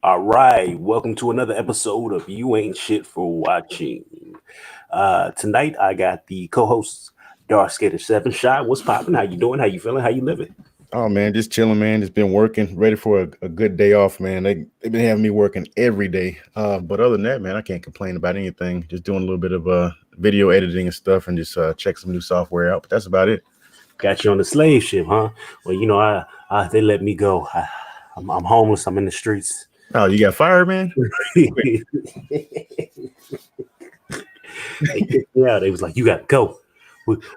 All right, welcome to another episode of You Ain't Shit for Watching. Tonight I got the co-hosts Dark Skater 7 Shy. What's popping? How you doing? How you feeling? How you living? Oh man, just chilling, man. Just been working, ready for a good day off, man. They've been having me working every day. But other than that, man, I can't complain about anything. Just doing a little bit of video editing and stuff, and just check some new software out. But that's about it. Got you on the slave ship, huh? Well, I they let me go. I'm homeless. I'm in the streets. Oh, you got fired, man? They kicked me out. They was like, you got to go.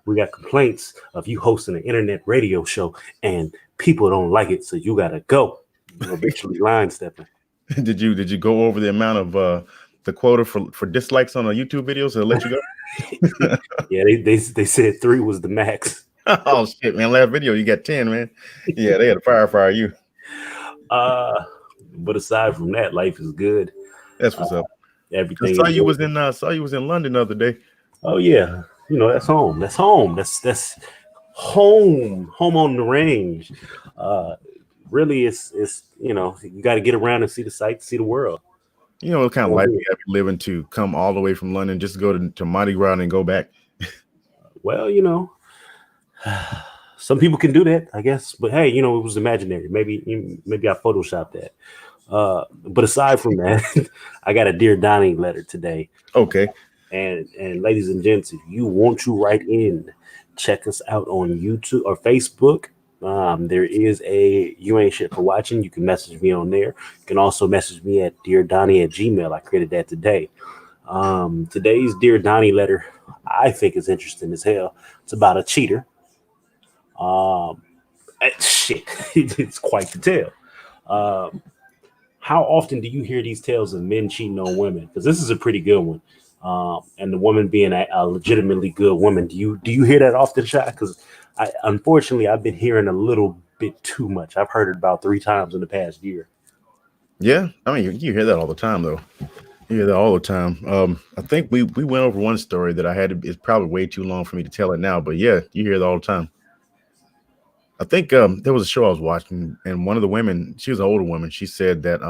We got complaints of you hosting an internet radio show, and people don't like it, so you got to go. You're eventually line stepping. Did you go over the amount of the quota for dislikes on a YouTube video, so they let you go? Yeah, they said 3 was the max. Oh shit, man! Last video you got 10, man. Yeah, they had to fire you. But aside from that, life is good. That's what's up. Everything. I saw you was in London the other day. Oh yeah, that's home. That's home. That's home. Home on the range. Really, it's you got to get around and see the sights, see the world. You know what kind of life you have to live in to come all the way from London just to go to Mardi Gras and go back? Well, some people can do that, I guess. But hey, it was imaginary. Maybe I photoshopped that. But aside from that, I got a Dear Donnie letter today. Okay. And ladies and gents, if you want to write in, check us out on YouTube or Facebook. There is a You Ain't Shit for Watching. You can message me on there. You can also message me at deardonnie@gmail.com. I created that today. Today's Dear Donnie letter, I think, is interesting as hell. It's about a cheater. Shit, it's quite the tale. How often do you hear these tales of men cheating on women? Because this is a pretty good one. And the woman being a legitimately good woman. Do you hear that often, Shy? Because unfortunately, I've been hearing a little bit too much. I've heard it about 3 times in the past year. Yeah, I mean, you hear that all the time, though. You hear that all the time. I think we went over one story that I had. It's probably way too long for me to tell it now, but yeah, you hear that all the time. I think there was a show I was watching, and one of the women, she was an older woman. She said that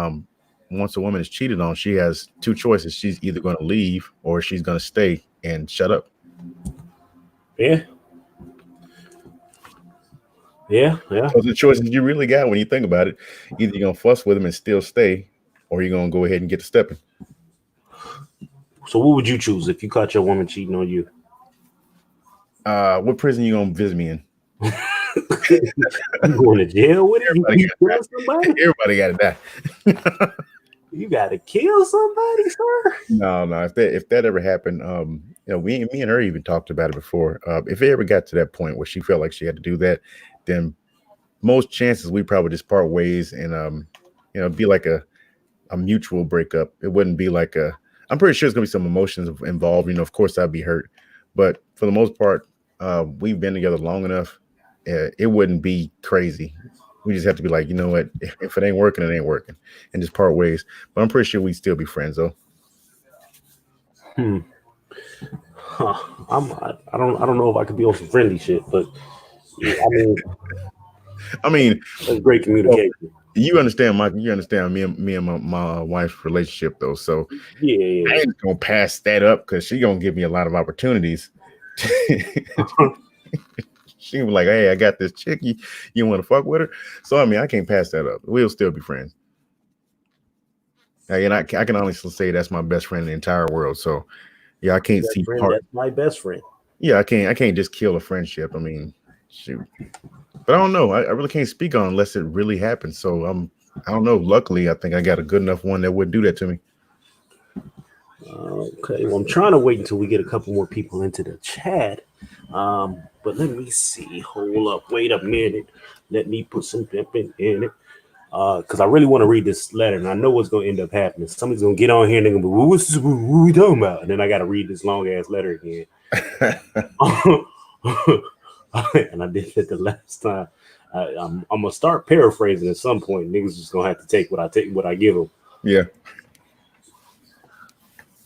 once a woman is cheated on, she has 2 choices. She's either going to leave or she's going to stay and shut up. Yeah. Those are the choices you really got when you think about it. Either you're going to fuss with them and still stay, or you're going to go ahead and get to stepping. So what would you choose if you caught your woman cheating on you? What prison you going to visit me in? You going to jail with it? Everybody got to die. You got to kill somebody, sir? No. If that ever happened, me and her even talked about it before. If it ever got to that point where she felt like she had to do that, then most chances we probably just part ways and be like a mutual breakup. It wouldn't be like I'm pretty sure there's gonna be some emotions involved. Of course I'd be hurt, but for the most part, we've been together long enough. It wouldn't be crazy. We just have to be like, you know what? If it ain't working, it ain't working, and just part ways. But I'm pretty sure we'd still be friends, though. I don't know if I could be on some friendly shit, but yeah, I mean, that's great communication. Well, you understand me and my wife's relationship, though. So yeah. I ain't gonna pass that up because she's gonna give me a lot of opportunities. She was like, "Hey, I got this chick. You want to fuck with her?" So I mean, I can't pass that up. We'll still be friends. And I can honestly say that's my best friend in the entire world. So yeah, I can't see part. That's my best friend. Yeah, I can't just kill a friendship. I mean, shoot. But I don't know. I really can't speak on unless it really happens. So I don't know. Luckily, I think I got a good enough one that would do that to me. Okay. Well, I'm trying to wait until we get a couple more people into the chat. But let me see. Hold up. Wait a minute. Let me put some pimping in it. Because I really want to read this letter, and I know what's going to end up happening. Somebody's going to get on here and they're going to be, what are we talking about? And then I got to read this long-ass letter again. And I did it the last time. I'm going to start paraphrasing at some point. Niggas just going to have to take what I give them. Yeah.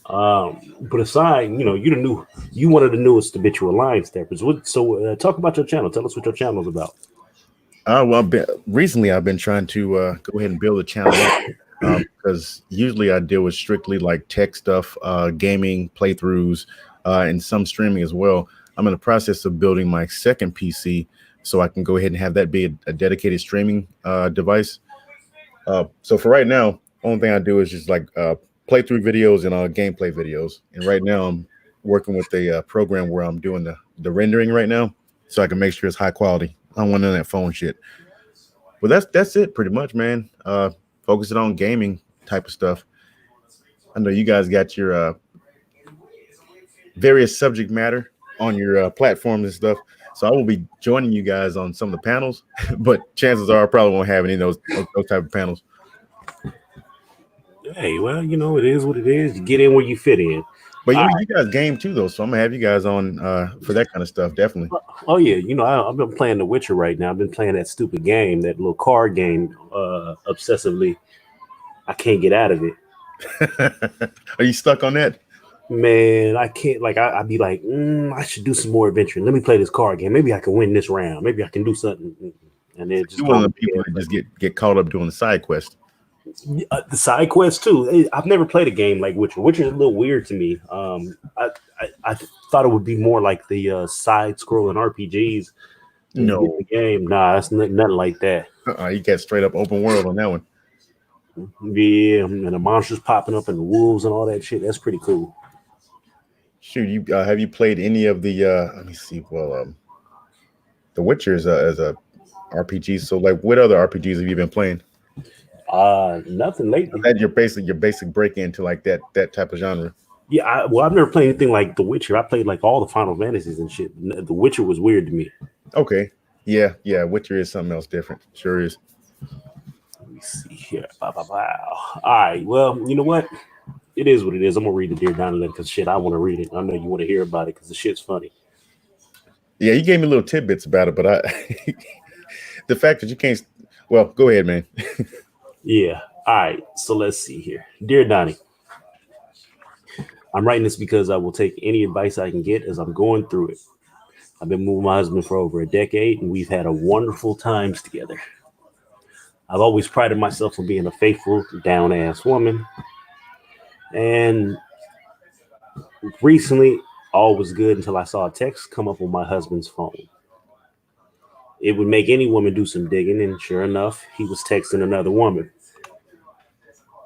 But aside, you one of the newest habitual line steppers. So talk about your channel. Tell us what your channel is about. Well, recently I've been trying to go ahead and build a channel because usually I deal with strictly like tech stuff, gaming playthroughs, and some streaming as well. I'm in the process of building my second PC so I can go ahead and have that be a dedicated streaming device. So for right now, only thing I do is just like playthrough videos and gameplay videos. And right now, I'm working with a program where I'm doing the rendering right now, so I can make sure it's high quality. I don't want none of that phone shit. But that's it pretty much, man. Focusing on gaming type of stuff. I know you guys got your various subject matter on your platforms and stuff. So I will be joining you guys on some of the panels, but chances are I probably won't have any of those type of panels. Hey, well, it is what it is. You get in where you fit in. But you know, you guys game too though, so I'm gonna have you guys on for that kind of stuff, definitely. Oh yeah, I've been playing The Witcher right now. I've been playing that stupid game, that little card game, obsessively. I can't get out of it. Are you stuck on that? Man, I can't. Like, I'd be like, I should do some more adventuring. Let me play this card game. Maybe I can win this round. Maybe I can do something. And then just You're one go of the people that just get caught up doing the side quest. the side quest too. I've never played a game like Witcher. Witcher is a little weird to me. I thought it would be more like the side-scrolling RPGs. No, The game, nah, that's nothing like that. you got straight up open world on that one. Yeah, and the monsters popping up and the wolves and all that shit. That's pretty cool. Shoot, you have you played any of the? Let me see. Well, The Witcher is a RPG. So, like, what other RPGs have you been playing? Nothing lately. That your basic break into like that type of genre. Yeah, I've never played anything like The Witcher. I played like all the Final Fantasies and shit. The Witcher was weird to me. Okay, yeah. Witcher is something else different. Sure is. Let me see here. Wow. All right. Well, you know what? It is what it is. I'm gonna read the Dear Donnie because shit, I want to read it. I know you want to hear about it because the shit's funny. Yeah, you gave me little tidbits about it, but the fact that you can't. Well, go ahead, man. Yeah. All right. So let's see here. Dear Donnie, I'm writing this because I will take any advice I can get as I'm going through it. I've been with my husband for over a decade, and we've had a wonderful times together. I've always prided myself on being a faithful, down ass woman, and recently all was good until I saw a text come up on my husband's phone. It would make any woman do some digging, and sure enough, he was texting another woman.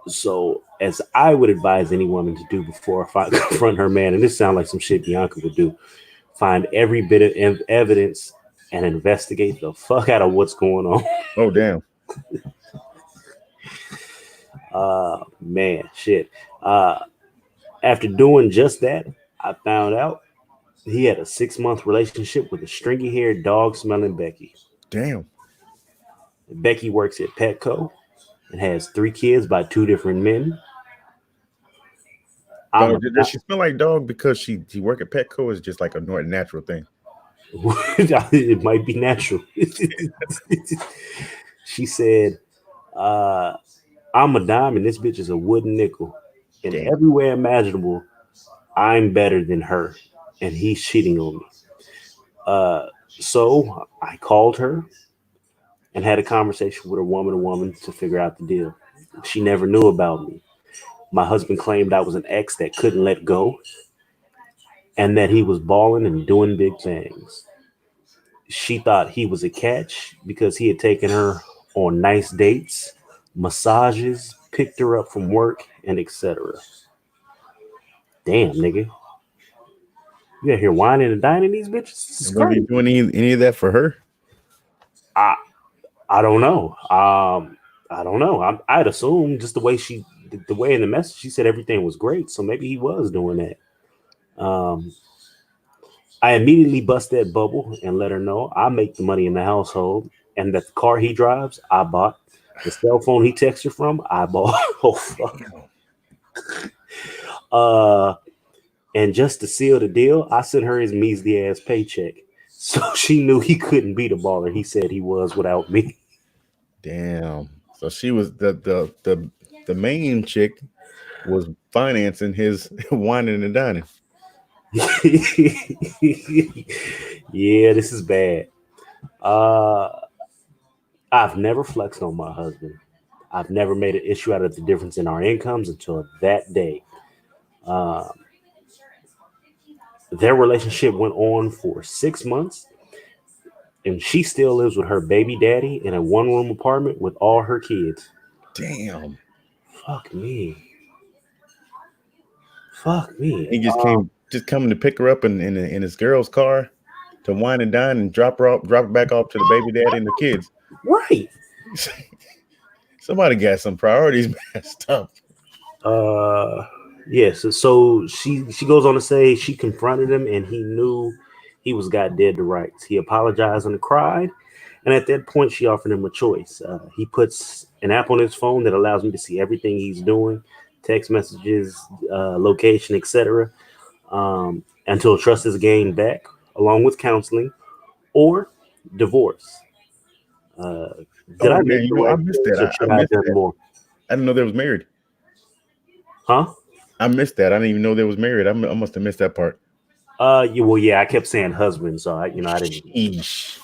So, as I would advise any woman to do before I confront her man, and this sounds like some shit Bianca would do, find every bit of evidence and investigate the fuck out of what's going on. Oh, damn. Man, shit. After doing just that, I found out he had a 6-month relationship with a stringy haired dog smelling Becky. Damn. Becky works at Petco and has 3 kids by 2 different men. Does she smell like dog because she work at Petco? Is just like a natural thing? It might be natural. She said, I'm a dime and this bitch is a wooden nickel. In Damn. every way imaginable, I'm better than her. And he's cheating on me. So I called her and had a conversation with her woman to woman to figure out the deal. She never knew about me. My husband claimed I was an ex that couldn't let go and that he was balling and doing big things. She thought he was a catch because he had taken her on nice dates, massages, picked her up from work, and etc. Damn, nigga. You out here whining and dining these bitches? And were you doing any of that for her? I don't know. I don't know. I'd assume just the way in the message she said everything was great, so maybe he was doing that. I immediately bust that bubble and let her know I make the money in the household and that the car he drives, I bought. The cell phone he texts her from, I bought. Oh fuck. And just to seal the deal, I sent her his measly ass paycheck. So she knew he couldn't be the baller he said he was without me. Damn. So she was the main chick was financing his whining and dining. Yeah, this is bad. I've never flexed on my husband. I've never made an issue out of the difference in our incomes until that day. Uh, their relationship went on for 6 months, and she still lives with her baby daddy in a one-room apartment with all her kids. Damn. Fuck me. Fuck me. He just coming to pick her up in his girl's car to wine and dine and drop her back off to the baby daddy and the kids. Right. Somebody got some priorities messed up. Uh, yes. So she goes on to say she confronted him and he knew he was got dead to rights. He apologized and cried, and at that point she offered him a choice. He puts an app on his phone that allows me to see everything he's doing, text messages, location, etc. Until trust is gained back, along with counseling or divorce. Uh, did Oh I make man, the right I missed choice, or that. I should I have missed done that. more? I didn't know they was married. Huh? I missed that. I didn't even know they was married. I must have missed that part. Well, yeah, I kept saying husband, so I didn't. Sheesh.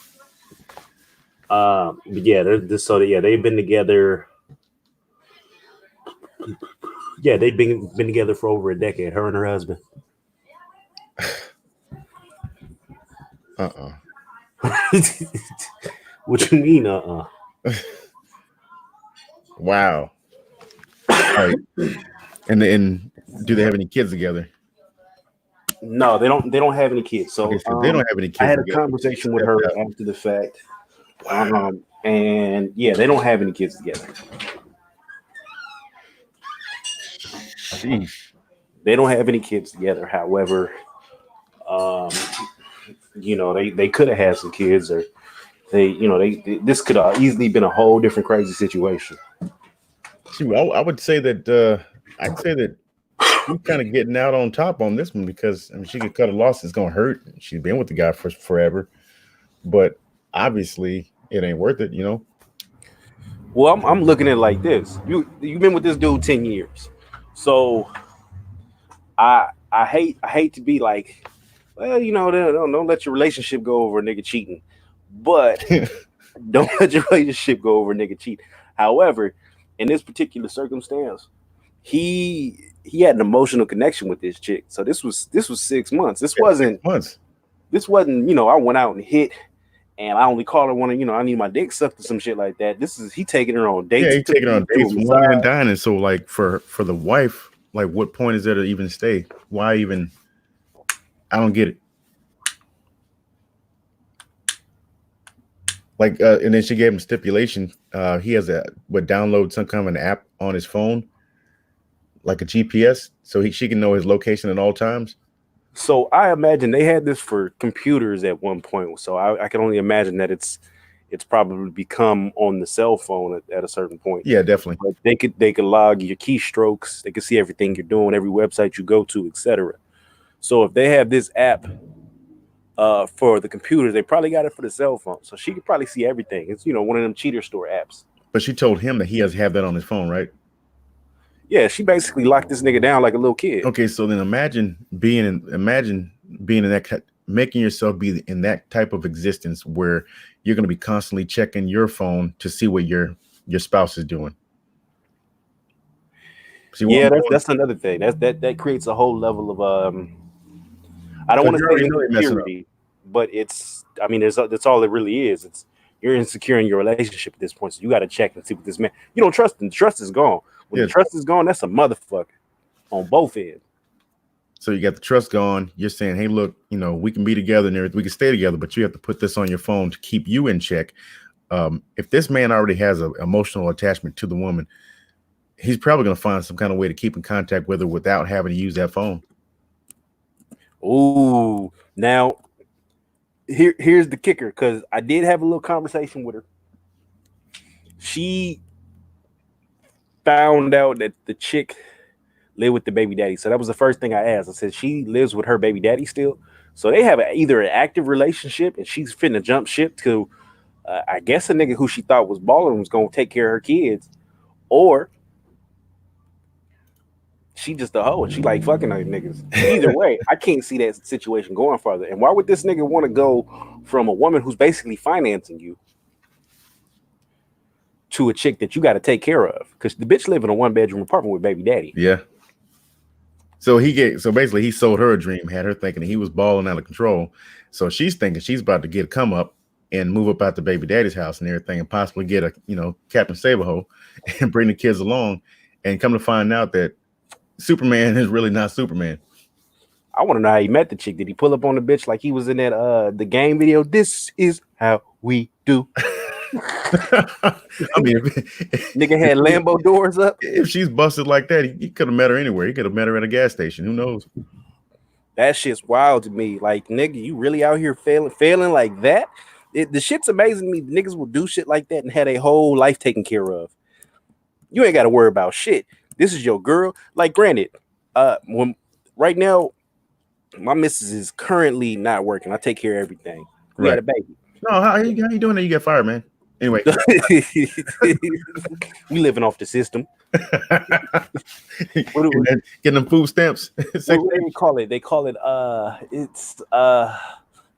But yeah, yeah, they've been together. Yeah, they've been together for over a decade. Her and her husband. Uh-uh. What you mean? Wow. All right. And do they have any kids together? No, they don't. They don't have any kids. So, Okay, so they don't have any I kids had a together. conversation with her after the fact. And yeah, they don't have any kids together. Sheesh. They don't have any kids together. However, um, they could have had some kids, or this could have easily been a whole different crazy situation. Shoot, I would say that I'd say that she's kind of getting out on top on this one because I mean she could cut a loss. It's gonna hurt. She's been with the guy for forever, but obviously it ain't worth it. Well, I'm looking at it like this. You've been with this dude 10 years, so I hate to be like, well, don't let your relationship go over a nigga cheating, but don't let your relationship go over a nigga cheating. However, in this particular circumstance, he had an emotional connection with this chick. So this was 6 months. This wasn't Months. I went out and hit and I only called her I need my dick sucked or some shit like that. This is he taking her on dates. Yeah, He he's took taking her her on to a dates, wine and massage. dining. So like for the wife, like what point is there to even stay? Why even? I don't get it. Like, and then she gave him stipulation. He has would download some kind of an app on his phone, like a GPS, so she can know his location at all times. So I imagine they had this for computers at one point. So I can only imagine that it's probably become on the cell phone at a certain point. Yeah, definitely. But they could log your keystrokes. They could see everything you're doing, every website you go to, etc. So if they have this app for the computers, they probably got it for the cell phone. So she could probably see everything. It's one of them cheater store apps. But she told him that he has to have that on his phone, right? Yeah, she basically locked this nigga down like a little kid. Okay, so then imagine being in that, making yourself be in that type of existence where you're going to be constantly checking your phone to see what your spouse is doing. See, yeah, that's another thing. That creates a whole level of I don't want to say insecurity, but that's all it really is. It's you're insecure in your relationship at this point, so you got to check and see what this man. You don't trust him. Trust is gone. When the trust is gone, that's a motherfucker on both ends. So you got the trust gone. You're saying, hey, look, we can be together and everything. We can stay together, but you have to put this on your phone to keep you in check. If this man already has an emotional attachment to the woman, he's probably going to find some kind of way to keep in contact with her without having to use that phone. Ooh, now here's the kicker, because I did have a little conversation with her. She found out that the chick lived with the baby daddy. So that was the first thing I asked. I said, she lives with her baby daddy still. So they have either an active relationship and she's finna jump ship to, I guess, a nigga who she thought was balling was going to take care of her kids, or she just a hoe and she like fucking other niggas. Either way, I can't see that situation going farther. And why would this nigga want to go from a woman who's basically financing you to a chick that you got to take care of because the bitch live in a 1-bedroom apartment with baby daddy. Yeah. So basically he sold her a dream, had her thinking he was balling out of control. So she's thinking she's about to get a come up and move up out the baby daddy's house and everything, and possibly get a Captain Saberho and bring the kids along. And come to find out that Superman is really not Superman. I want to know how he met the chick. Did he pull up on the bitch like he was in that the game video? This is how we do. I mean, nigga had Lambo doors up. If she's busted like that, he could have met her anywhere. He could have met her at a gas station. Who knows? That shit's wild to me. Like, nigga, you really out here failing like that? The shit's amazing to me. The niggas will do shit like that and have a whole life taken care of. You ain't got to worry about shit. This is your girl. Like, granted, when right now, my missus is currently not working. I take care of everything. We had a baby. No, how you doing that? You get fired, man. Anyway, we living off the system. Getting them food stamps. What do they call it? They call it it's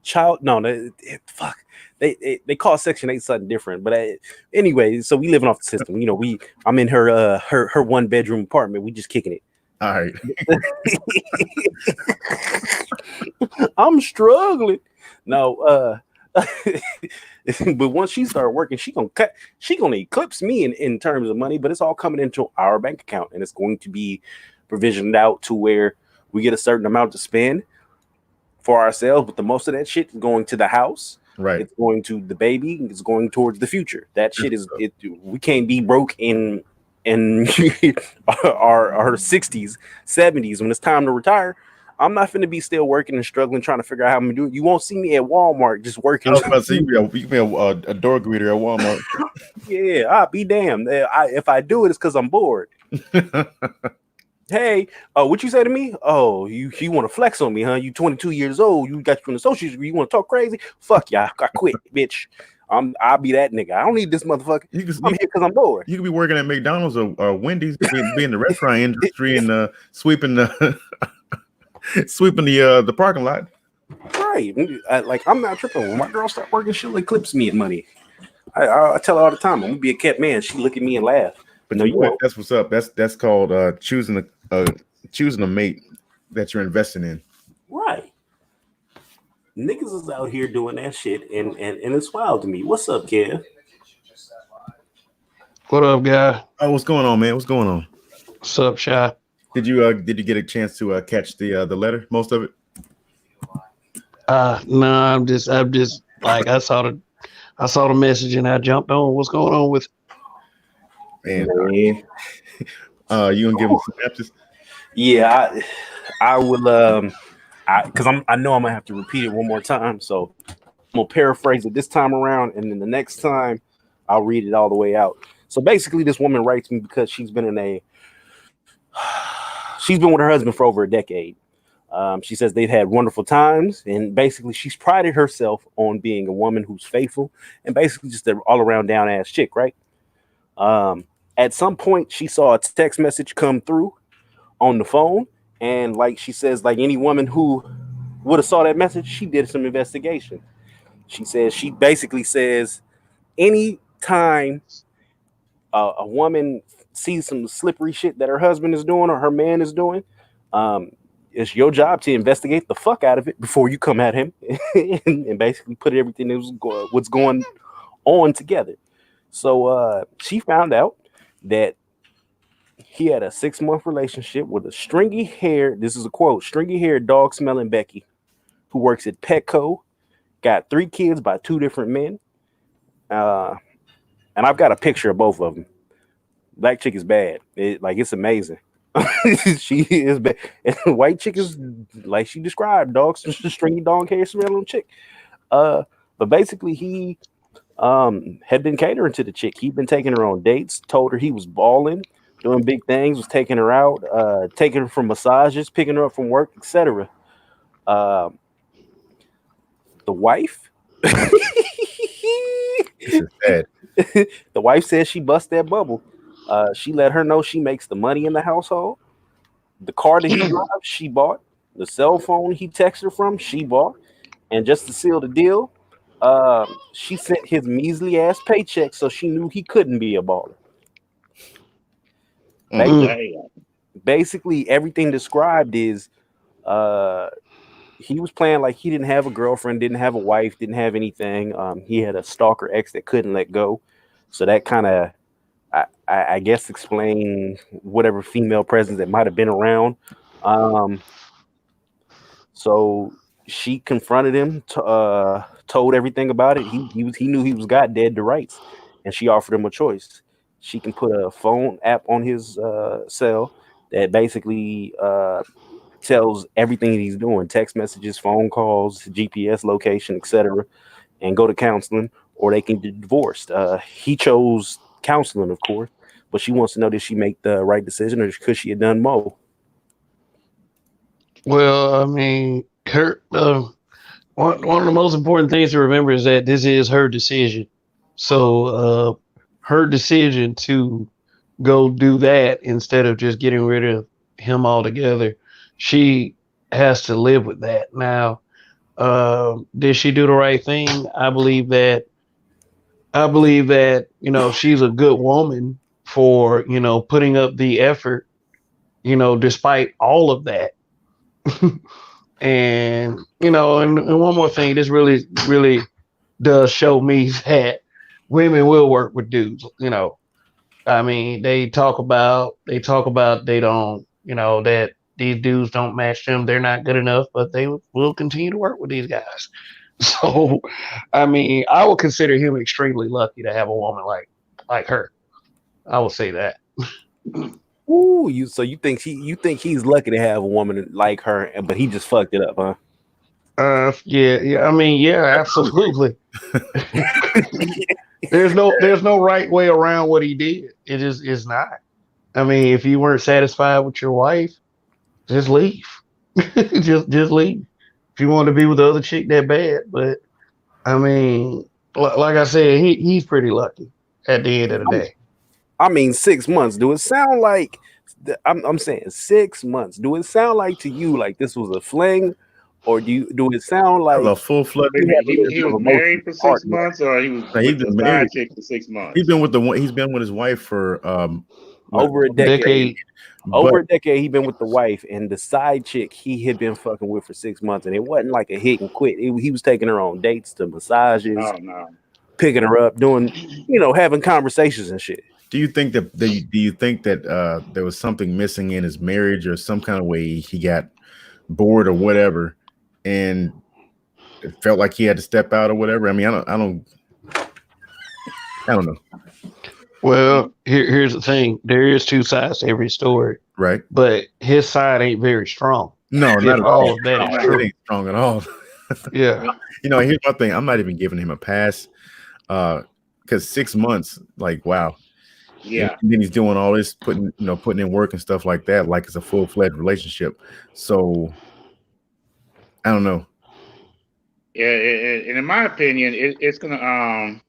child. No, fuck. They call Section 8 something different. But anyway, so we living off the system. You know, I'm in her 1-bedroom apartment. We just kicking it. All right. I'm struggling. No, but once she started working, she gonna eclipse me in terms of money, but it's all coming into our bank account and it's going to be provisioned out to where we get a certain amount to spend for ourselves, but the most of that shit is going to the house. Right. It's going to the baby, it's going towards the future. That shit is we can't be broke in our 60s, 70s when it's time to retire. I'm not finna be still working and struggling trying to figure out how I'm gonna do it. You won't see me at Walmart just working. I was about to say you can be a door greeter at Walmart. Yeah, I'll be damned. If I do it, it's because I'm bored. Hey, what you say to me? Oh, you want to flex on me, huh? You 22 years old. You got your associate's degree. You want to talk crazy? Fuck yeah, I quit, bitch. I'll be that nigga. I don't need this motherfucker. I'm here because I'm bored. You could be working at McDonald's or Wendy's, be in the restaurant industry and sweeping the the parking lot. Right. Like, I'm not tripping. When my girl start working, she'll eclipse me in money. I tell her all the time, I'm gonna be a kept man. She look at me and laugh. But no, you won't. That's what's up. That's called choosing a mate that you're investing in. Right. Niggas is out here doing that shit, and it's wild to me. What's up, Kev? What up, guy? Oh, what's going on, man? What's going on? What's up, Shy? Did you get a chance to catch the letter? Most of it? No, I'm just like I saw the message and I jumped on. What's going on with? Man, you gonna give him some answers? Yeah, I will. Because I know I'm gonna have to repeat it one more time, so I'm gonna paraphrase it this time around, and then the next time I'll read it all the way out. So basically, this woman writes me because she's been with her husband for over a decade. She says they've had wonderful times, and basically she's prided herself on being a woman who's faithful and basically just an all-around down-ass chick, right? At some point, she saw a text message come through on the phone, and like she says, like any woman who would have saw that message, she did some investigation. She basically says, any time a woman sees some slippery shit that her husband is doing or her man is doing, it's your job to investigate the fuck out of it before you come at him and basically put everything what's going on together. So she found out that he had a 6-month relationship with a stringy-haired, this is a quote, stringy-haired dog-smelling Becky who works at Petco, got 3 kids by 2 different men. And I've got a picture of both of them. Black chick is bad. It's amazing. She is bad. And white chick is, like she described, stringy dog hair smelling chick. But basically he had been catering to the chick. He'd been taking her on dates, told her he was balling, doing big things, was taking her out, taking her for massages, picking her up from work, etc. The wife the wife says she bust that bubble. She let her know she makes the money in the household. The car that he drives, she bought. The cell phone he texted her from, she bought. And just to seal the deal, She sent his measly ass paycheck, so she knew he couldn't be a baller. Mm. Basically, everything described is uh he was playing like he didn't have a girlfriend, didn't have a wife, didn't have anything. He had a stalker ex that couldn't let go, so that kind of I guess explain whatever female presence that might have been around. Um, so she confronted him, told everything about it. He knew he was got dead to rights, and she offered him a choice. She can put a phone app on his cell that basically tells everything he's doing: text messages, phone calls, GPS location, etc., and go to counseling, or they can get divorced. He chose counseling, of course, but she wants to know, did she make the right decision, or could she have done more? Well, I mean, her one of the most important things to remember is that this is her decision. So her decision to go do that instead of just getting rid of him altogether, she has to live with that. Now, did she do the right thing? I believe that she's a good woman for putting up the effort, despite all of that. And one more thing, this really does show me that women will work with dudes. I mean, they talk about they don't, that these dudes don't match them. They're not good enough, but they will continue to work with these guys. So, I mean, I would consider him extremely lucky to have a woman like her. I will say that. Ooh, you think he's lucky to have a woman like her, but he just fucked it up, huh? Yeah, yeah. I mean, yeah, absolutely. There's no right way around what he did. It just is not. I mean, if you weren't satisfied with your wife, just leave. just leave. If you want to be with the other chick that bad, but I mean, like I said, he's pretty lucky at the end of the day. I mean, 6 months. Do it sound like I'm saying 6 months? Do it sound like to you like this was a fling, or do it sound That was like a full flood. he had a little He bit of was emotional married for six partner? months, or he was Now, he's with the been side married. chick for 6 months. He's been with the one. He's been with his wife for what? Over a decade. Decade. Over But a decade, he been with the wife, and the side chick he had been fucking with for 6 months, and it wasn't like a hit and quit. He was taking her on dates, to massages, Oh no. picking her up, doing, having conversations and shit. do you think that there was something missing in his marriage, or some kind of way he got bored or whatever, and it felt like he had to step out or whatever? I mean, I don't know. Well, here's the thing: there is two sides to every story, Right? but his side ain't very strong. No, not If at all all. of that No, is it true, ain't strong at all. yeah. Here's my thing. I'm not even giving him a pass. Because 6 months, like, wow. Yeah. And then he's doing all this, putting in work and stuff like that, like it's a full-fledged relationship. So I don't know. Yeah, and in my opinion, it's gonna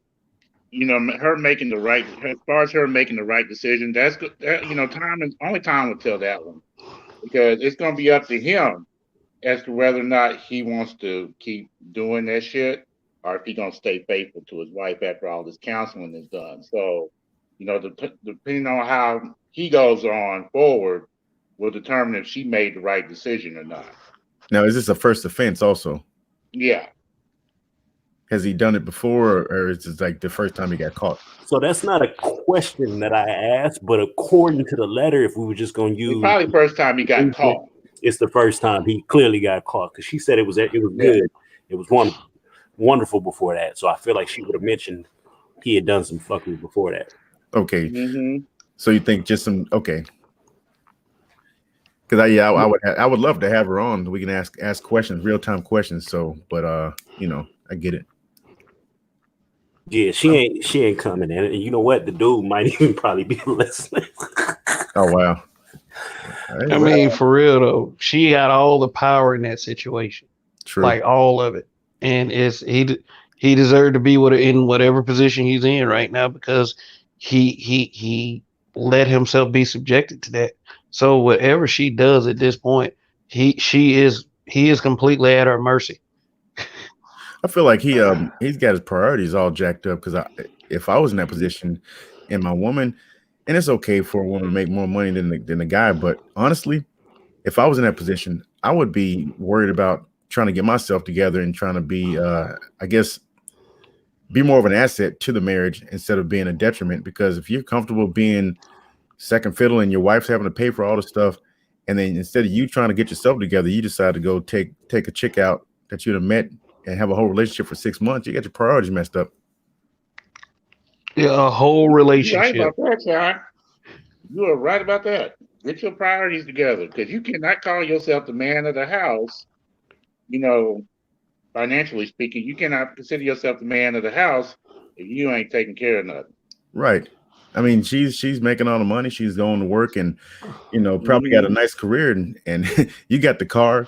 her making the right, as far as her making the right decision. That's good. Time is only time will tell that one, because it's gonna be up to him as to whether or not he wants to keep doing that shit, or if he's gonna stay faithful to his wife after all this counseling is done. So, depending on how he goes on forward, will determine if she made the right decision or not. Now, is this a first offense also? Yeah. Has he done it before, or is this like the first time he got caught? So that's not a question that I asked, but according to the letter, if we were just going to It's use, probably first time he got caught. it's the first time he clearly got caught, because she said it was Yeah. good, it was wonderful before that. So I feel like she would have mentioned he had done some fuckery before that. Okay, Mm-hmm. so you think just some okay? Because I would love to have her on. We can ask questions, real time questions. So, but I get it. Yeah, she ain't coming in, and you know what? The dude might even probably be listening. Oh wow. I mean, for real though, she got all the power in that situation, True. like all of it, and he deserved to be in whatever position he's in right now, because he let himself be subjected to that. So whatever she does at this point, he is completely at her mercy. I feel like he's got his priorities all jacked up because if I was in that position and my woman, and it's okay for a woman to make more money than the guy, but honestly, if I was in that position, I would be worried about trying to get myself together and trying to be, I guess, be more of an asset to the marriage instead of being a detriment. Because if you're comfortable being second fiddle and your wife's having to pay for all the stuff, and then instead of you trying to get yourself together, you decide to go take a chick out that you'd have met and have a whole relationship for 6 months, you got your priorities messed up. Yeah, a whole You're right relationship. about that, John. You are right about that. Get your priorities together because you cannot call yourself the man of the house. You know, financially speaking, you cannot consider yourself the man of the house if you ain't taking care of nothing. Right. I mean, she's making all the money. She's going to work and probably got a Mhm. nice career and you got the car,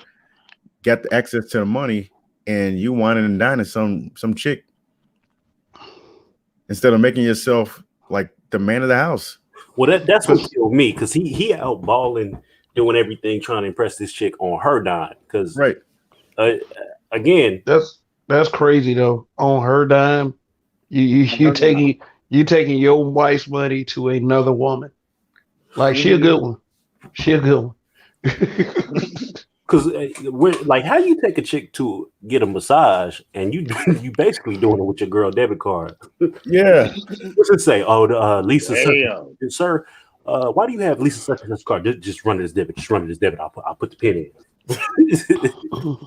got the access to the money, and you whining and dining some chick instead of making yourself like the man of the house. Well, that's But what killed me because he out balling, doing everything, trying to impress this chick on her dime. Because Right. uh, again, that's crazy though. On her dime, you you On you her dime. taking you taking your wife's money to another woman. Like she a Mhm. good one. She a good one. because we're like, how you take a chick to get a massage and you you basically doing it with your girl debit card. Yeah. What's it say? Oh, Lisa, Damn. sir. Why do you have Lisa such and such card? Just run it as debit. Just run it as debit. I'll put the pin in.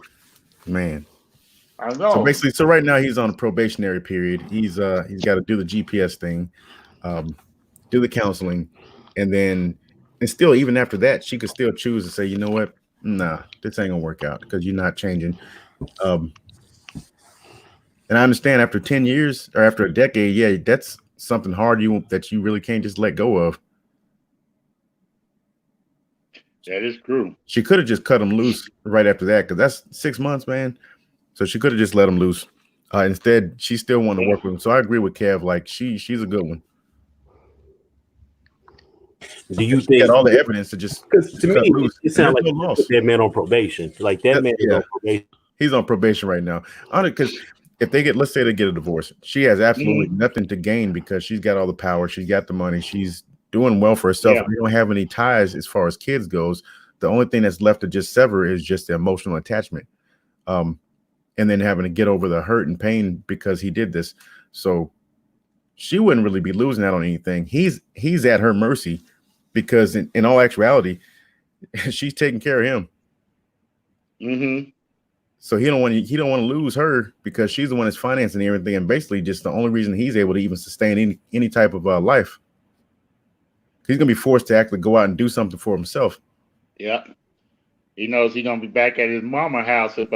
Man. I So know. basically, so right now he's on a probationary period. He's got to do the GPS thing, um, do the counseling, and still even after that, she could still choose to say, you know what, nah, this ain't gonna work out because you're not changing. Um, and I understand after 10 years or after a decade, yeah, that's something hard that you really can't just let go of. That is true. She could have just cut him loose right after that because that's 6 months, man. So she could have just let him loose. Instead, she still wanted to Yeah. work with him. So I agree with Kev. Like she's a good one. Do you She got think? all the evidence to just Because to cut me, loose, it and sounds there's like no you put loss. that man on probation. Like that man is Yeah, on probation. he's on probation right now. Because if let's say they get a divorce, she has absolutely Mhm. nothing to gain because she's got all the power, she's got the money, she's doing well for herself, Yeah. and they don't have any ties as far as kids goes. The only thing that's left to just sever is just the emotional attachment, and then having to get over the hurt and pain because he did this. So she wouldn't really be losing out on anything. He's at her mercy because in all actuality, she's taking care of him. Mhm. So he don't want to lose her because she's the one that's financing everything, and basically just the only reason he's able to even sustain any type of life. He's gonna be forced to actually go out and do something for himself. Yeah. He knows he's gonna be back at his mama house if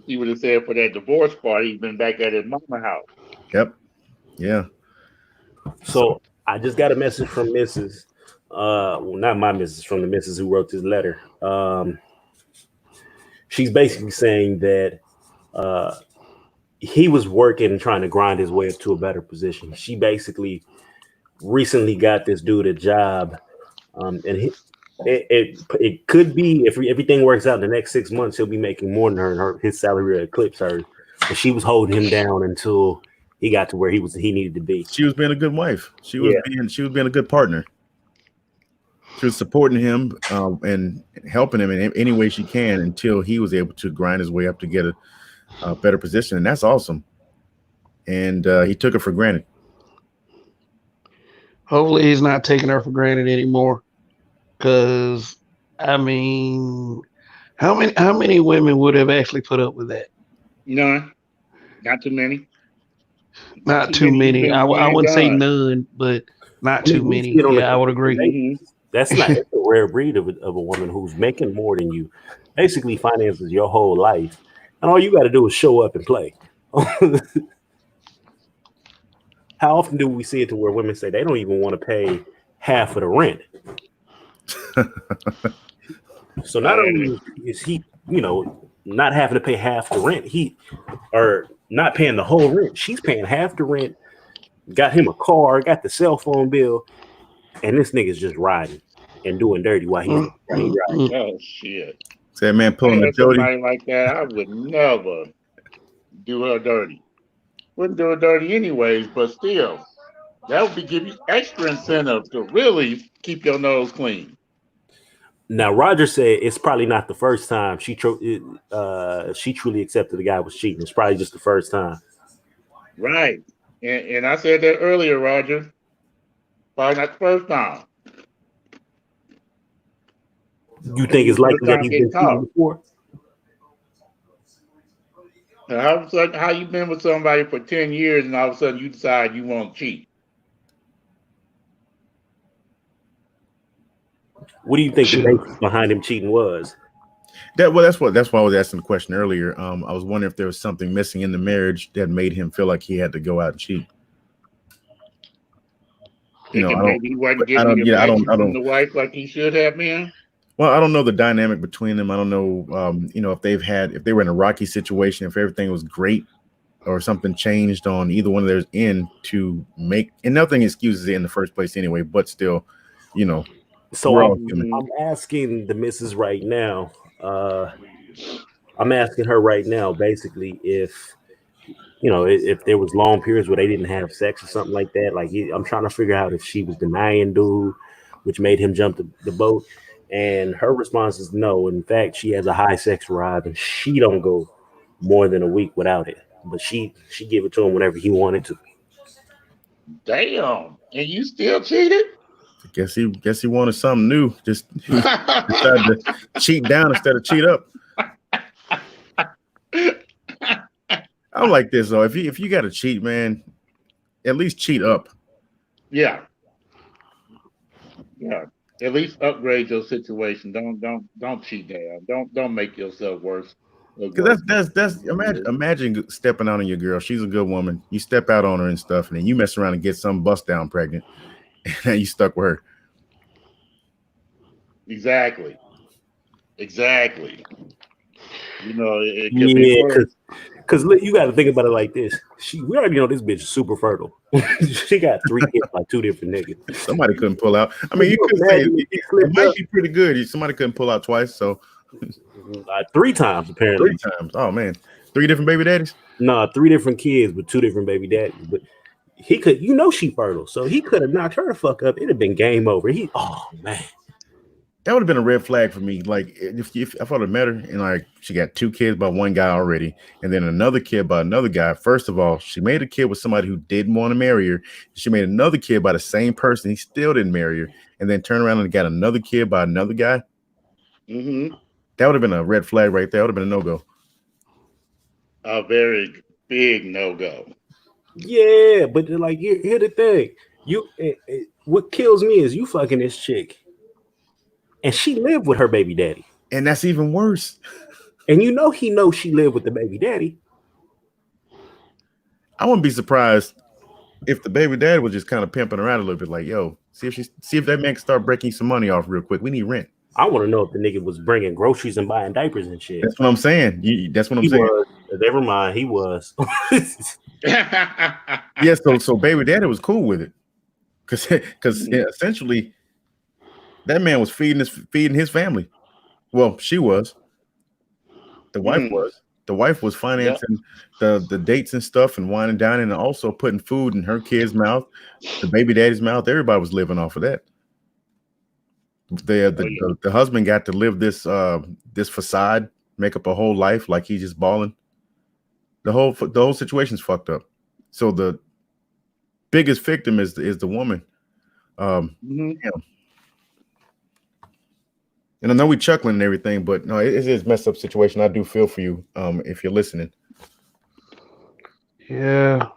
he would have said for that divorce party he's been back at his mama house. Yep. Yeah. So So I just got a message from Mrs. Well, not my Mrs. From the Mrs. who wrote this letter. She's basically saying that uh, he was working and trying to grind his way up to a better position. She basically recently got this dude a job, and it could be if everything works out in the next 6 months, he'll be making more than her, and his salary will eclipse her. But she was holding him down until he got to where he needed to be. she was being a good wife. Yeah. She was being a good partner. She was supporting him and helping him in any way she can until he was able to grind his way up to get a better position, and that's awesome. And he took it for granted. Hopefully he's not taking her for granted anymore. Cause I mean, how many women would have actually put up with that? None. Not too many. Not Not too too many. You've many. been I one and wouldn't say done. none, but not I too mean, we see many. it on a Yeah, I would consistent agree. basis. Mhm. That's not that's a rare breed of a woman who's making more than you, basically finances your whole life, and all you got to do is show up and play. How often do we see it to where women say they don't even want to pay half of the rent? So I not heard it. only is he, not having to pay half the rent, he or not paying the whole rent, she's paying half the rent, got him a car, got the cell phone bill, and this nigga's just riding and doing dirty Mm, while he mm, riding. mm. Oh shit. So that man I pulling the had Jody. somebody like that. I would never do her dirty. Wouldn't do her dirty anyways, but still, that would be give you extra incentive to really keep your nose clean. Now Roger said it's probably not the first time she truly accepted the guy was cheating. It's probably just the first time. Right. And I said that earlier, Roger. Probably not the first time. You think it's First likely that time he's getting been cheating caught. before? Now, all of a sudden, how you been with somebody for 10 years and all of a sudden you decide you want to cheat? What do you think the basis behind him cheating was? That's why I was asking the question earlier. I was wondering if there was something missing in the marriage that made him feel like he had to go out and cheat. Thinking maybe he wasn't I getting don't, the yeah, affection from the wife like he should have been. Well, I don't know the dynamic between them. I don't know, if they were in a rocky situation, if everything was great, or something changed on either one of theirs end to make, and nothing excuses it in the first place anyway. But still, So we're all human. I'm asking the missus right now. I'm asking her right now, basically, if if there was long periods where they didn't have sex or something like that. Like I'm trying to figure out if she was denying dude, which made him jump the boat. And her response is no. In fact, she has a high sex drive, and she don't go more than a week without it. But she gave it to him whenever he wanted to. Damn. And you still cheated? Guess he wanted something new. Just he decided to cheat down instead of cheat up. I'm like this though. If you got to cheat, man, at least cheat up. Yeah. Yeah. At least upgrade your situation. Don't cheat down. Don't make yourself worse. Because that's imagine stepping out on your girl. She's a good woman. You step out on her and stuff, and then you mess around and get some bust down pregnant, and now you stuck with her. Exactly. It could be worse. Because you got to think about it like this. We already know this bitch is super fertile. She got 3 kids by 2 different niggas. Somebody couldn't pull out. I mean, you could say it might be pretty good. Somebody couldn't pull out twice, so 3 times apparently. 3 times. Oh man, 3 different baby daddies. No, 3 different kids with 2 different baby daddies. But he could, she fertile, so he could have knocked her the fuck up. It'd have been game over. Oh man. That would have been a red flag for me. Like if I thought it met her and like she got 2 kids by one guy already, and then another kid by another guy. First of all, she made a kid with somebody who didn't want to marry her. She made another kid by the same person. He still didn't marry her, and then turned around and got another kid by another guy. Mm-hmm. That would have been a red flag right there. That would have been a no-go. A very big no-go. Yeah, but like here's the thing. What kills me is you fucking this chick. And she lived with her baby daddy. And that's even worse. And he knows she lived with the baby daddy. I wouldn't be surprised if the baby daddy was just kind of pimping around a little bit, like, yo, see if that man can start breaking some money off real quick. We need rent. I want to know if the nigga was bringing groceries and buying diapers and shit. That's what I'm saying. That's what I'm saying. Never mind, he was. Yeah, so baby daddy was cool with it. Because essentially that man was feeding his family. Well, she was. The wife was. The wife was financing the dates and stuff and wine and dining, and also putting food in her kid's mouth, the baby daddy's mouth. Everybody was living off of that. The husband got to live this facade, make up a whole life like he's just balling. The whole situation's fucked up. So the biggest victim is the woman. And I know we chuckling and everything, but no, it is a messed up situation. I do feel for you if you're listening. Yeah.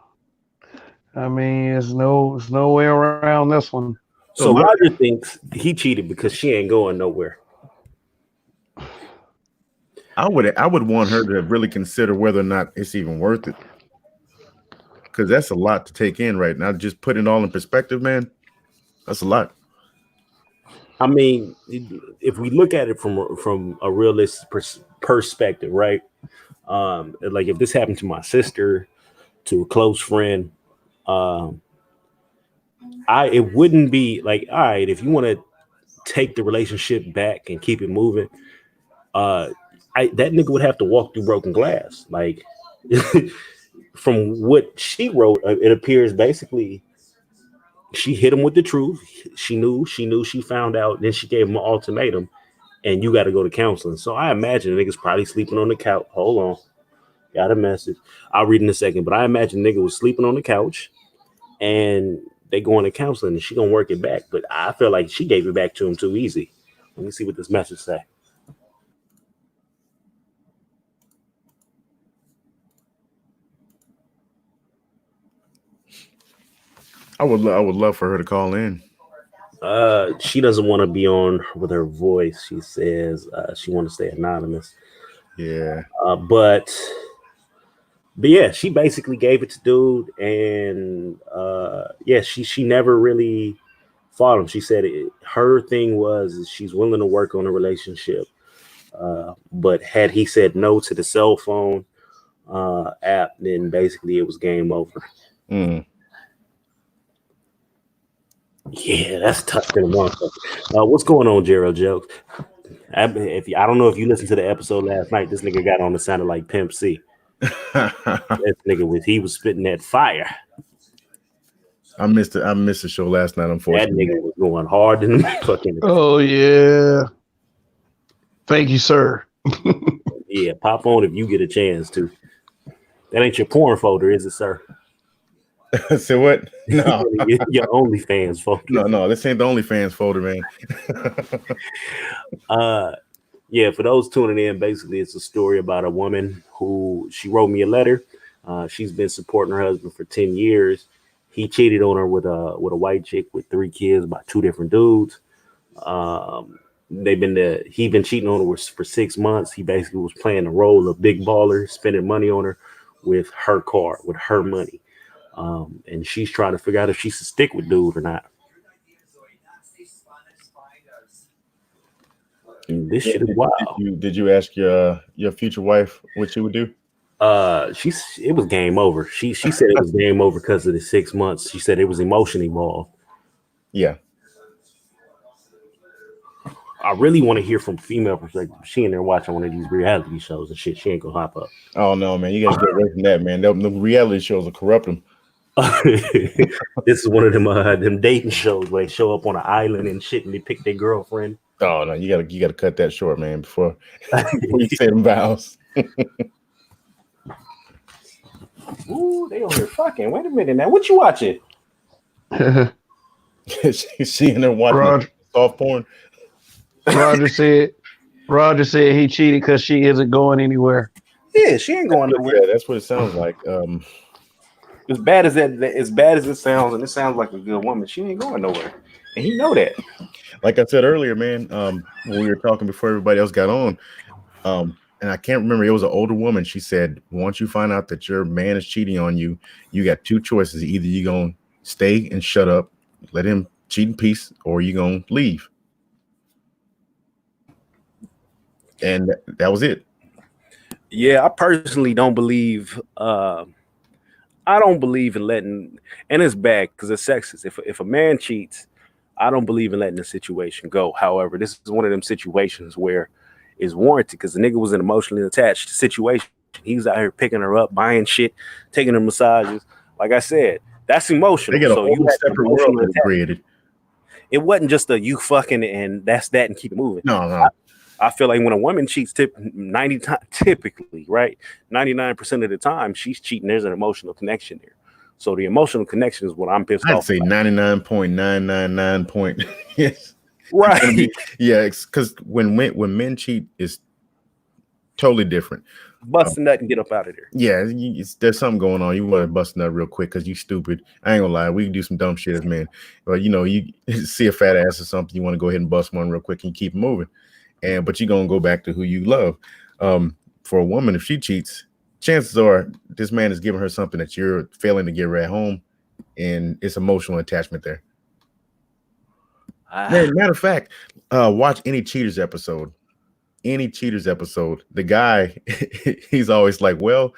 I mean, there's no way around this one. So Roger thinks he cheated because she ain't going nowhere. I would want her to really consider whether or not it's even worth it. Because that's a lot to take in right now. Just putting it all in perspective, man. That's a lot. I mean, if we look at it from a realistic perspective, right? Like if this happened to my sister, to a close friend, it wouldn't be like, all right, if you want to take the relationship back and keep it moving, that nigga would have to walk through broken glass. Like From what she wrote, it appears basically she hit him with the truth. She found out. Then she gave him an ultimatum, and you got to go to counseling. So I imagine the nigga's probably sleeping on the couch. Hold on, got a message. I'll read in a second, but I imagine the nigga was sleeping on the couch, and they going to counseling, and she gonna work it back. But I feel like she gave it back to him too easy. Let me see what this message say. I would love for her to call in. She doesn't want to be on with her voice. She says she want to stay anonymous. Yeah. But yeah, she basically gave it to dude, and yeah, she never really fought him. She said her thing was she's willing to work on a relationship, but had he said no to the cell phone app, then basically it was game over. Mm. Yeah, that's tough to the motherfucker. What's going on, Gerald Jokes? I don't know if you listened to the episode last night, this nigga got on the sounded like Pimp C. That nigga he was spitting that fire. I missed the show last night, unfortunately. That nigga was going hard in the fucking. Oh yeah. Thank you, sir. Yeah, pop on if you get a chance to. That ain't your porn folder, is it, sir? So what? No, your OnlyFans folder. No, this ain't the OnlyFans folder, man. Yeah, for those tuning in, basically it's a story about a woman who she wrote me a letter. She's been supporting her husband for 10 years. He cheated on her with a white chick with 3 kids by 2 different dudes. He been cheating on her for 6 months. He basically was playing the role of big baller, spending money on her with her car, with her money. And she's trying to figure out if she should stick with dude or not. And this shit is wild. Did you ask your future wife what she would do? It was game over. She said it was game over because of the 6 months. She said it was emotion involved. Yeah. I really want to hear from female perspective. She in there watching one of these reality shows and shit. She ain't gonna hop up. Oh no, man, you gotta get away from that, man. The reality shows will corrupt them. This is one of them dating shows where they show up on an island and shit, and they pick their girlfriend. Oh no, you gotta cut that short, man, before you say them vows. Ooh, they over here fucking. Wait a minute now. What you watching? she in there watching soft porn. Roger said he cheated because she isn't going anywhere. Yeah, she ain't going nowhere. Yeah, that's what it sounds like. As bad as it sounds, and it sounds like a good woman, she ain't going nowhere, and he know that. Like I said earlier, man, when we were talking before everybody else got on, and I can't remember, it was an older woman. She said, once you find out that your man is cheating on you, you got 2 choices. Either you gonna stay and shut up, let him cheat in peace, or you gonna leave. And that was it. Yeah, I personally don't believe. I don't believe in letting, and it's bad because it's sexist. If a man cheats, I don't believe in letting the situation go. However, this is one of them situations where it's warranted because the nigga was an emotionally attached situation. He's out here picking her up, buying shit, taking her massages. Like I said, that's emotional. They got a whole separate world that created. It wasn't just a you fucking and that's that and keep it moving. No. I feel like when a woman cheats, typically, right, 99% of the time she's cheating. There's an emotional connection there. So the emotional connection is what I'm pissed off. I'd say 99.999. Yes, right. Yeah, because when men cheat, is totally different. Bust a nut and get up out of there. Yeah, there's something going on. You want to bust a nut real quick because you stupid. I ain't gonna lie, we can do some dumb shit as men. But you see a fat ass or something, you want to go ahead and bust one real quick and keep moving. But you're gonna go back to who you love. For a woman, if she cheats, chances are this man is giving her something that you're failing to give her at home, and it's emotional attachment there. Matter of fact, watch any Cheaters episode. The guy, he's always like, well,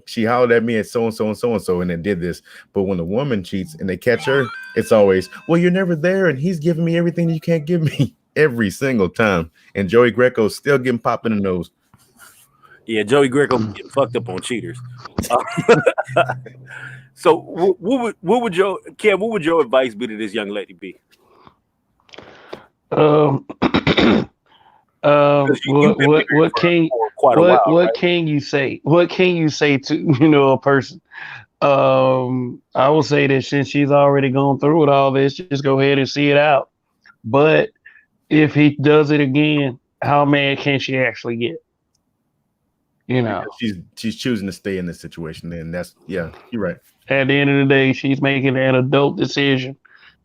she hollered at me at so and so and so and so, and then did this. But when the woman cheats and they catch her, it's always, well, you're never there, and he's giving me everything you can't give me. Every single time. And Joey Greco's still getting popped in the nose. Yeah, Joey Greco get fucked up on cheaters. Uh, so, what would your Kev? What would your advice be to this young lady be? Um, Because you've been married what can for quite a while, what right? can you say? What can you say to a person? I will say that since she's already gone through with all this, just go ahead and see it out. But if he does it again, how mad can she actually get? You know, Because she's choosing to stay in this situation, and that's you're right. at the end of the day, she's making an adult decision.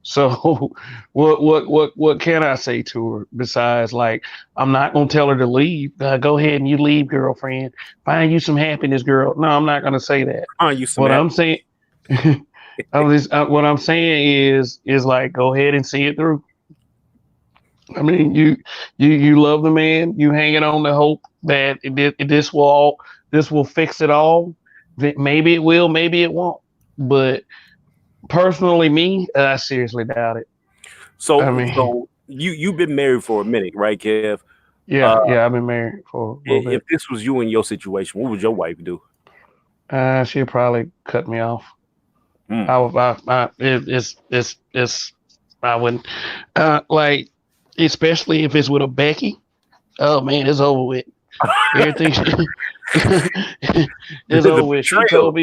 So, what can I say to her besides like I'm not gonna tell her to leave. Go ahead and you leave, girlfriend. Find you some happiness, girl. No, I'm not gonna say that. You some What ass. I'm saying, what I'm saying is like go ahead and see it through. I mean, you love the man. You hanging on to hope that this will fix it all. That maybe it will, maybe it won't. But personally, me, I seriously doubt it. I So, mean, so you've been married for a minute, right, Kev? Uh, yeah, I've been married for a little if bit. this was you in your situation, what would your wife do? She'll probably cut me off. Hmm. It's I wouldn't like, especially if it's with a Becky. Oh man, it's over with. Everything is The over with. betrayal.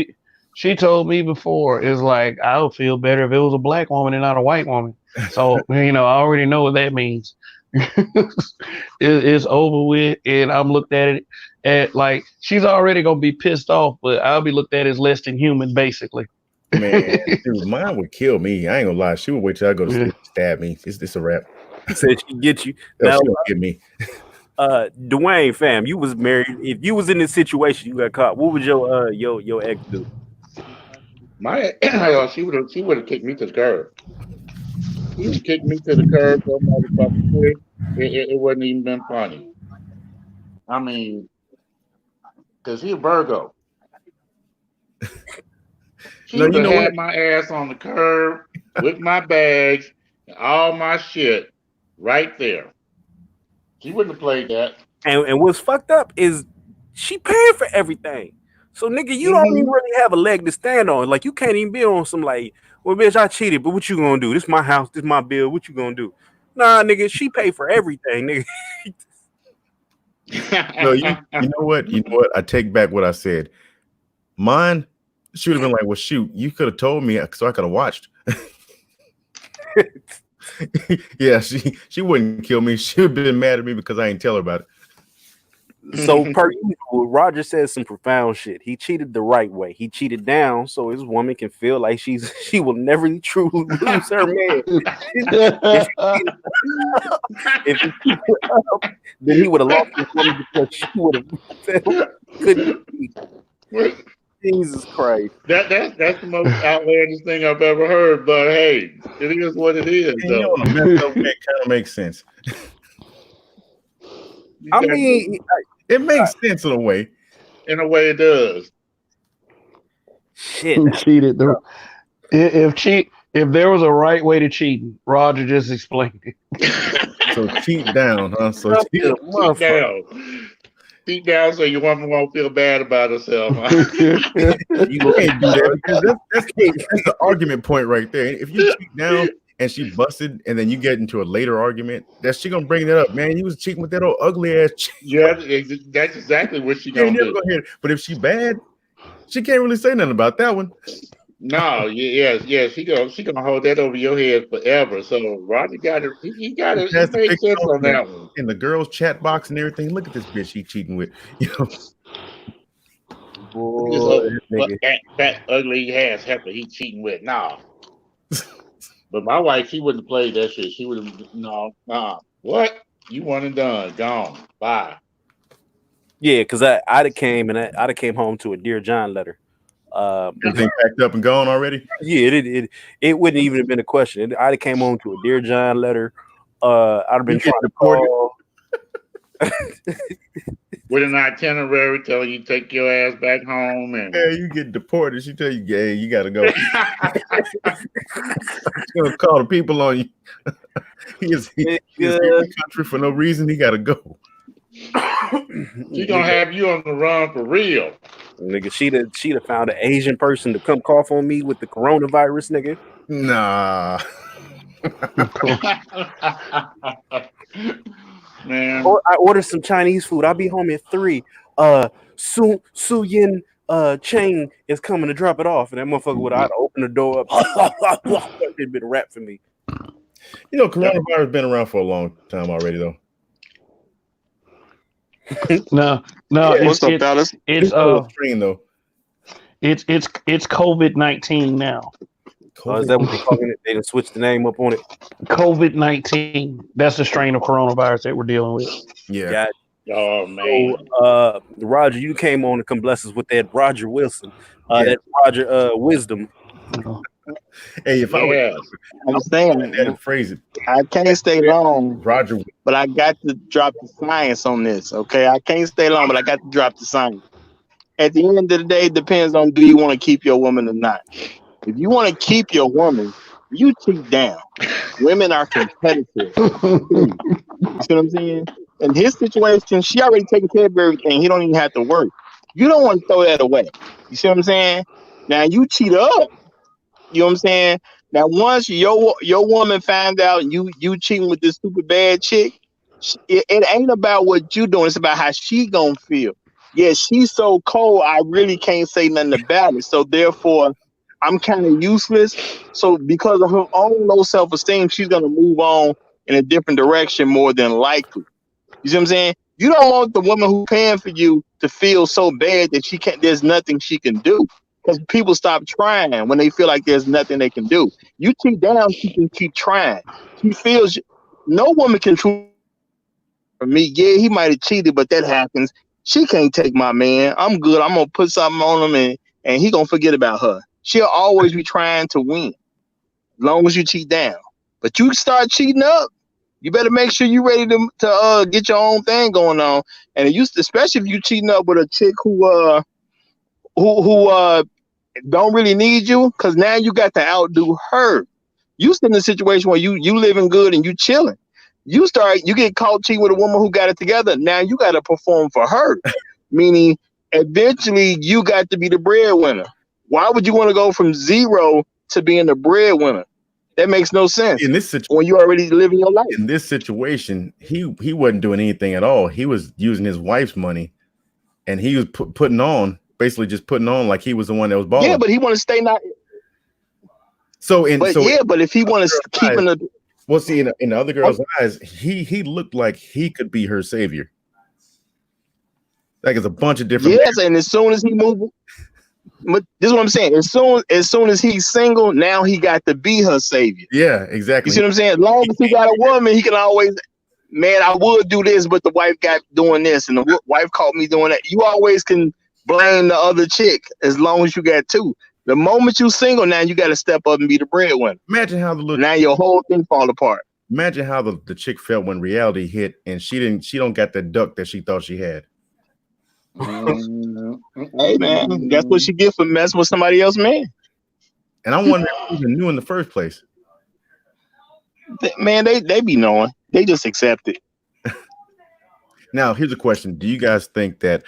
She told me before is like I would feel better if it was a black woman and not a white woman. So I already know what that means. It's over with, and I'm looked at it at like she's already gonna be pissed off, but I'll be looked at as less than human, basically. Man, dude, mine would kill me. I ain't gonna lie. She would wait till I go to Yeah. sleep and stab me. It's a wrap. Said she get you. No, Now, she don't get me. Dwayne, fam, you was married. If you was in this situation, you got caught. What would your ex do? My she would have kicked me to the curb. She would kick me to the curb so motherfucking quick. It wouldn't even been funny. I mean, cause he a Virgo. She No, would you have know what? had my ass on the curb with my bags and all my shit right there. She wouldn't have played that. And what's fucked up is she paying for everything. So nigga, you don't even Hmm. really have a leg to stand on. Like you can't even be on some like, well, bitch, I cheated, but what you gonna do? This my house, this my bill. What you gonna do? Nah, nigga, she paid for everything, nigga. No, you know what? You know what? I take back what I said. Mine, she would have been like, "Well, shoot, you could have told me, so I could have watched." Yeah, she wouldn't kill me. She would have been mad at me because I ain't tell her about it. So per usual, Roger says some profound shit. He cheated the right way. He cheated down so his woman can feel like she will never truly lose her man. If if he cheated up, then he would have lost his woman because she would have couldn't cheat. Jesus Christ. That's the most outlandish thing I've ever heard. But hey, it is what it is, And though. on a messed up way, it kind of makes sense. I mean, It makes sense in a way. In a way, it does. shit. Cheated. If there was a right way to cheating, Roger just explained it. So cheat down, huh? So cheat. Deep down. Deep down, so your woman won't feel bad about herself. Huh? You can't do that because that's the argument point right there. If you cheat down and she busted, and then you get into a later argument, that she gonna bring that up, man. You was cheating with that old ugly ass chick. Yeah, that's exactly what she gonna do. Go ahead. But if she bad, she can't really say nothing about that one. No, yes, she gonna hold that over your head forever. So Roger got it. He got it. He That's the made big sense on in, that one. in the girls' chat box and everything. Look at this bitch he cheating with. You know, Boy, That ugly ass heifer he cheating with. Nah. But my wife, she wouldn't have played that shit. She would have nah. What? You one and done. Gone. Bye. yeah, because I'd have came and I'd have came home to a Dear John letter. everything packed up and gone already. Yeah, it wouldn't even have been a question. I'd have came home to a Dear John letter. I'd have been You get trying to deported. call. With an itinerary telling you take your ass back home and Yeah, you get deported. She tell you, "Yeah, you got to go." She's gonna call the people on you. He's in the country for no reason. He got to go. She gonna have you on the run for real. Nigga, she'd have found an Asian person to come cough on me with the coronavirus, nigga. Nah. Man, Or I order some Chinese food. I'll be home at 3. Su Yin Chang is coming to drop it off, and that motherfucker would have opened the door up. It'd been a wrap for me. You know, coronavirus been around for a long time already, though. No, What's up, fellas? it's Strain, though. it's COVID-19 now. Is that what they calling it? They done switched the name up on it. COVID-19. That's the strain of coronavirus that we're dealing with. Yeah. Got oh man. So, Roger, you came on to come bless us with that Roger Wilson, that Roger Wisdom. Hey, if I Yeah. I'm saying, would phrase it, I can't stay long, Roger. but I got to drop the science on this. Okay, I can't stay long, but I got to drop the science. At the end of the day, it depends on do you want to keep your woman or not. If you want to keep your woman, you cheat down. Women are competitive. You see what I'm saying? In his situation, she already taken care of everything. He don't even have to work. You don't want to throw that away. You see what I'm saying? Now you cheat up. You know what I'm saying? Now once your woman finds out you cheating with this super bad chick, it ain't about what you doing. It's about how she gonna feel. Yeah, she's so cold. I really can't say nothing about it. So therefore, I'm kind of useless. So because of her own low self-esteem, she's gonna move on in a different direction more than likely. You see what I'm saying? You don't want the woman who's paying for you to feel so bad that she can't. There's nothing she can do. Because people stop trying when they feel like there's nothing they can do. You cheat down, she can keep trying. She feels no woman can truly. For me, yeah, he might have cheated, but that happens. She can't take my man. I'm good. I'm gonna put something on him, and he gonna forget about her. She'll always be trying to win, as long as you cheat down. But you start cheating up, you better make sure you're ready to get your own thing going on. And especially if you cheating up with a chick who don't really need you, because now you got to outdo her. You sit in a situation where you living good and you chilling. You get caught cheating with a woman who got it together. Now you got to perform for her, meaning eventually you got to be the breadwinner. Why would you want to go from 0 to being the breadwinner? That makes no sense. In this situation, when you already living your life. In this situation, he wasn't doing anything at all. He was using his wife's money, and he was putting on. Basically just putting on like he was the one that was balling. Yeah, but he want to stay not. But if he want to keep in the. Well, see, in the other girl's eyes, he looked like he could be her savior. Like it's a bunch of different. Yes, and as soon as he move, this is what I'm saying. As soon as he's single, now he got to be her savior. Yeah, exactly. You see what I'm saying? As long as he got a woman, he can always. Man, I would do this, but the wife got doing this, and the wife caught me doing that. You always can blame the other chick as long as you got 2. The moment you single, now you got to step up and be the breadwinner. Imagine how now your whole thing fall apart. Imagine how the chick felt when reality hit and she don't got that duck that she thought she had. Hey man, that's what she get for messing with somebody else, man. And I wonder if she even knew in the first place. Man, they be knowing. They just accept it. Now, here's a question: do you guys think that?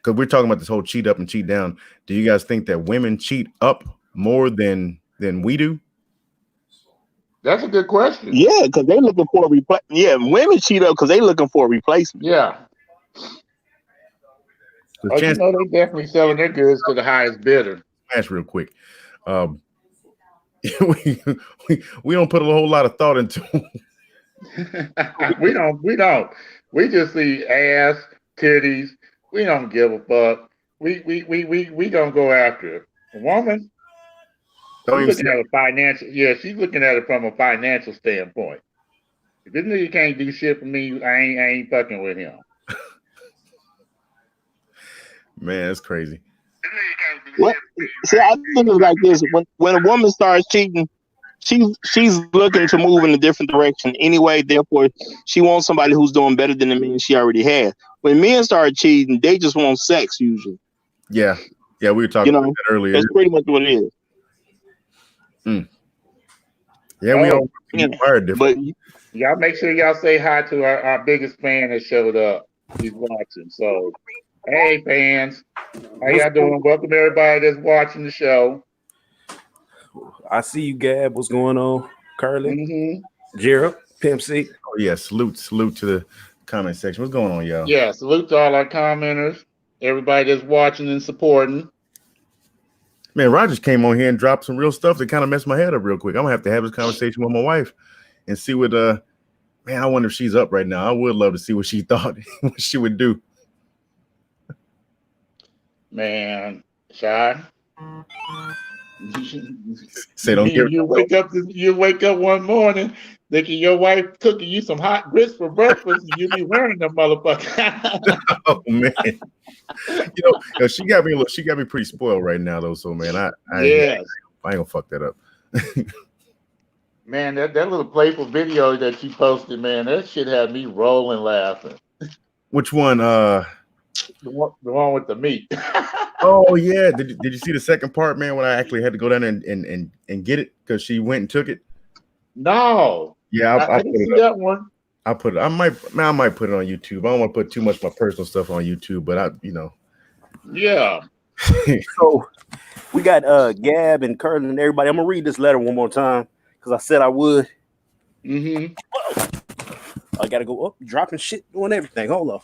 Because we're talking about this whole cheat up and cheat down. Do you guys think that women cheat up more than we do? That's a good question. Yeah, because they looking for a replacement. Yeah, women cheat up because they looking for a replacement. Yeah. So they definitely selling their goods to the highest bidder. Smash real quick. We don't put a whole lot of thought into. We don't. We just see ass, titties. We don't give a fuck. We don't go after it. A woman, she's looking at a financial. Yeah, she's looking at it from a financial standpoint. If this nigga can't do shit for me, I ain't fucking with him. Man, that's crazy. What? See, I think it's like this: when a woman starts cheating, she's looking to move in a different direction anyway. Therefore, she wants somebody who's doing better than the man she already has. When men start cheating, they just want sex usually. Yeah, we were talking about that earlier. That's pretty much what it is. Yeah, we all wired different. But Y'all make sure y'all say hi to our biggest fan that showed up. He's watching. So, hey, fans. How y'all doing? Welcome everybody that's watching the show. I see you, Gab. What's going on? Curly, Mm-hmm. Gerald, Pimp C. Oh yeah, salute to the comment section. What's going on, y'all? Yeah, salute to all our commenters, everybody that's watching and supporting. Man, Rogers came on here and dropped some real stuff that kind of messed my head up real quick. I'm gonna have to have this conversation with my wife and see what man, I wonder if she's up right now. I would love to see what she thought what she would do. Man, Shy. Say don't get you wake up one morning thinking your wife cooking you some hot grits for breakfast and you be wearing them motherfucker. Oh man. You know, she got me pretty spoiled right now though. So man, I ain't gonna fuck that up. Man, that little playful video that you posted, man, that shit had me rolling laughing. Which one? The one with the meat. Oh yeah. Did you see the second part, man? When I actually had to go down and get it because she went and took it. No. Yeah, I didn't see that one. I might put it on YouTube. I don't want to put too much of my personal stuff on YouTube, but Yeah. So we got Gab and Curlin and everybody. I'm gonna read this letter one more time because I said I would. Mm-hmm. I gotta go up, dropping shit, doing everything. Hold on.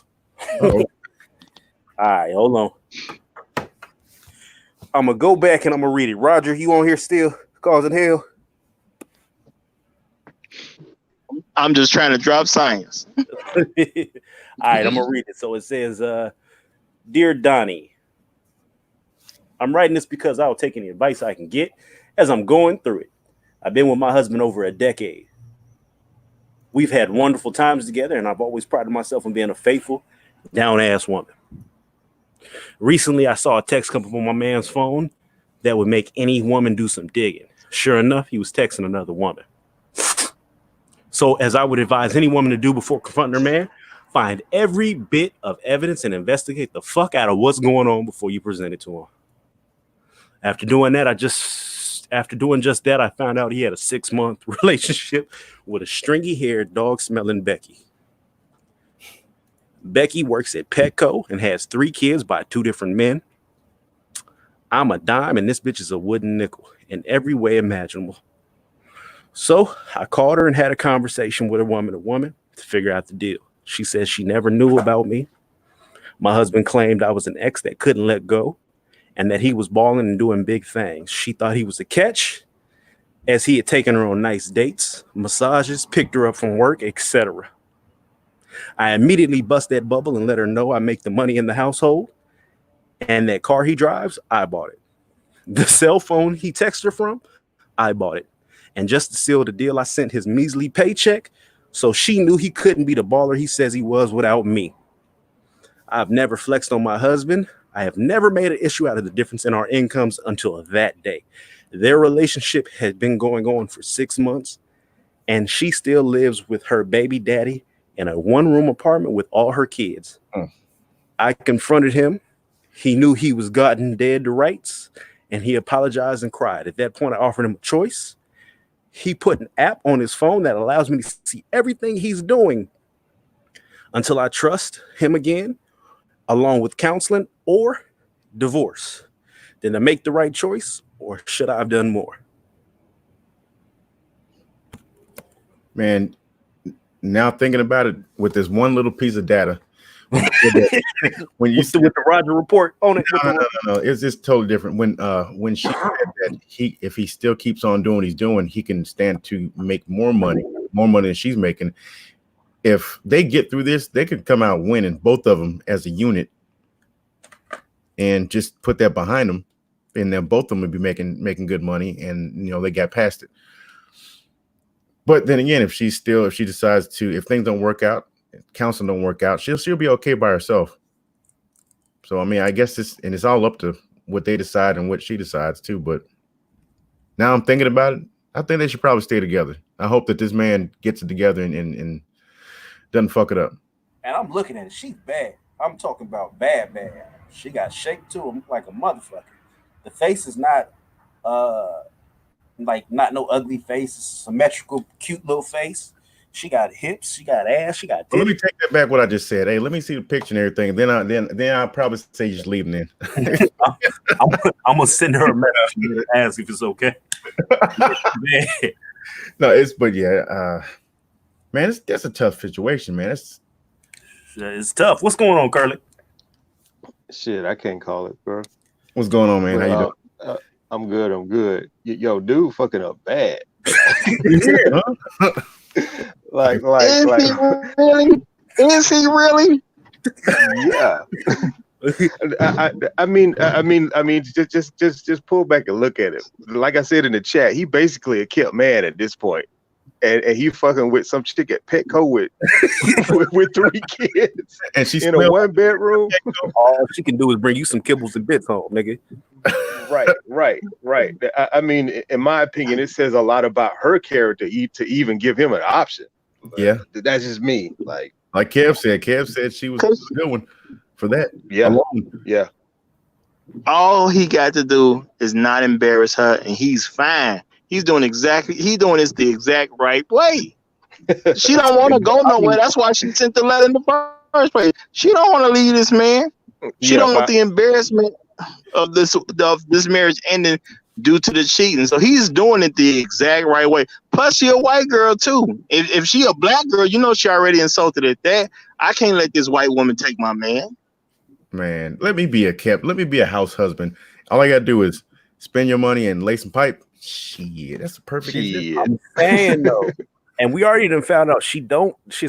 Uh-oh. All right, hold on. I'm gonna go back and I'm gonna read it. Roger, you on here still causing hell? I'm just trying to drop science. All right, I'm gonna read it. So it says, "Dear Donnie, I'm writing this because I'll take any advice I can get as I'm going through it. I've been with my husband over a decade. We've had wonderful times together, and I've always prided myself on being a faithful, down-ass woman. Recently, I saw a text come up on my man's phone that would make any woman do some digging. Sure enough, he was texting another woman. So, as I would advise any woman to do before confronting her man, find every bit of evidence and investigate the fuck out of what's going on before you present it to him. After doing just that, I found out he had a 6-month relationship with a stringy-haired, dog-smelling Becky. Becky works at Petco and has 3 kids by 2 different men. I'm a dime and this bitch is a wooden nickel in every way imaginable. So I called her and had a conversation with a woman to figure out the deal. She says she never knew about me. My husband claimed I was an ex that couldn't let go and that he was balling and doing big things. She thought he was a catch as he had taken her on nice dates, massages, picked her up from work, etc. I immediately bust that bubble and let her know I make the money in the household, and that car he drives, I bought it. The cell phone he texted her from, I bought it. And just to seal the deal, I sent his measly paycheck so she knew he couldn't be the baller he says he was without me. I've never flexed on my husband. I have never made an issue out of the difference in our incomes until that day. Their relationship had been going on for 6 months, and she still lives with her baby daddy in a 1-room apartment with all her kids. I confronted him. He knew he was gotten dead to rights, and he apologized and cried. At that point, I offered him a choice. He put an app on his phone that allows me to see everything he's doing until I trust him again, along with counseling or divorce. Then to make the right choice, or should I have done more? Man, now thinking about it with this one little piece of data, when you with the Roger report on it, no, it's just totally different. When she said that if he still keeps on doing what he's doing, he can stand to make more money than she's making. If they get through this, they could come out winning, both of them as a unit, and just put that behind them, and then both of them would be making good money, and they got past it. But then again, if she decides to, if things don't work out, counseling don't work out, she'll be okay by herself. So I mean, I guess it's all up to what they decide and what she decides too. But now I'm thinking about it, I think they should probably stay together. I hope that this man gets it together and doesn't fuck it up. And I'm looking at it, she's bad. I'm talking about bad. She got shaped to him like a motherfucker. The face is not like not no ugly face, symmetrical, cute little face. She got hips, she got ass, she got Well, let me titties. take that back. What I just said. Hey, let me see the picture and everything. Then I'll probably say just leave them then. I'm gonna send her a message and ask if it's okay. Man, No, but yeah, man, that's a tough situation, man. it's tough. What's going on, Curly? Shit, I can't call it, bro. What's going on, man? But, How you doing? I'm good. I'm good. Yo, dude, fucking up bad. Yeah, huh? like, Is he really? Is he really? yeah. I mean, just pull back and look at it. Like I said in the chat, he basically a kept man at this point, and he fucking with some chick at Petco with 3 kids, And she in a 1-bedroom. All she can do is bring you some kibbles and bits home, nigga. Right. I mean, in my opinion, it says a lot about her character to even give him an option. Yeah, That's just me. Like Kev said. Kev said she was a good one for that. Yeah. Alone. Yeah. All he got to do is not embarrass her, and he's fine. He's doing this the exact right way. She don't want to go nowhere. That's why she sent the letter in the first place. She don't want to leave this man. She don't want the embarrassment of this marriage ending due to the cheating. So he's doing it the exact right way. Plus, she a white girl too. If she a black girl, you know she already insulted at that. I can't let this white woman take my man. Man, let me be a house husband. All I gotta do is spend your money and lay some pipe. Shit, that's the perfect example. I'm saying though. And we already done found out she's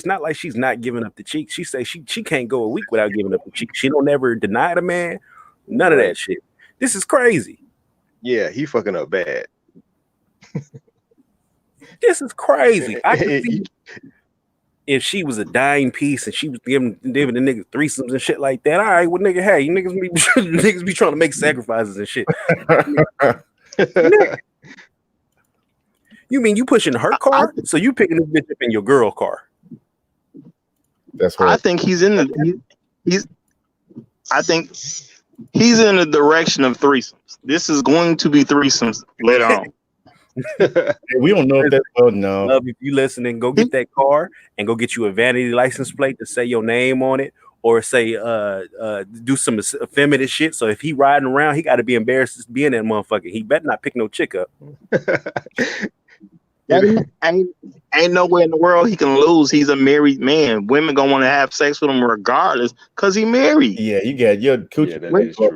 not like she's not giving up the cheek. She say she can't go a week without giving up the cheek. She don't ever deny the man. None of that shit. This is crazy. Yeah, he fucking up bad. This is crazy. I can see if she was a dying piece and she was giving the niggas threesomes and shit like that. All right, well, nigga, hey, you niggas be trying to make sacrifices and shit. You mean you pushing her car? So you picking this bitch up in your girl car? That's right. I think he's in the direction of threesomes. This is going to be threesomes later on. We don't know if that's no. Love, if you listening, go get that car and go get you a vanity license plate to say your name on it, or say do some effeminate shit. So if he riding around, he got to be embarrassed to be in that motherfucker. He better not pick no chick up. Ain't nowhere in the world he can lose. He's a married man. Women gonna want to have sex with him regardless because he married. Yeah, you got your coochie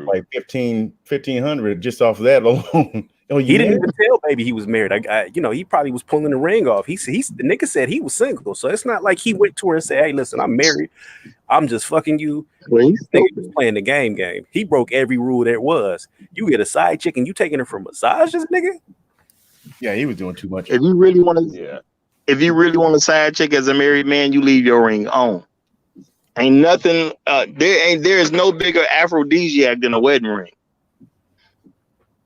like 1,500 just off of that alone. Oh, he didn't even tell baby he was married. He probably was pulling the ring off. The nigga said he was single, so it's not like he went to her and said, "Hey, listen, I'm married. I'm just fucking you." Nigga was playing the game. He broke every rule there was. You get a side chick and you taking her for massages, nigga. Yeah, he was doing too much. If you really want a side chick as a married man, you leave your ring on. Ain't nothing. There is no bigger aphrodisiac than a wedding ring.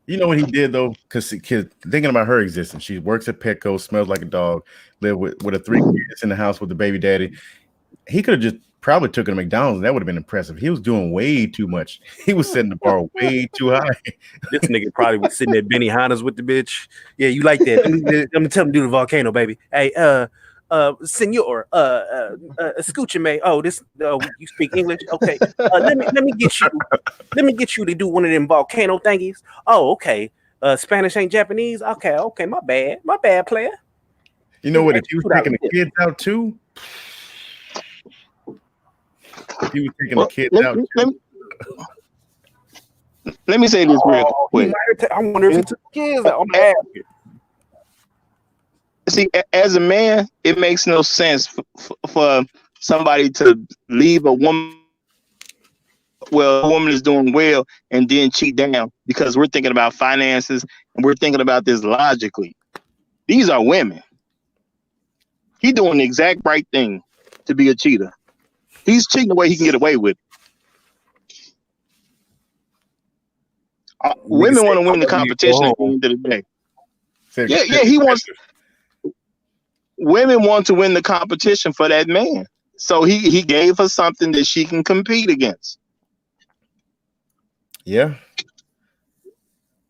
You know what he did though? Because thinking about her existence, she works at Petco, smells like a dog, live with her 3 kids in the house with the baby daddy. He could have just probably took her to McDonald's, and that would have been impressive. He was doing way too much. He was setting the bar way too high. This nigga probably was sitting at Benny Hanna's with the bitch. Yeah, you like that? Let me tell him to do the volcano, baby. Hey, senor, escucha me. Oh, you speak English? Okay. Let me get you to do one of them volcano thingies. Oh, okay. Spanish ain't Japanese. Okay, my bad, player. You know what? If you was taking the kids out too, let me say this real quick. I wonder if he took the kids out. I'm asking. See, as a man, it makes no sense for somebody to leave a woman. Well, a woman is doing well and then cheat down because we're thinking about finances and we're thinking about this logically. These are women. He's doing the exact right thing to be a cheater. He's cheating the way he can get away with it. Women want to win the competition at the end of the day. Yeah, he wants. Women want to win the competition for that man. So he gave her something that she can compete against. Yeah.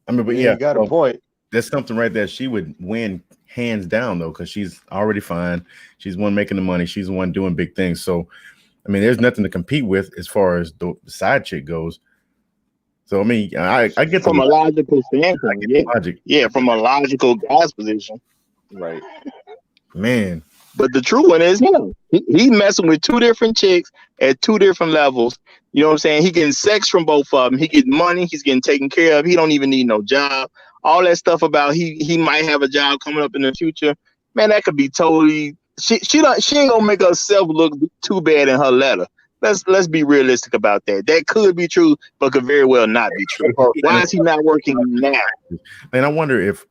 I mean, but you got a point. that's something right there. She would win hands down though, because she's already fine. She's the one making the money. She's the one doing big things. So, I mean, there's nothing to compete with as far as the side chick goes. So, I mean, I get from a logical I standpoint. get Yeah, the logic, yeah, from a logical guy's position. Right. man. But the true one is him. He messing with two different chicks at two different levels. You know what I'm saying? He getting sex from both of them. He getting money. He's getting taken care of. He don't even need no job. All that stuff about he might have a job coming up in the future. Man, that could be totally. She ain't gonna make herself look too bad in her letter. Let's be realistic about that. That could be true, but could very well not be true. Why is he not working now? And I wonder if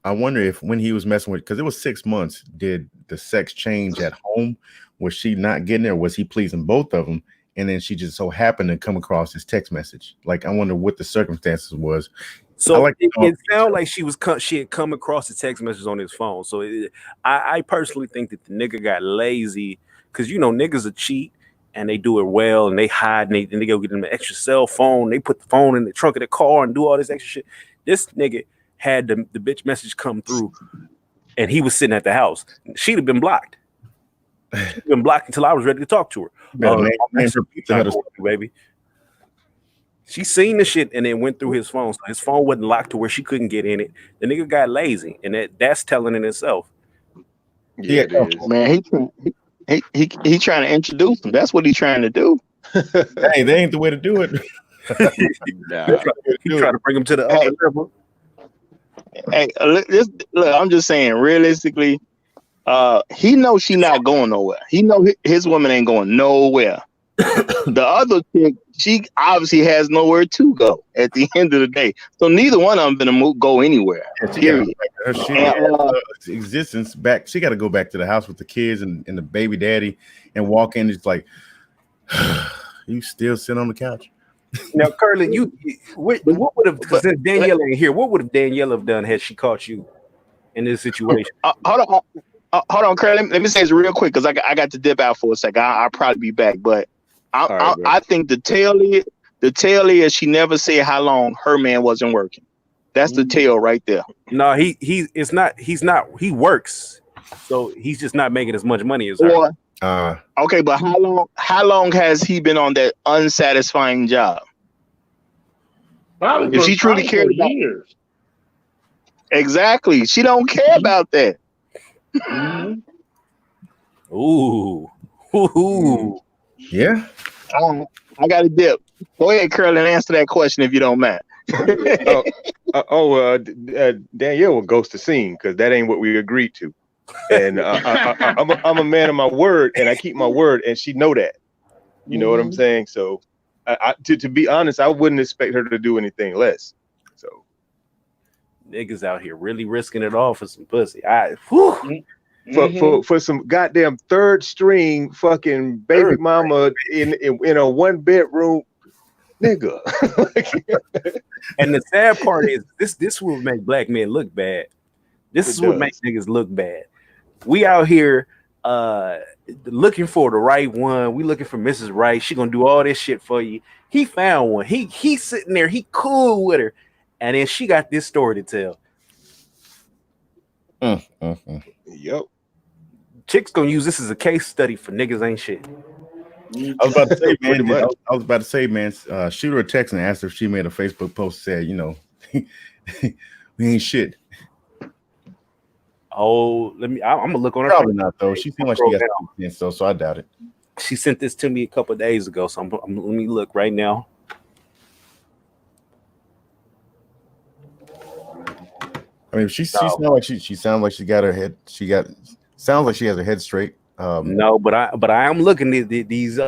when he was messing with, because it was 6 months, did the sex change at home? Was she not getting there? Was he pleasing both of them? And then she just so happened to come across his text message. Like, I wonder what the circumstances was. So it sounded like she had come across the text message on his phone. So I personally think that the nigga got lazy, because niggas are cheat and they do it well and they hide and they go get them an extra cell phone. They put the phone in the trunk of the car and do all this extra shit. This nigga had the bitch message come through and he was sitting at the house. She'd have been blocked. She'd been blocked until I was ready to talk to her. Baby. She seen the shit and then went through his phone. So his phone wasn't locked to where she couldn't get in it. The nigga got lazy, and that's telling in itself. Yeah, it is. Man, he trying to introduce him. That's what he's trying to do. Hey, that ain't the way to do it. Nah. He trying to bring him to the upper level. Hey, look, I'm just saying, realistically, he knows she not going nowhere. He know his woman ain't going nowhere. The other chick, she obviously has nowhere to go at the end of the day. So neither one of them gonna go anywhere. Period. Her existence back. She got to go back to the house with the kids and the baby daddy and walk in. It's like, you still sit on the couch. Now, Curly, what would have, because Danielle ain't here, what would have Danielle have done had she caught you in this situation? Hold on, Curly. Let me say this real quick because I got to dip out for a second. I'll probably be back, but I think the tail is she never said how long her man wasn't working. That's the tail right there. No, he works, so he's just not making as much money as her. Okay, but how long has he been on that unsatisfying job? Probably if she truly cared about years. Exactly. She don't care about that. Mm-hmm. Ooh. Yeah. I got a dip. Go ahead, Curl, and answer that question if you don't mind. Danielle will ghost the scene because that ain't what we agreed to. And I'm a man of my word, and I keep my word, and she know that. You know what I'm saying? So, to be honest, I wouldn't expect her to do anything less. So, niggas out here really risking it all for some pussy. For some goddamn third string fucking baby mama in a 1-bedroom nigga. And the sad part is this will make black men look bad. This is what makes niggas look bad. We out here looking for the right one. We looking for Mrs. Right. She gonna do all this shit for you. He found one. He's sitting there. He cool with her, and then she got this story to tell. Yep. Chicks gonna use this as a case study for niggas ain't shit. I was about to say, man. Shoot her a text and ask her if she made a Facebook post said, we ain't shit. Oh, I'm gonna look on her. Probably not though. She seemed like she got some so I doubt it. She sent this to me a couple of days ago, so let me look right now. I mean, she sounds like she got her head. Sounds like she has her head straight. No, but I am looking at these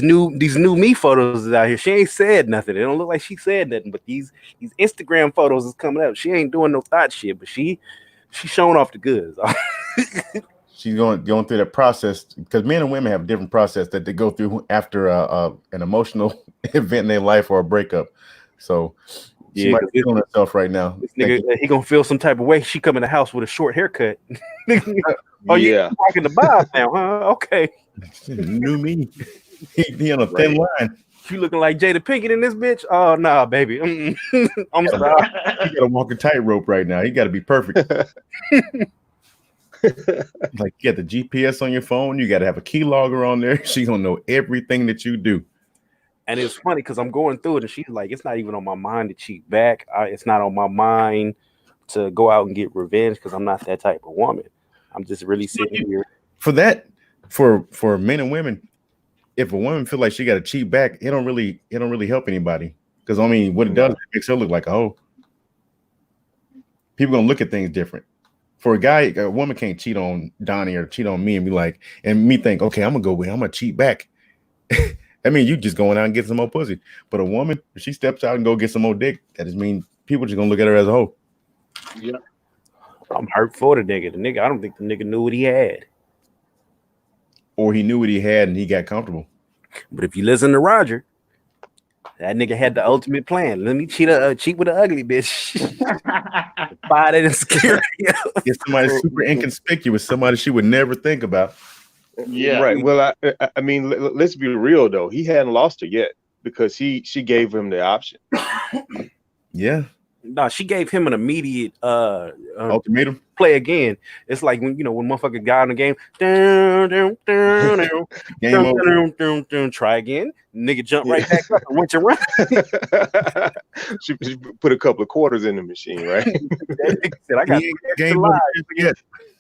new me photos out here. She ain't said nothing. It don't look like she said nothing. But these Instagram photos is coming up. She ain't doing no thought shit, but she's showing off the goods. She's going through that process because men and women have a different process that they go through after an emotional event in their life or a breakup. So she might be feeling herself right now. This nigga, he gonna feel some type of way. She come in the house with a short haircut. Oh, yeah, you walking the bob now, huh? Okay. New me. He on a thin line. You looking like Jada Pinkett in this bitch? Oh nah, baby. I'm sorry. He got to walk a tightrope right now. He got to be perfect. Like you got the GPS on your phone. You got to have a keylogger on there. She gonna know everything that you do. And it's funny because I'm going through it, and she's like, "It's not even on my mind to cheat back. It's not on my mind to go out and get revenge because I'm not that type of woman. I'm just really sitting here For that, for men and women, if a woman feel like she got to cheat back, it don't really help anybody. Because I mean, what it does, it makes her look like a hoe. People gonna look at things different. For a guy, a woman can't cheat on Donnie or cheat on me and be like, and me think, okay, I'm gonna cheat back. I mean, you just going out and get some more pussy. But a woman, if she steps out and go get some more dick, that just means people just gonna look at her as a hoe. Yeah. I'm hurt for the nigga. The nigga, I don't think the nigga knew what he had. Or he knew what he had and he got comfortable. But if you listen to Roger, that nigga had the ultimate plan. Let me cheat with an ugly bitch. Buy that insecurity. Get somebody super inconspicuous, somebody she would never think about. Yeah. Right. Well, I mean, let's be real though. He hadn't lost her yet because she gave him the option. Yeah. No, she gave him an immediate Ultimatum. Play again. It's like when motherfucker got in the game. Game over. Try again. Nigga jump right back up and went to run. She put a couple of quarters in the machine, right? Said, I got he ain't game over yet.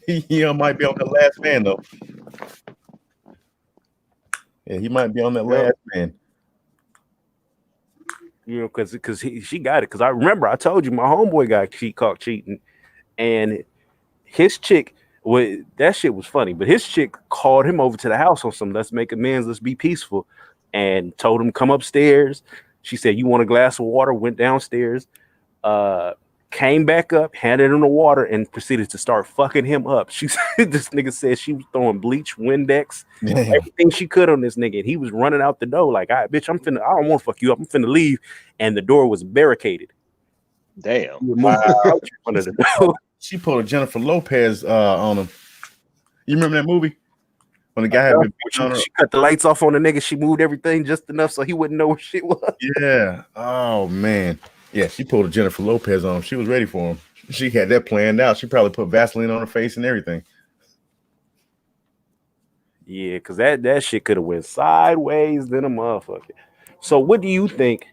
He might be on the last man though. Yeah, he might be on that last man. Because she got it. Because I remember I told you my homeboy got caught cheating, and his chick, that shit was funny. But his chick called him over to the house on some let's make amends, let's be peaceful, and told him come upstairs. She said, "You want a glass of water?" Went downstairs, came back up, handed him the water, and proceeded to start fucking him up. She said, this nigga said she was throwing bleach, Windex, everything she could on this nigga. And he was running out the door like, "I don't want to fuck you up. I'm finna leave." And the door was barricaded. Damn. She pulled a Jennifer Lopez on him. You remember that movie? When the guy had been she cut the lights off on the nigga. She moved everything just enough so he wouldn't know where shit was. Yeah. Oh man. Yeah, she pulled a Jennifer Lopez on him. She was ready for him. She had that planned out. She probably put Vaseline on her face and everything. Yeah, because that shit could have went sideways than a motherfucker. So what do you think,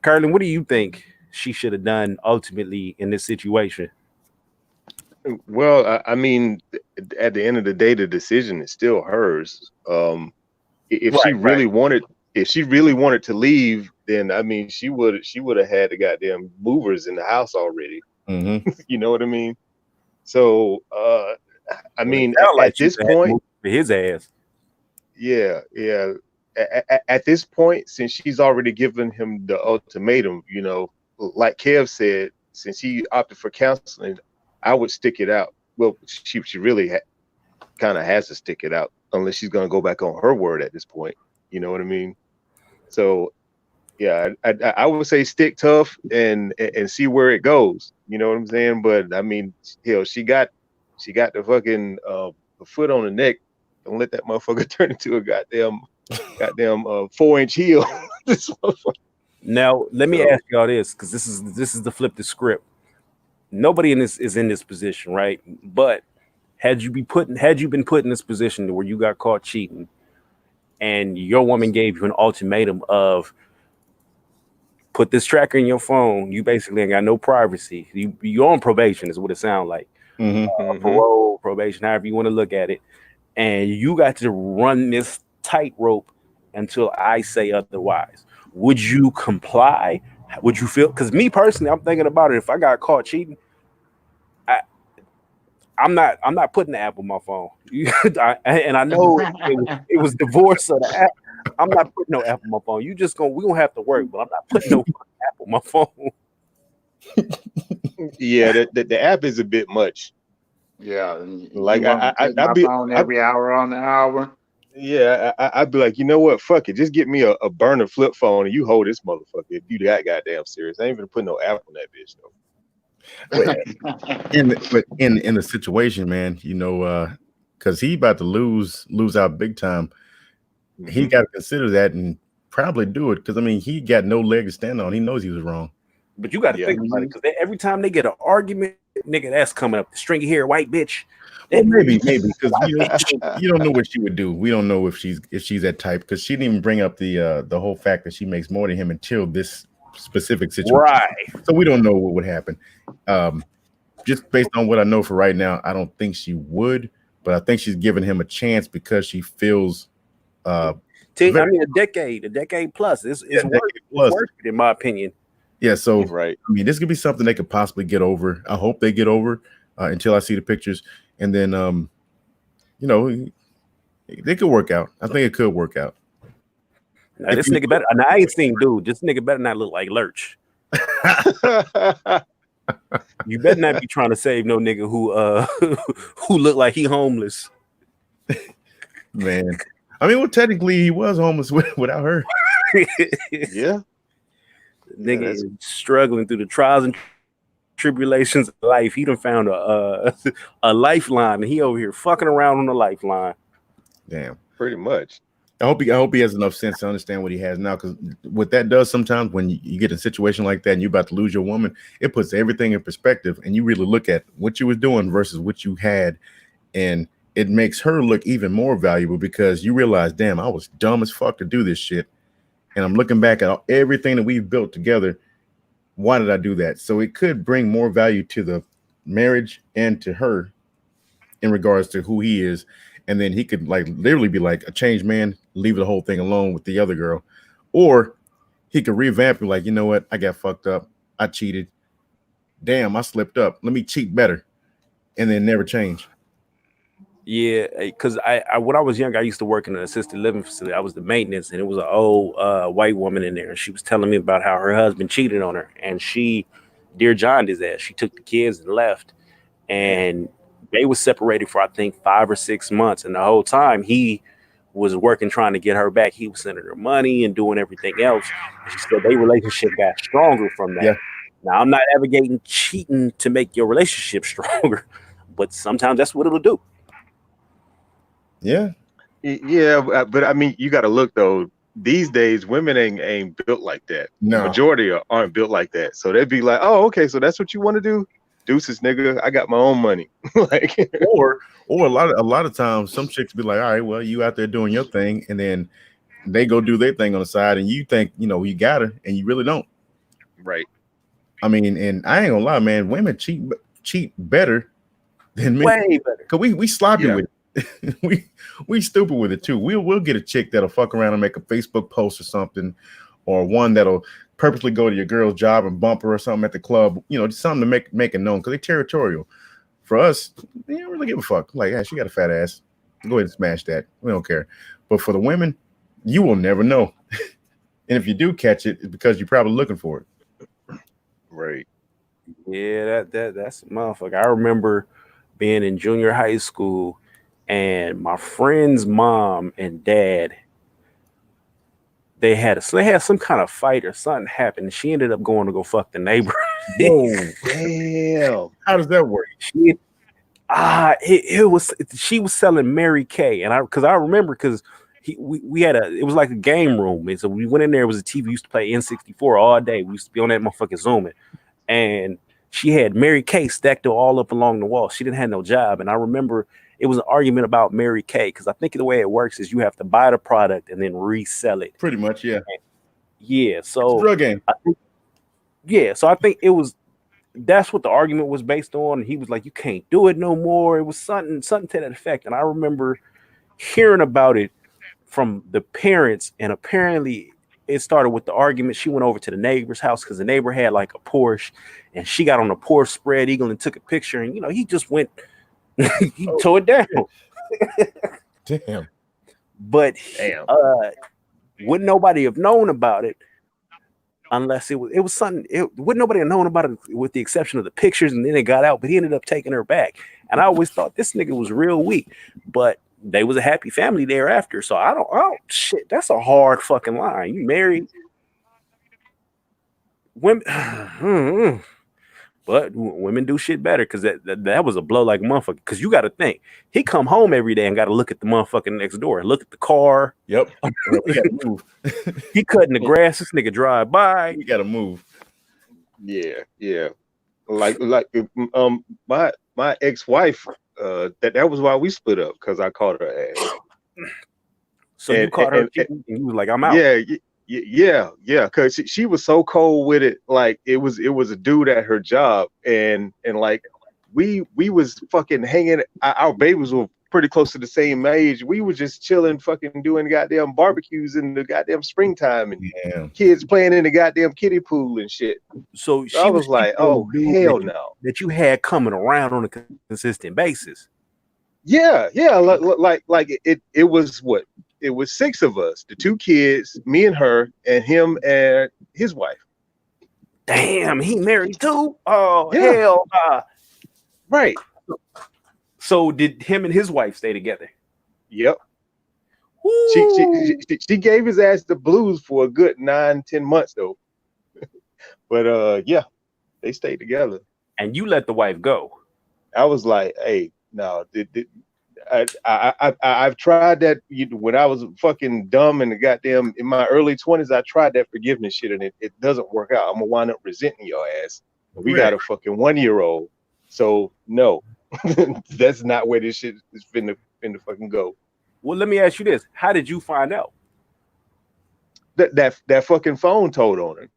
Carlin, what do you think she should have done ultimately in this situation? Well, I mean, at the end of the day, the decision is still hers. If she really wanted to leave, then I mean, she would have had the goddamn movers in the house already. Mm-hmm. You know what I mean? So, I mean, like at this point, for his ass. Yeah. At this point, since she's already given him the ultimatum, like Kev said, since he opted for counseling, I would stick it out. Well, she really kind of has to stick it out unless she's going to go back on her word at this point. You know what I mean? So, yeah, I would say stick tough and see where it goes. You know what I'm saying? But I mean, hell, she got the fucking foot on the neck. Don't let that motherfucker turn into a goddamn 4-inch heel. Now, let me ask y'all this, because this is the flip the script. Nobody in this is in this position, right? But had you been put in this position where you got caught cheating, and your woman gave you an ultimatum of put this tracker in your phone, you basically ain't got no privacy. You're on probation, is what it sounds like. Parole, probation, however you want to look at it, and you got to run this tightrope until I say otherwise. Would you comply? Would you feel? Because me personally, I'm thinking about it. If I got caught cheating, I'm not putting the app on my phone. And I know it was divorce of the app. I'm not putting no app on my phone. We gonna have to work, but I'm not putting no app on my phone. Yeah, the app is a bit much. Yeah, like I'd be on every hour on the hour. Yeah, I'd be like, you know what? Fuck it. Just get me a burner flip phone and you hold this motherfucker. If you that goddamn serious, I ain't even put no app on that bitch though. But in the situation, man, because he about to lose out big time. he got to consider that and probably do it because I mean he got no leg to stand on. He knows he was wrong. But you got to think about it because every time they get an argument, nigga, that's coming up. The stringy hair white bitch. Well, maybe because you don't know what she would do. We don't know if she's that type because she didn't even bring up the whole fact that she makes more than him until this specific situation. Right. So we don't know what would happen. Just based on what I know for right now, I don't think she would, but I think she's giving him a chance because she feels. A decade plus. It's worth it, in my opinion. Yeah, so I mean, this could be something they could possibly get over. I hope they get over until I see the pictures, and then you know, they could work out. I think it could work out. Now, this nigga better. Now, I ain't seen dude. This nigga better not look like Lurch. You better not be trying to save no nigga who look like he homeless. Man, I mean, well, technically he was homeless without her. Yeah. Nigga is struggling through the trials and tribulations of life. He done found a lifeline, and he over here fucking around on the lifeline. Damn, pretty much. I hope he has enough sense to understand what he has now. Because what that does sometimes when you get in a situation like that and you're about to lose your woman, it puts everything in perspective, and you really look at what you was doing versus what you had, and it makes her look even more valuable because you realize, damn, I was dumb as fuck to do this shit. And I'm looking back at everything that we've built together. Why did I do that? So it could bring more value to the marriage and to her in regards to who he is. And then he could like literally be like a changed man, leave the whole thing alone with the other girl. Or he could revamp and like, you know what? I got fucked up. I cheated. Damn, I slipped up. Let me cheat better. And then never change. Yeah, because I when I was young, I used to work in an assisted living facility. I was the maintenance, and it was an old white woman in there. And she was telling me about how her husband cheated on her, and she, dear John, his ass. She took the kids and left, and they were separated for I think 5 or 6 months, and the whole time he was working trying to get her back. He was sending her money and doing everything else. And she said their relationship got stronger from that. Yeah. Now I'm not advocating cheating to make your relationship stronger, but sometimes that's what it'll do. Yeah, but I mean, you got to look though. These days, women ain't built like that. No, majority aren't built like that. So they'd be like, "Oh, okay, so that's what you want to do? Deuces, nigga. I got my own money." Like, or a lot of times, some chicks be like, "All right, well, you out there doing your thing," and then they go do their thing on the side, and you think you got her, and you really don't. Right. I mean, and I ain't gonna lie, man. Women cheat better than men. Way better. Cause we sloppy with it. we stupid with it too. We'll get a chick that'll fuck around and make a Facebook post or something, or one that'll purposely go to your girl's job and bump her or something at the club. Just something to make it known because they're territorial. For us, they don't really give a fuck. Like, yeah, she got a fat ass. Go ahead and smash that. We don't care. But for the women, you will never know. And if you do catch it, it's because you're probably looking for it. Right. Yeah, that's a motherfucker. I remember being in junior high school. And my friend's mom and dad, they had some kind of fight or something happened. And she ended up going to go fuck the neighbor. Whoa, damn! How does that work? She was selling Mary Kay, and I remember because we had it was like a game room, and so we went in there. It was a TV. We used to play N64 all day. We used to be on that motherfucking Zooming, and she had Mary Kay stacked all up along the wall. She didn't have no job, and I remember. It was an argument about Mary Kay because I think the way it works is you have to buy the product and then resell it. Pretty much, yeah. Yeah, so it's a drug game. So I think that's what the argument was based on. And he was like, "You can't do it no more." It was something to that effect. And I remember hearing about it from the parents, and apparently it started with the argument. She went over to the neighbor's house because the neighbor had like a Porsche, and she got on the Porsche spread eagle and took a picture. And he just went. He tore it down. Damn. But wouldn't nobody have known about it unless it was something. Wouldn't nobody have known about it with the exception of the pictures, and then it got out. But he ended up taking her back. And I always thought this nigga was real weak. But they was a happy family thereafter. So I don't shit. That's a hard fucking line. You married women. But women do shit better because that was a blow like a motherfucker. Because you got to think, he come home every day and got to look at the motherfucking next door, look at the car. Yep. We gotta move. He cutting the grass. This nigga drive by. We gotta move. Yeah. Like my ex-wife, that was why we split up, because I caught her ass. So you caught her cheating, and you was like, I'm out. Yeah, because she was so cold with it. Like it was a dude at her job, and like we was fucking hanging. Our babies were pretty close to the same age. We were just chilling, fucking doing goddamn barbecues in the goddamn springtime, and kids playing in the goddamn kiddie pool and shit. So I was like, oh hell no. That you had coming around on a consistent basis. Yeah, like it was what? It was 6 of us, the 2 kids, me and her, and him and his wife. Damn, he married too? Oh, yeah. Hell nah. Right. So did him and his wife stay together? Yep. She gave his ass the blues for a good 9-10 months though. But yeah, they stayed together. And you let the wife go. I was like, hey, no, I've tried that when I was fucking dumb and goddamn in my early 20s. I tried that forgiveness shit and it doesn't work out. I'm gonna wind up resenting your ass. We got a fucking 1-year-old, so no, that's not where this shit is finna fucking go. Well, let me ask you this: how did you find out? That fucking phone told on her.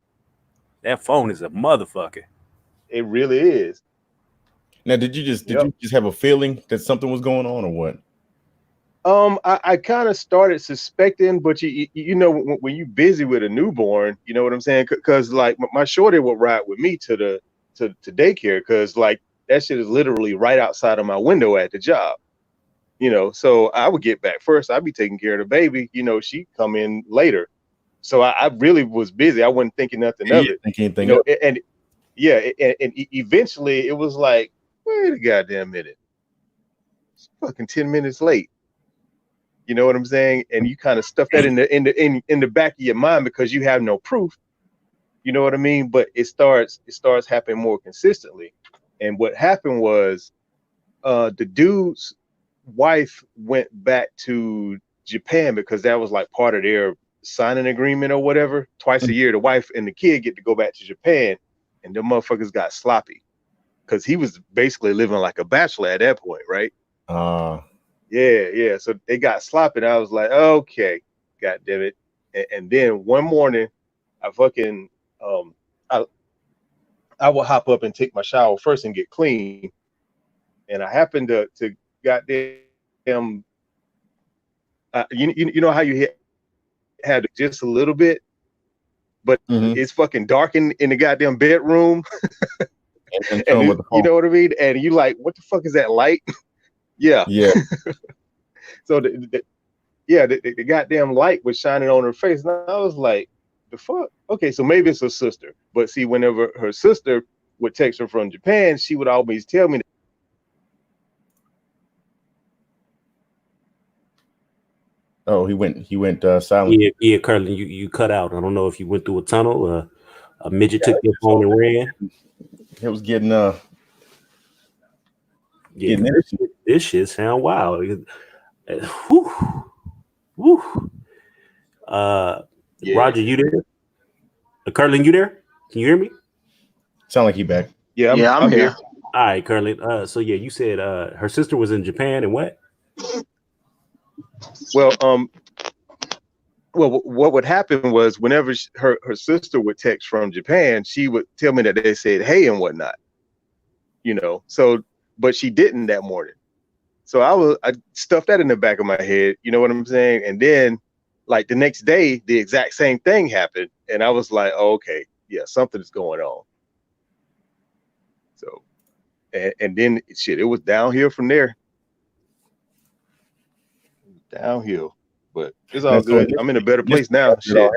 That phone is a motherfucker. It really is. Now, did you just have a feeling that something was going on, or what? I kind of started suspecting, but you know when you busy with a newborn, you know what I'm saying? Because like my shorty would ride with me to daycare, because like that shit is literally right outside of my window at the job. You know, so I would get back first. I'd be taking care of the baby. You know, she'd come in later. So I really was busy. I wasn't thinking nothing of it. You know, and eventually it was like, wait a goddamn minute, it's fucking 10 minutes late. You know what I'm saying? And you kind of stuff that in the back of your mind because you have no proof. You know what I mean? But it starts happening more consistently. And what happened was, the dude's wife went back to Japan because that was like part of their signing agreement or whatever. Twice a year, the wife and the kid get to go back to Japan, and the motherfuckers got sloppy because he was basically living like a bachelor at that point, right? Yeah. So they got sloppy. And I was like, okay, god damn it. And then one morning, I fucking I would hop up and take my shower first and get clean. And I happened to goddamn, you know how you had just a little bit, but it's fucking dark in the goddamn bedroom. and you know what I mean? And you like, what the fuck is that light? Yeah. So the goddamn light was shining on her face, and I was like, the fuck? Okay, so maybe it's her sister. But see, whenever her sister would text her from Japan, she would always tell me that. Oh, he went silent. Yeah, Curly, you cut out. I don't know if you went through a tunnel. A midget took your phone and ran. It was getting this shit sound wild. Whew. Roger, you there? Curly, you there? Can you hear me? Sound like you back. Yeah, I'm here. All right, Curly. So yeah, you said her sister was in Japan and what? Well, what would happen was whenever her sister would text from Japan, she would tell me that they said hey and whatnot, you know. So, but she didn't that morning. So I stuffed that in the back of my head, you know what I'm saying? And then, like the next day, the exact same thing happened, and I was like, oh, okay, yeah, something is going on. So, and then shit, it was downhill from there. Downhill, but it's all good. I'm in a better place now. Shit.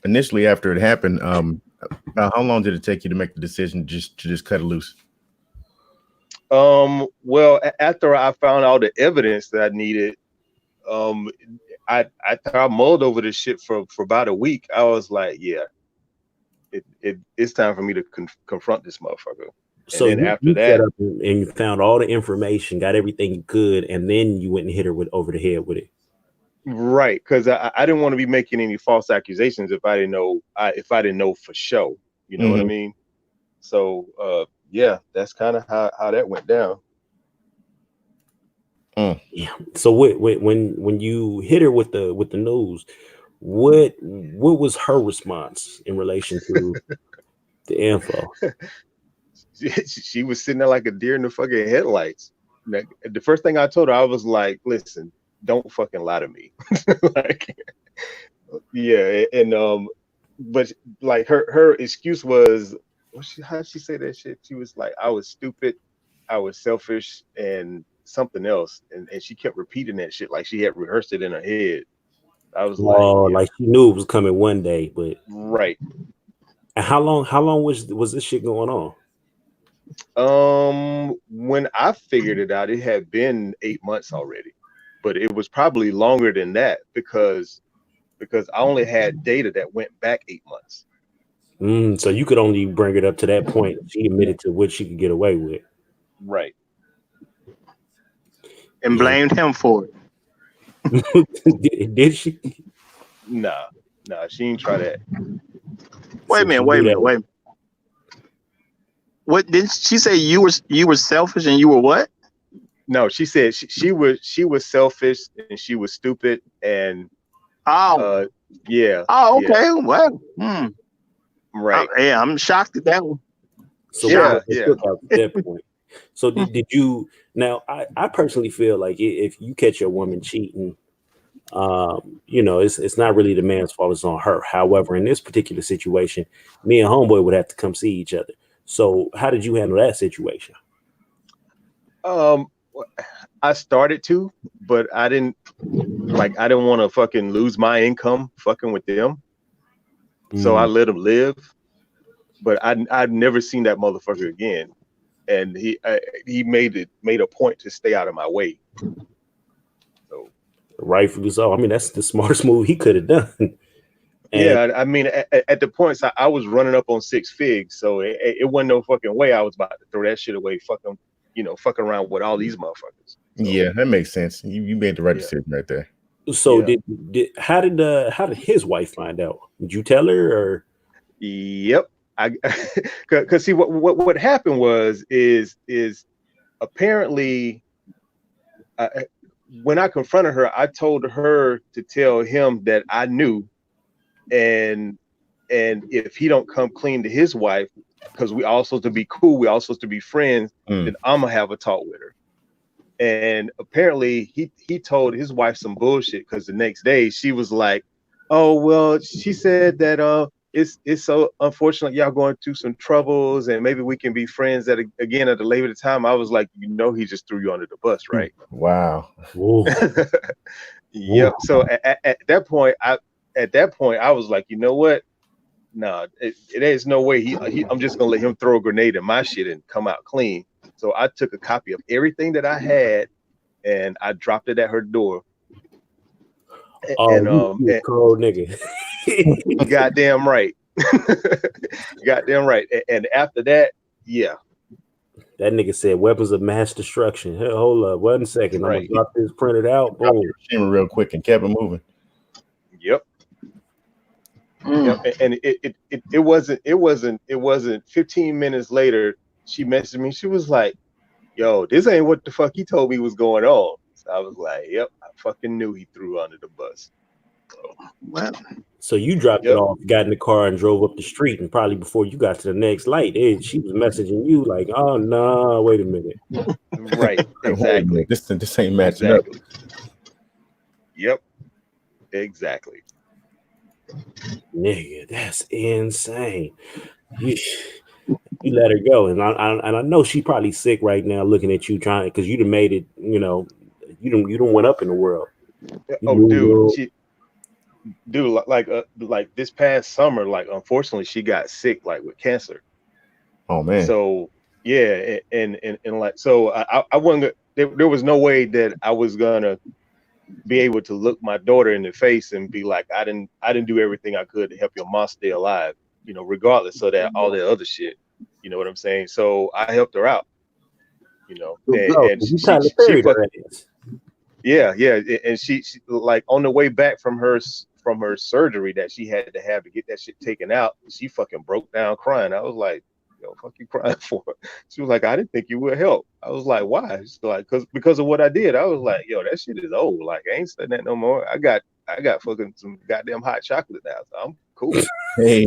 Initially, after it happened, how long did it take you to make the decision to just cut it loose? Well, after I found all the evidence that I needed, I mulled over this shit for about a week. I was like, yeah, it's time for me to confront this motherfucker. So And then after you set that, up and you found all the information, got everything you could, and then you went and hit her with over the head with it. right? Because I didn't want to be making any false accusations if I didn't know for sure. You know what I mean? So yeah, that's kind of how that went down. Yeah. So when you hit her with the news, what was her response in relation to the info? She was sitting there like a deer in the fucking headlights. The first thing I told her, I was like, "Listen, don't fucking lie to me." Like, yeah, and but like her excuse was, how did she say that shit? She was like, "I was stupid, I was selfish, and something else," and she kept repeating that shit like she had rehearsed it in her head. I was like, Oh, yeah, like she knew it was coming one day, but right. and how long was this shit going on? When I figured it out, it had been 8 months already, but it was probably longer than that because I only had data that went back 8 months. So you could only bring it up to that point. She admitted to what she could get away with. Right. And Yeah. blamed him for it. Did she? Nah, she ain't try that. Wait a So she minute. knew that. What did she say? You were selfish and you were what? No, she said she was selfish and she was stupid and Oh, yeah. oh, Yeah, okay. Well, right. yeah, I'm shocked at that one. So Yeah, what was yeah. the cookout at that point? So did you now I personally feel like if you catch your woman cheating, it's not really the man's fault, it's on her. However, in this particular situation, me and homeboy would have to come see each other. So how did you handle that situation? I started to, but I didn't want to fucking lose my income fucking with them. So I let him live, but I'd never seen that motherfucker again, and he made a point to stay out of my way. So Rightfully so. I mean, that's the smartest move he could have done. And yeah, I mean, at the points I was running up on 6 figs, so it wasn't no fucking way I was about to throw that shit away, fucking around with all these motherfuckers. So, yeah, that makes sense. You made the right decision right there. so yeah. how did his wife find out? Did you tell her or? Yep. Cause see what happened is apparently when I confronted her, I told her to tell him that I knew, and if he don't come clean to his wife, because we all supposed to be cool, we all supposed to be friends, then I'm gonna have a talk with her. And apparently he told his wife some bullshit, because the next day she was like, "Oh well," she said that it's so unfortunate y'all going through some troubles, and maybe we can be friends at a later time. I was like, he just threw you under the bus, right? Wow. Yep. So at that point, I was like, you know what? No, there's no way I'm just gonna let him throw a grenade in my shit and come out clean. So I took a copy of everything that I had and I dropped it at her door. You a cold nigga. Goddamn right. Goddamn right. And after that, yeah. That nigga said weapons of mass destruction. Hey, hold up 1 second. I'm gonna drop this printed out. Boom. Shimmer real quick and kept it moving. Yep. Yep. And it wasn't 15 minutes later, she messaged me. She was like, "Yo, this ain't what the fuck he told me was going on." So I was like, "Yep, I fucking knew he threw under the bus." So you dropped it off, got in the car, and drove up the street. And probably before you got to the next light, she was messaging you like, "Oh no, wait a minute." Right. Exactly. This ain't matching up. Yep. Exactly. Nigga, that's insane. You let her go, and I know she probably sick right now, looking at you trying, because you done made it. You don't went up in the world. Dude, like this past summer, like unfortunately she got sick, like with cancer. Oh man. So yeah, and like, so I wasn't. There was no way that I was gonna be able to look my daughter in the face and be like, I didn't do everything I could to help your mom stay alive. regardless of that all the other shit. You know what I'm saying? So I helped her out. And you kind of buried her ass. Yeah, and she like on the way back from her surgery that she had to have to get that shit taken out, she fucking broke down crying. I was like, yo, fuck you crying for? She was like, I didn't think you would help. I was like, why? She's like, because of what I did. I was like, yo, that shit is old. Like, I ain't saying that no more. I got fucking some goddamn hot chocolate now, so I'm cool. Hey,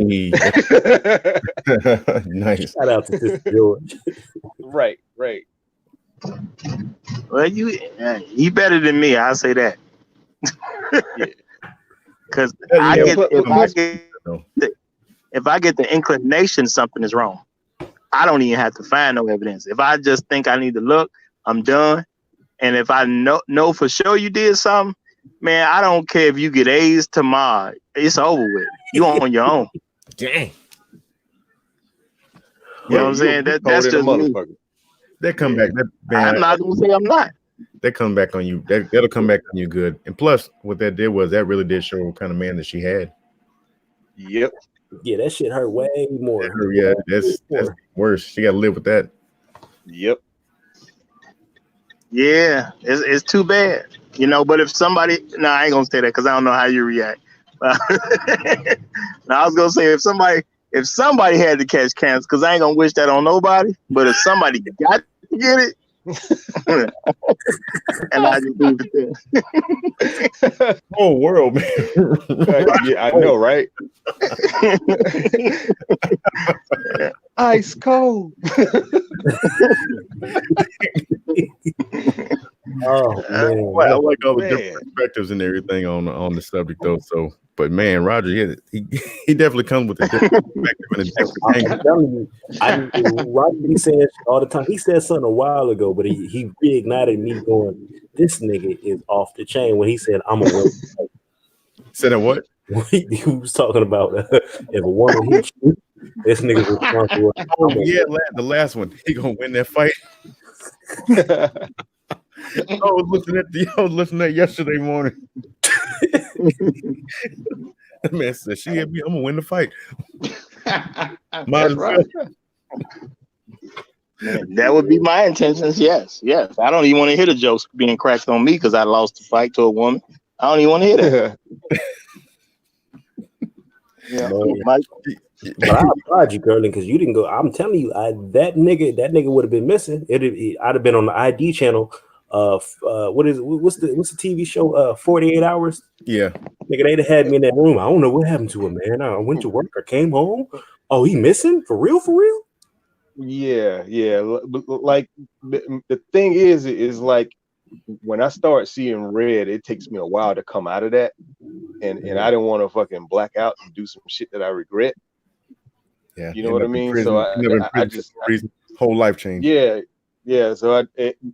nice. Shout out to Sister George. Right. Well, you better than me. I'll say that. Because if I get the inclination something is wrong, I don't even have to find no evidence. If I just think I need to look, I'm done. And if I know for sure you did something, man, I don't care if you get A's tomorrow. It's over with. You on your own. Dang. You know what I'm saying? That's just me. They come back. I'm not gonna say I'm not. They come back on you. That'll come back on you good. And plus, what that did was that really did show what kind of man that she had. Yep. Yeah, that shit hurt way more. Yeah, that's worse. She got to live with that. Yep. Yeah, it's too bad, But if somebody, I ain't gonna say that because I don't know how you react. Now I was gonna say if somebody had to catch cancer, because I ain't gonna wish that on nobody. But if somebody got to get it, and I just leave it there. Oh, world, man. Yeah, I know, right? Ice cold. Oh man, I like all the different perspectives and everything on the subject, though. So, but man, Roger, he definitely comes with a different perspective and a different angle. I'm telling you, Roger, he says all the time. He said something a while ago, but he reignited me going, "This nigga is off the chain." When he said, "I'm a woman," said that what? He was talking about if a woman hits you, this nigga's responsible. Oh yeah, the last one, he gonna win that fight. I was listening at yesterday morning. That man said, "She hit me, I'm gonna win the fight." That's right. That would be my intentions. Yes. I don't even want to hear the jokes being cracked on me because I lost the fight to a woman. I don't even want to hear that. But I applaud you, Curlin, because you didn't go. I'm telling you, that nigga would have been missing. I'd have been on the ID channel. What's the TV show? 48 Hours. Yeah, nigga, they'd have had me in that room. I don't know what happened to him, man. I went to work. I came home. Oh, he missing for real? Yeah. Like the thing is like when I start seeing red, it takes me a while to come out of that, and I didn't want to fucking black out and do some shit that I regret. Yeah, you know what I mean. Prison, So I just whole life changed. Yeah. So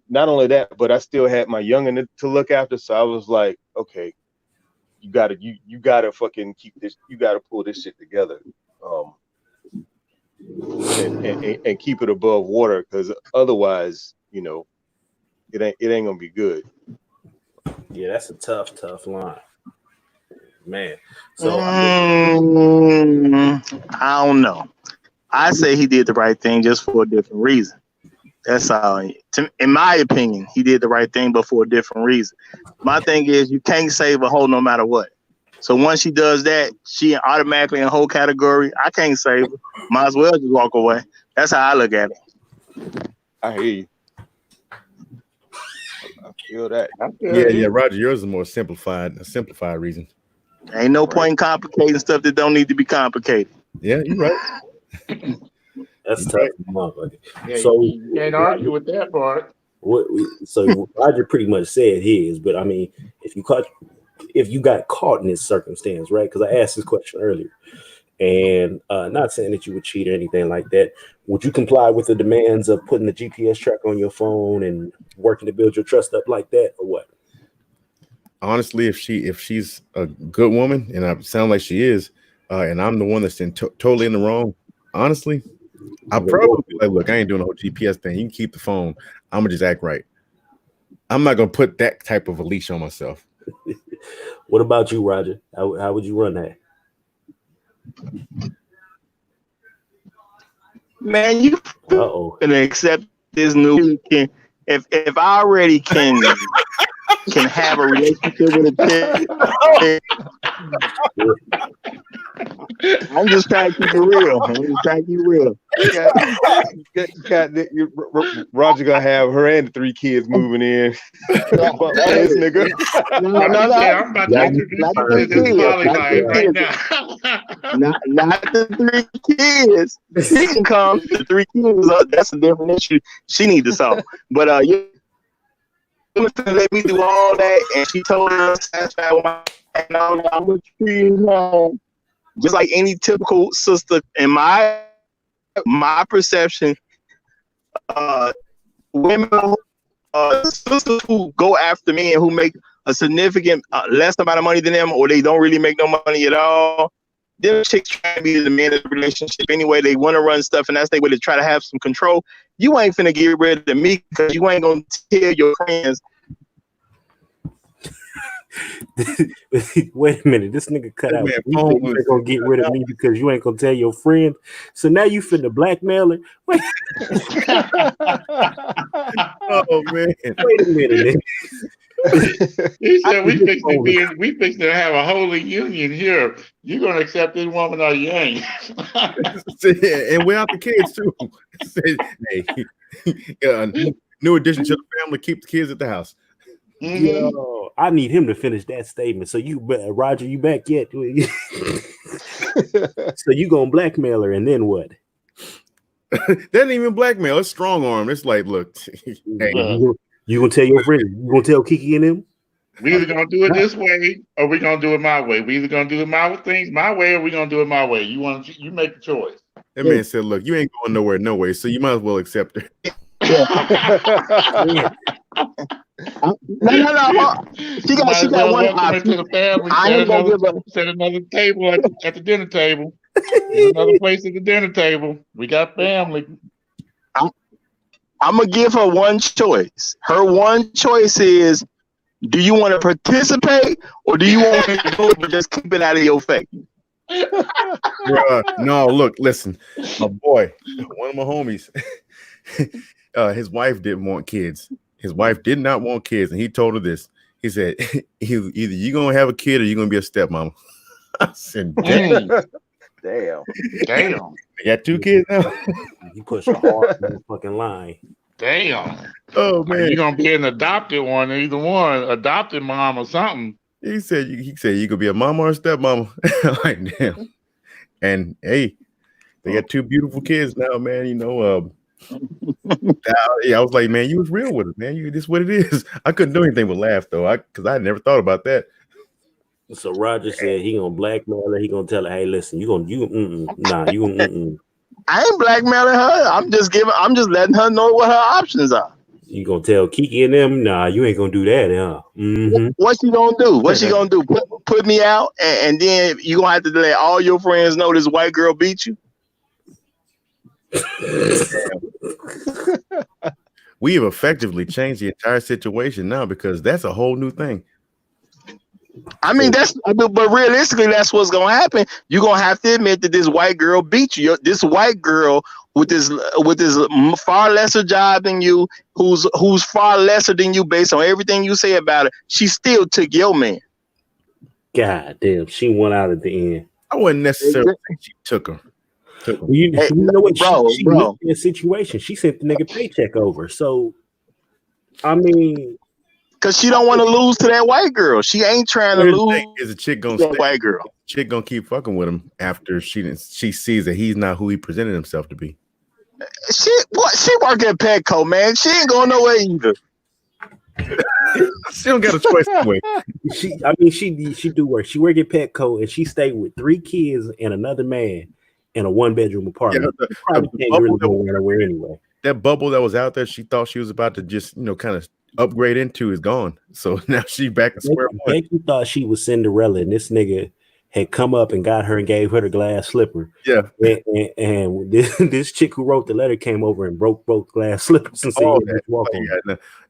not only that, but I still had my youngin' to look after. So I was like, okay, you gotta fucking keep this. You gotta pull this shit together, and keep it above water, because otherwise, it ain't gonna be good. Yeah, that's a tough line, man. So I don't know. I say he did the right thing just for a different reason. That's all. In my opinion, he did the right thing, but for a different reason. My thing is, you can't save a hoe no matter what. So once she does that, she automatically in a whole category. I can't save her. Might as well just walk away. That's how I look at it. I hear you. I feel that. Yeah, Roger, yours is a simplified reason. Ain't no point in complicating stuff that don't need to be complicated. Yeah, you're right. That's tough, motherfucker. Yeah, so you can't argue with that part. So Roger pretty much said his, but I mean, if you got caught in this circumstance, right? Because I asked this question earlier, and not saying that you would cheat or anything like that. Would you comply with the demands of putting the GPS tracker on your phone and working to build your trust up like that, or what? Honestly, if she's a good woman, and I sound like she is, and I'm the one that's totally in the wrong, honestly, I probably be like, look, I ain't doing the whole GPS thing. You can keep the phone. I'm gonna just act right. I'm not gonna put that type of a leash on myself. What about you, Roger? How would you run that? Man, you gonna accept this new kid. If I already can have a relationship with a chick, I'm just trying to keep it real. Roger gonna have her and the 3 kids moving in. This nigga. No. I'm about to introduce Not you the to 3 this kids. polyline right now. Not the 3 kids. She can come. The 3 kids. That's a different issue. She needs to solve. But you let me do all that, and she told us satisfied with my and all that. I'm gonna treat her just like any typical sister. In my perception, women, sisters who go after men who make a significant less amount of money than them, or they don't really make no money at all. Them chicks trying to be the man of the relationship anyway. They want to run stuff, and that's their way to try to have some control. You ain't finna get rid of me because you ain't gonna tell your friends. Wait a minute, this nigga cut out. You ain't gonna get rid of me because you ain't gonna tell your friend. So now you finna blackmail her. Wait. Oh man, Wait a minute. He said we fixing to have a holy union here. You gonna accept this woman or you ain't? And without the kids too. Hey, new addition to the family. Keep the kids at the house. Mm-hmm. Yo, I need him to finish that statement. So you, Roger, you back yet? So you gonna blackmail her, and then what? That ain't even blackmail. It's strong arm. It's like, look, hey, you gonna tell your friend? You gonna tell Kiki and them? We either gonna do it this way or we gonna do it my way. We either gonna do it my way or we gonna do it my way. You make the choice. That man said, look, you ain't going nowhere, no way. So you might as well accept her. No. She got one option. To the family. I ain't gonna give up. Set another table at the dinner table. Another place at the dinner table. We got family. I'm gonna give her one choice. Her one choice is: do you want to participate, or do you want to do it but just keep it out of your face? No, look, listen, my boy, one of my homies, his wife didn't want kids. His wife did not want kids, and he told her this. He said, either you're gonna have a kid or you're gonna be a stepmama. I said, damn. Damn. I got 2 kids now. You push a hard fucking line. Damn. Oh man, you're gonna be an adopted one, either one, adopted mom or something. He said you could be a mama or a stepmama. Like, damn. And hey, they got 2 beautiful kids now, man. You know, I was like, man, you was real with it, man. This is what it is. I couldn't do anything but laugh though, because I never thought about that. So Roger said he gonna blackmail her. He gonna tell her, hey, listen, you gonna. I ain't blackmailing her. I'm just letting her know what her options are. You gonna tell Kiki and them? Nah, you ain't gonna do that, huh? Mm-hmm. What she gonna do? Put me out, and then you gonna have to let all your friends know this white girl beat you? We have effectively changed the entire situation now because that's a whole new thing. I mean, but realistically, that's what's gonna happen. You're gonna have to admit that this white girl beat you. This white girl with this far lesser job than you, who's far lesser than you based on everything you say about her, she still took your man. God damn, she went out at the end. I wouldn't necessarily think she took her. You know what, bro? Looked in a situation. She sent the nigga paycheck over. So, I mean, because she don't want to lose to that white girl. She ain't trying to lose. Is a chick gonna that white girl? Chick gonna keep fucking with him after she sees that he's not who he presented himself to be. She work at Petco, man. She ain't going nowhere either. She don't got a choice anyway. She do work. She work at Petco and she stayed with 3 kids and another man in a 1-bedroom apartment. Yeah, probably can't really go anywhere anyway. That bubble that was out there, she thought she was about to just kind of upgrade into is gone. So now she back to square one. Becky thought she was Cinderella, and this nigga had come up and got her and gave her the glass slipper. Yeah. And this chick who wrote the letter came over and broke both glass slippers and said,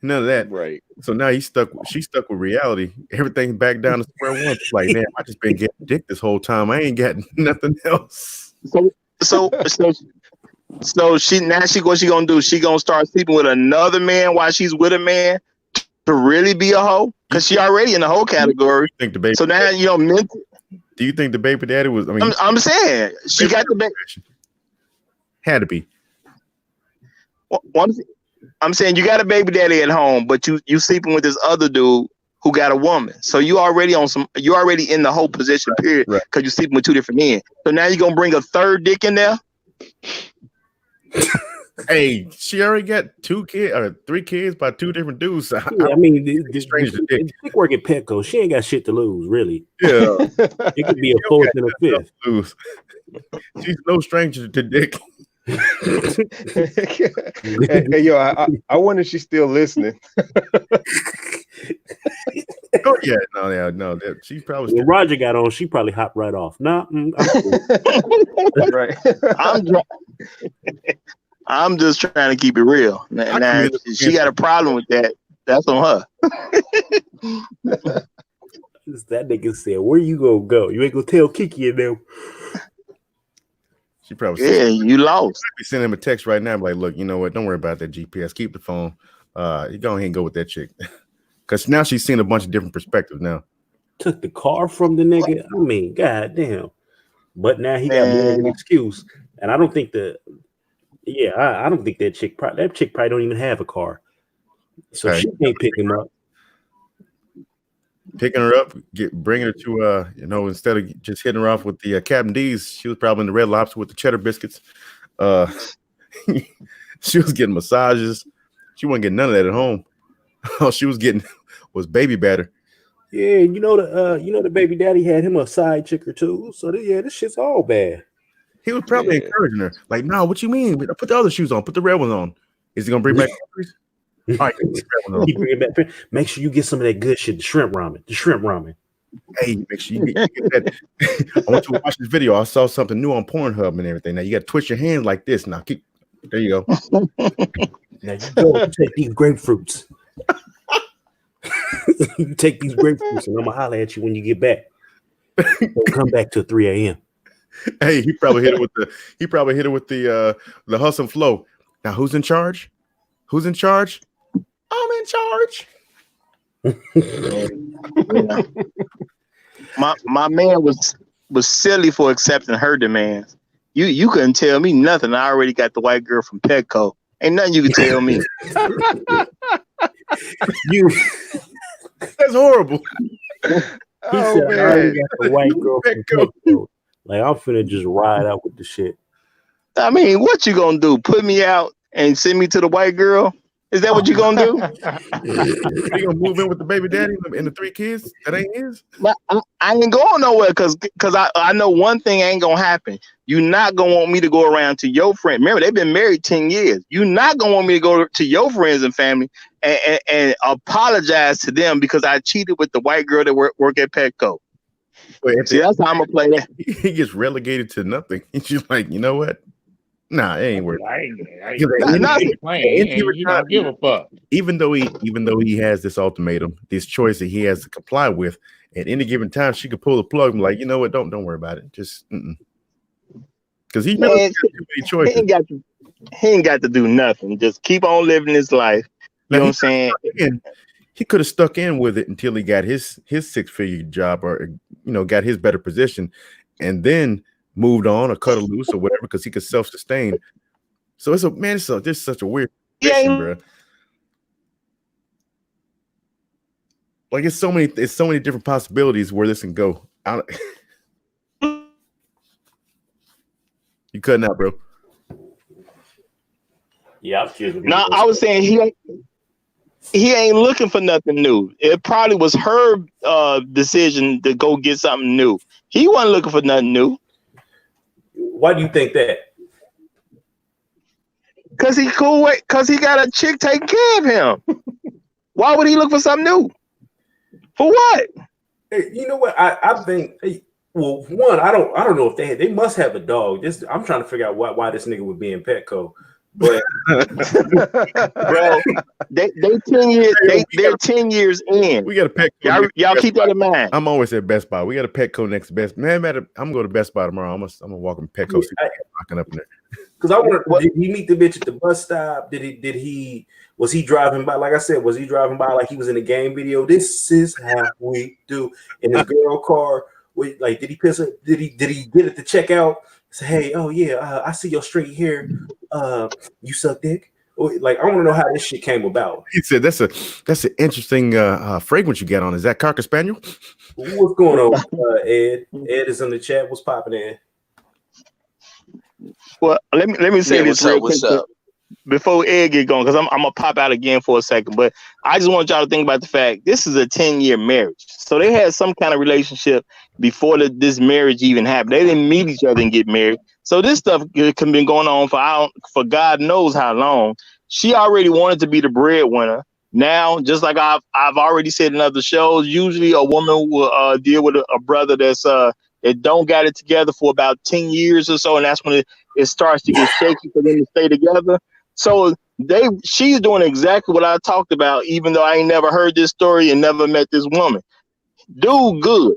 none of that. Right. So now she's stuck with reality. Everything back down to square one. It's like, man, I just been getting dick this whole time. I ain't got nothing else. So So what she gonna do? She gonna start sleeping with another man while she's with a man to really be a hoe? Because she already in the hoe category. Think the baby? So now Do you think the baby daddy was? I mean, I'm saying she got the baby. Had to be. I'm saying you got a baby daddy at home, but you sleeping with this other dude who got a woman. So you already in the whole position, period. Because you're sleeping with two different men. So now you're gonna bring a third dick in there? Hey, she already got 3 kids by 2 different dudes. So I mean, she work at Petco. She ain't got shit to lose, really. Yeah, it could be a 4th and a 5th. Lose. She's no stranger to dick. Hey, yo, I wonder if she's still listening. Oh yeah, no. She probably. When Roger got on, she probably hopped right off. Nah, right. I'm just trying to keep it real. Now, she got a problem with that. That's on her. That nigga said, "Where you gonna go? You ain't gonna tell Kiki and them." She probably you lost. Be sending him a text right now. I'm like, look, you know what? Don't worry about that GPS. Keep the phone. You go ahead and go with that chick, because now she's seeing a bunch of different perspectives. Now took the car from the nigga. I mean, goddamn. But now he got more of an excuse, and I don't think I don't think that chick probably don't even have a car, so she can't pick him up. Picking her up, bringing her to instead of just hitting her off with the Captain D's, she was probably in the Red Lobster with the cheddar biscuits. She was getting massages. She wasn't getting none of that at home. All she was getting was baby batter. Yeah, the baby daddy had him a side chick or two. So this shit's all bad. He was probably encouraging her, like, "No, what you mean? Put the other shoes on. Put the red ones on. Is he gonna bring back countries? All right, make sure you get some of that good shit, the shrimp ramen. Hey, make sure you get that. I want you to watch this video. I saw something new on Pornhub and everything. Now you got to twist your hand like this. Now there you go. Now you go take these grapefruits. You take these grapefruits, and I'm gonna holler at you when you get back. Don't come back till 3 a.m. Hey, he probably hit it with the hustle and flow. Now who's in charge? Who's in charge? I'm in charge. My man was silly for accepting her demands. You couldn't tell me nothing. I already got the white girl from Petco. Ain't nothing you can tell me. That's horrible. He said, I already got the white girl from Petco. Like, I'm finna just ride out with the shit. I mean, what you gonna do? Put me out and send me to the white girl? Is that what you gonna do? You gonna move in with the baby daddy and the 3 kids? That ain't his. I ain't going nowhere because I know one thing ain't gonna happen. You not gonna want me to go around to your friend. Remember, they've been married 10 years. You not gonna want me to go to your friends and family and apologize to them because I cheated with the white girl that work at Petco. See, that's how I'm gonna play that. He gets relegated to nothing. He's just like, you know what? Nah, it ain't worth it. Give a fuck. Even though he has this ultimatum, this choice that he has to comply with, at any given time, she could pull the plug and be like, you know what? Don't worry about it. Just because he really got too many choices. He ain't got to do nothing. Just keep on living his life. You know what I'm saying? He could have stuck in with it until he got his 6-figure job or got his better position, and then moved on or cut a loose or whatever because he could self-sustain. So this is such a weird situation, bro. Like it's so many different possibilities where this can go. You cutting out, bro. Yeah, I'm kidding. No, I was saying he ain't looking for nothing new. It probably was her decision to go get something new. He wasn't looking for nothing new. Why do you think that? Because he cool. Because he got a chick taking care of him. Why would he look for something new? For what? Hey, you know what? I think. Well, one, I don't know if they must have a dog. I'm trying to figure out why this nigga would be in Petco. But bro, they're 10 years in. We got a Petco. Y'all keep that in mind. I'm always at Best Buy. We got a Petco next to Best. Man, I'm gonna go to Best Buy tomorrow. I'm gonna walk in Petco. Locking up in there. Because I want to. Did he meet the bitch at the bus stop? Was he driving by? Like I said, was he driving by like he was in a game video? This is how we do in his girl car. Like, did he piss her? Did he get it to check out? Say, hey, oh yeah, I see your straight hair. You suck dick. Like, I want to know how this shit came about. He said, "That's an interesting fragrance you got on. Is that Cocker Spaniel?" What's going on, Ed? Ed is in the chat. What's popping, Ed? Well, let me say this real quick. What's up? Before Ed get going, because I'm gonna pop out again for a second, but I just want y'all to think about the fact this is a 10-year marriage, so they had some kind of relationship before this marriage even happened. They didn't meet each other and get married, so this stuff can been going on for God knows how long. She already wanted to be the breadwinner. Now, just like I've already said in other shows, usually a woman will deal with a brother that don't got it together for about 10 years or so, and that's when it starts to get shaky for them to stay together. So she's doing exactly what I talked about, even though I ain't never heard this story and never met this woman. Dude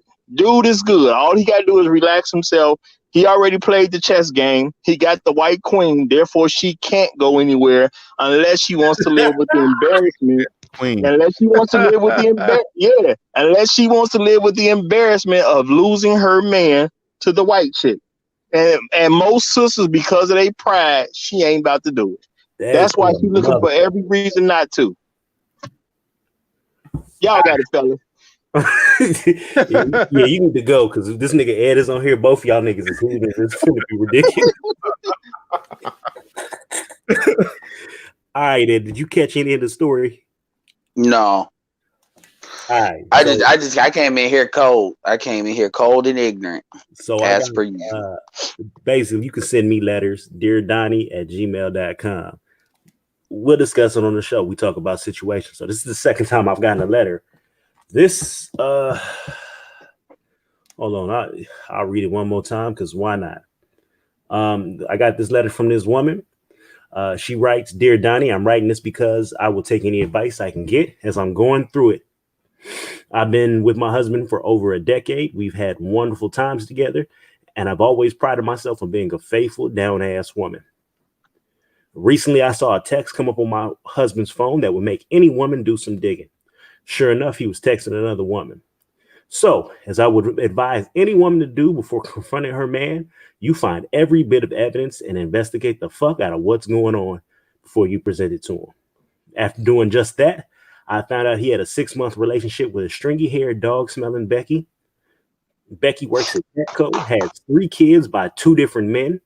is good. All he got to do is relax himself. He already played the chess game. He got the white queen. Therefore, she can't go anywhere unless she wants to live with the embarrassment. Queen. Unless she wants to live with unless she wants to live with the embarrassment of losing her man to the white chick. And most sisters, because of their pride, she ain't about to do it. That's why she's looking for every reason not to. Y'all got it, fella. yeah, you need to go because if this nigga Ed is on here, both of y'all niggas is hoodoo. It's gonna be ridiculous. All right, Ed, did you catch any of the story? No. All right. I came in here cold. I came in here cold and ignorant. So as per you. Basically, you can send me letters, deardonnie@gmail.com. We'll discuss it on the show. We talk about situations. So this is the second time I've gotten a letter. This hold on, I'll read it one more time because why not? I got this letter from this woman. She writes, "Dear Donnie, I'm writing this because I will take any advice I can get as I'm going through it. I've been with my husband for over a decade. We've had wonderful times together, and I've always prided myself on being a faithful, down-ass woman. Recently, I saw a text come up on my husband's phone that would make any woman do some digging. Sure enough, he was texting another woman. So, as I would advise any woman to do before confronting her man, you find every bit of evidence and investigate the fuck out of what's going on before you present it to him. After doing just that, I found out he had a 6-month relationship with a stringy-haired, dog-smelling Becky. Becky works at Petco, has 3 kids by 2 different men.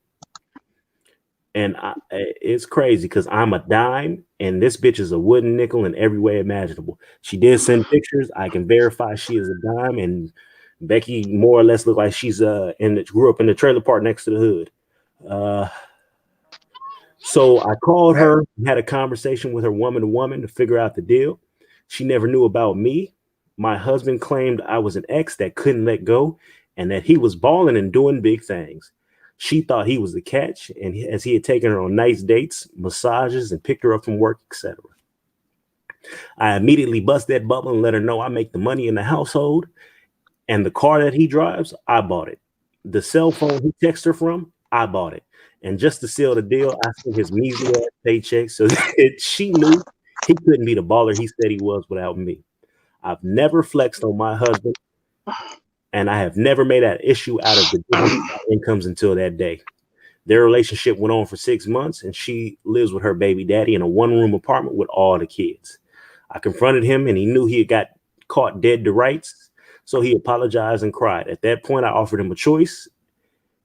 And it's crazy because I'm a dime and this bitch is a wooden nickel in every way imaginable. She did send pictures. I can verify she is a dime, and Becky more or less looked like she's grew up in the trailer park next to the hood. So I called her and had a conversation with her woman to woman to figure out the deal. She never knew about me. My husband claimed I was an ex that couldn't let go and that he was balling and doing big things. She thought he was the catch, and as he had taken her on nice dates, massages, and picked her up from work, etc. I immediately bust that bubble and let her know I make the money in the household, and the car that he drives, I bought it. The cell phone he texts her from, I bought it. And just to seal the deal, I sent his measly ass paycheck so that she knew he couldn't be the baller he said he was without me. I've never flexed on my husband, and I have never made an issue out of the incomes until that day. Their relationship went on for 6 months, and she lives with her baby daddy in a 1-room apartment with all the kids. I confronted him, and he knew he had got caught dead to rights, so he apologized and cried. At that point, I offered him a choice.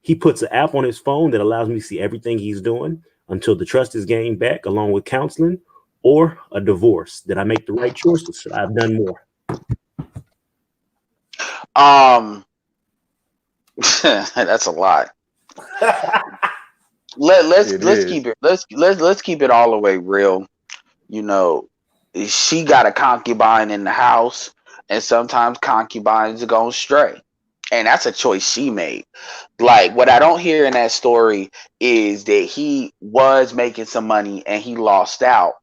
He puts an app on his phone that allows me to see everything he's doing until the trust is gained back, along with counseling or a divorce. Did I make the right choice, or should I have done more? That's a lot. Let's keep it all the way real. You know, she got a concubine in the house, and sometimes concubines go stray. And that's a choice she made. Like, what I don't hear in that story is that he was making some money and he lost out,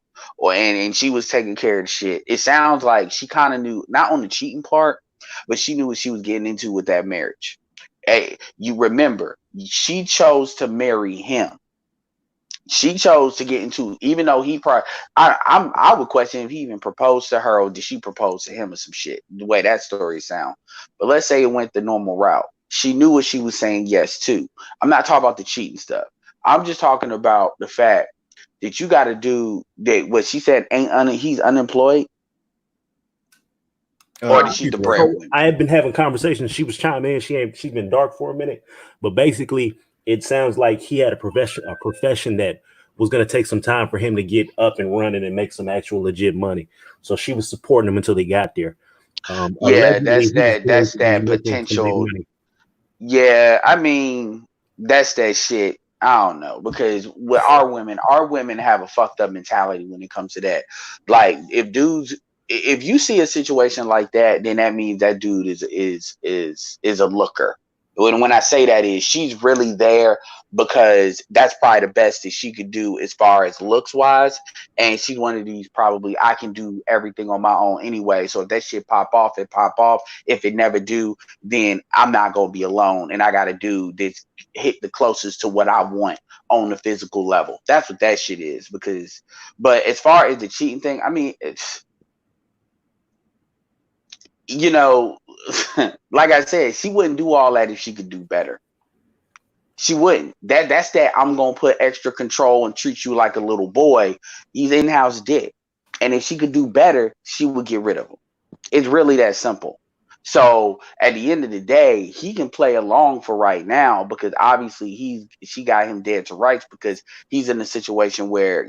and she was taking care of the shit. It sounds like she kind of knew, not on the cheating part, but she knew what she was getting into with that marriage. Hey, you remember, she chose to marry him. She chose to get into, even though he probably, I would question if he even proposed to her, or did she propose to him or some shit, the way that story sound. But let's say it went the normal route. She knew what she was saying yes to. I'm not talking about the cheating stuff. I'm just talking about the fact that you got to do that. What she said, he's unemployed, or did she the So breadwinner? I had been having conversations. She was chiming in. She's been dark for a minute, but basically, it sounds like he had a profession that was going to take some time for him to get up and running and make some actual legit money. So she was supporting him until they got there. Yeah, Allegedly, he was going that's to be that making some big potential. money. Yeah, I mean, that's that shit. I don't know, because with our women have a fucked up mentality when it comes to that. Like, if you see a situation like that, then that means that dude is a looker. When I say that, is she's really there because that's probably the best that she could do as far as looks wise, and she's one of these, probably, I can do everything on my own anyway. So if that shit pop off, it pop off. If it never do, then I'm not gonna be alone, and I gotta do this, hit the closest to what I want on the physical level. That's what that shit is. Because, but as far as the cheating thing, I mean, it's, you know, like I said, she wouldn't do all that if she could do better. She wouldn't. That's that I'm gonna put extra control and treat you like a little boy. He's in-house dick, and if she could do better, she would get rid of him. It's really that simple. So at the end of the day, he can play along for right now, because obviously she got him dead to rights, because he's in a situation where,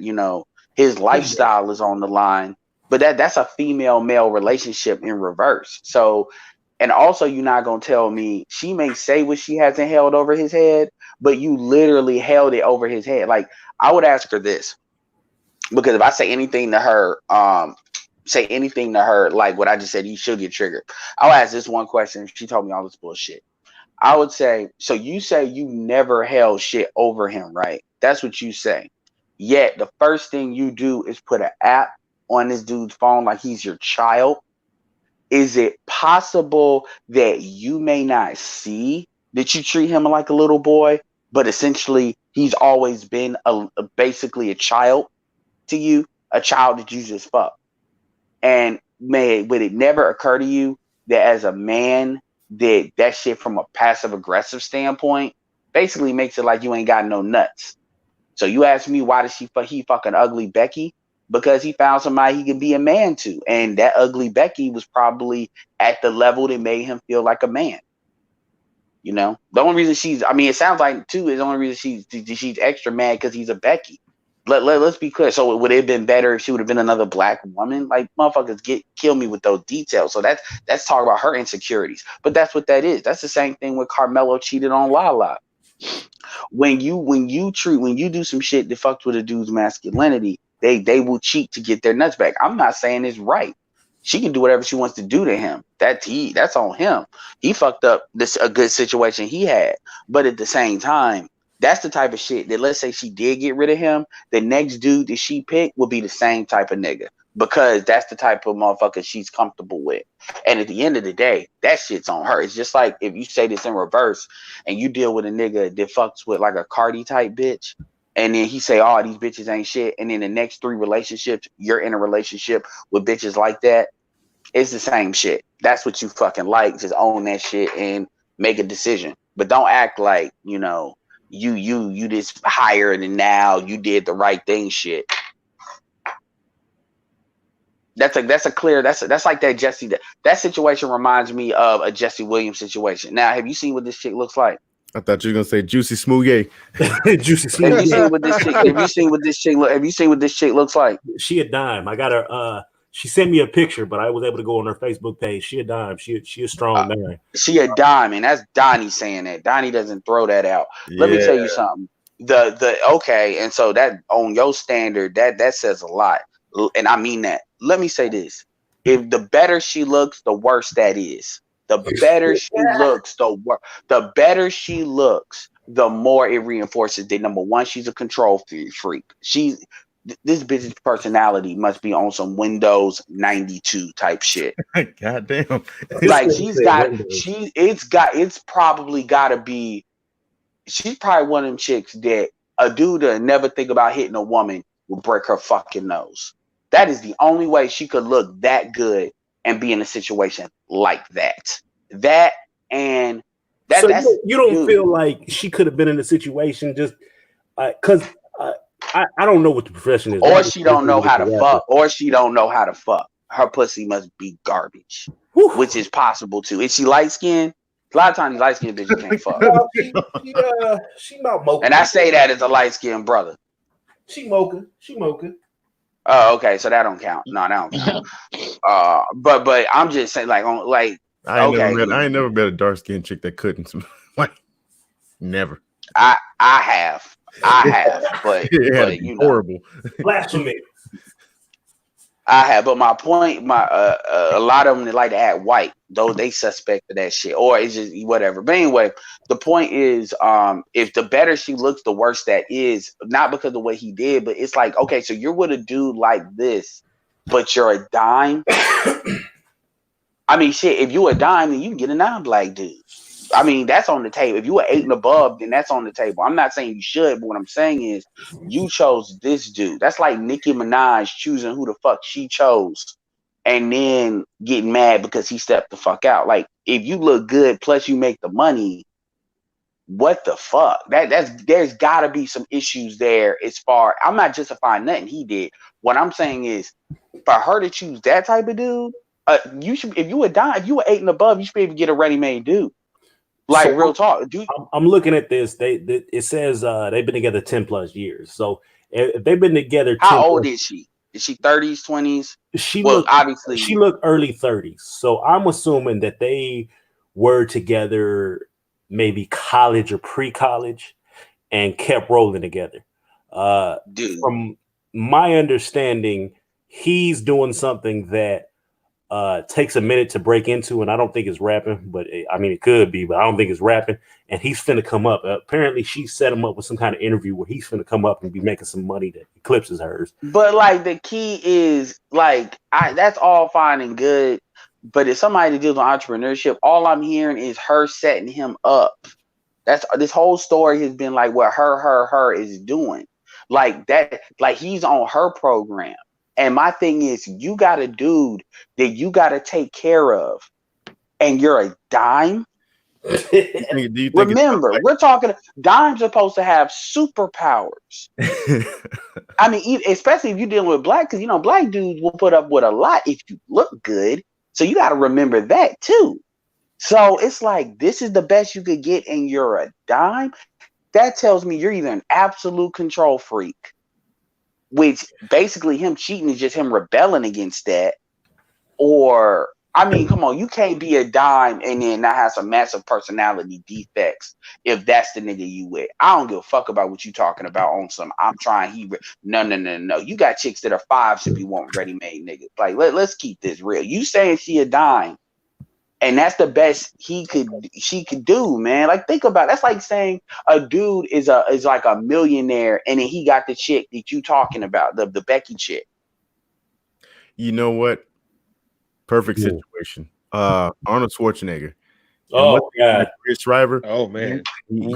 his lifestyle is on the line. But that's a female male relationship in reverse. So, and also, you're not gonna tell me, she may say what she hasn't held over his head, but you literally held it over his head. Like, I would ask her this, because if I say anything to her, like what I just said, she'll get triggered. I'll ask this one question. She told me all this bullshit. I would say, so you say you never held shit over him, right? That's what you say. Yet the first thing you do is put an app on this dude's phone like he's your child. Is it possible that you may not see that you treat him like a little boy, but essentially he's always been basically a child to you, a child that you just fucked? And would it never occur to you that as a man, that shit from a passive aggressive standpoint basically makes it like you ain't got no nuts? So you ask me, why does he fucking ugly Becky? Because he found somebody he could be a man to, and that ugly Becky was probably at the level that made him feel like a man. The only reason it sounds like too, is the only reason she's extra mad because he's a Becky. Let's be clear. So would it have been better if she would have been another black woman? Like, motherfuckers, kill me with those details. So that's talk about her insecurities. But that's what that is. That's the same thing when Carmelo cheated on Lala. When you do some shit that fucks with a dude's masculinity, they will cheat to get their nuts back. I'm not saying it's right. She can do whatever she wants to do to him. That's on him. He fucked up a good situation he had. But at the same time, that's the type of shit that, let's say she did get rid of him, the next dude that she picked will be the same type of nigga, because that's the type of motherfucker she's comfortable with. And at the end of the day, that shit's on her. It's just like if you say this in reverse and you deal with a nigga that fucks with like a Cardi type bitch, and then he say, oh, these bitches ain't shit, and then the next 3 relationships, you're in a relationship with bitches like that, it's the same shit. That's what you fucking like. Just own that shit and make a decision. But don't act like, you just hired and now you did the right thing shit. That's like that Jesse. That situation reminds me of a Jesse Williams situation. Now, have you seen what this chick looks like? I thought you were gonna say Juicy Smoothie. Juicy Have you Smoothie. seen what this chick? Have you seen what this chick looks like? She a dime. I got her. She sent me a picture, but I was able to go on her Facebook page. She a dime. She a strong man. She a dime, and that's Donnie saying that. Donnie doesn't throw that out. Let me tell you something. Okay, and so that on your standard, that says a lot, and I mean that. Let me say this: if the better she looks, the worse that is. The better she looks, the better she looks, the more it reinforces that number one, she's a control freak. This bitch's personality must be on some Windows 92 type shit. Goddamn. Like it's probably gotta be. She's probably one of them chicks that a dude that never think about hitting a woman will break her fucking nose. That is the only way she could look that good and be in a situation like that. That and that. So that's you don't dude. feel like she could have been in a situation just because I don't know what the profession is, or she don't know how to fuck, or she don't know how to fuck. Her pussy must be garbage, which is possible too. Is she light skinned? A lot of times, light skinned bitches can't fuck. She not moking. And I say that as a light skinned brother. She moking. She moking. Oh, okay. So that don't count. No, that don't count. But I'm just saying, like, I ain't never met a dark skinned chick that couldn't. Like, never. I have, but you know, horrible. Blasphemy. I have, but my point, a lot of them they like to act white, though they suspect of that shit, or it's just whatever. But anyway, the point is, if the better she looks, the worse that is. Not because of the way he did, but it's like, okay, so you're with a dude like this, but you're a dime. I mean, shit, if you a dime, then you can get a non-black dude. I mean, that's on the table. If you were 8 and above, then that's on the table. I'm not saying you should, but what I'm saying is you chose this dude. That's like Nicki Minaj choosing who the fuck she chose and then getting mad because he stepped the fuck out. Like, if you look good plus you make the money, what the fuck? There's gotta be some issues there as far. I'm not justifying nothing he did. What I'm saying is for her to choose that type of dude, you should, if you were 8 and above, you should be able to get a ready-made dude. Like, so real talk, dude. I'm looking at this. It says they've been together 10 plus years. So if they've been together, how old is she? Is she 30s, 20s? She looked early 30s. So I'm assuming that they were together maybe college or pre-college and kept rolling together. Dude. From my understanding, he's doing something that takes a minute to break into, and I don't think it's rapping, but I mean it could be, but I don't think it's rapping. And he's finna come up. Apparently, she set him up with some kind of interview where he's finna come up and be making some money that eclipses hers. But like the key is like that's all fine and good, but if somebody deals with entrepreneurship, all I'm hearing is her setting him up. That's this whole story has been like what her is doing, like that, like he's on her program. And my thing is, you got a dude that you got to take care of, and you're a dime. Remember, we're talking. Dimes are supposed to have superpowers. I mean, especially if you're dealing with black, because you know black dudes will put up with a lot if you look good. So you got to remember that too. So it's like this is the best you could get, and you're a dime. That tells me you're either an absolute control freak, which basically him cheating is just him rebelling against that. Or, I mean, come on, you can't be a dime and then not have some massive personality defects if that's the nigga you with. I don't give a fuck about what you talking about on some, I'm trying, no. You got chicks that are 5s if you want ready-made niggas. Like, let's keep this real. You saying she a dime, and that's the best she could do, man. Like, think about it. That's like saying a dude is like a millionaire, and then he got the chick that you talking about, the Becky chick. You know what? Perfect situation. Arnold Schwarzenegger. Oh God, Chris Schreiber. Oh man, he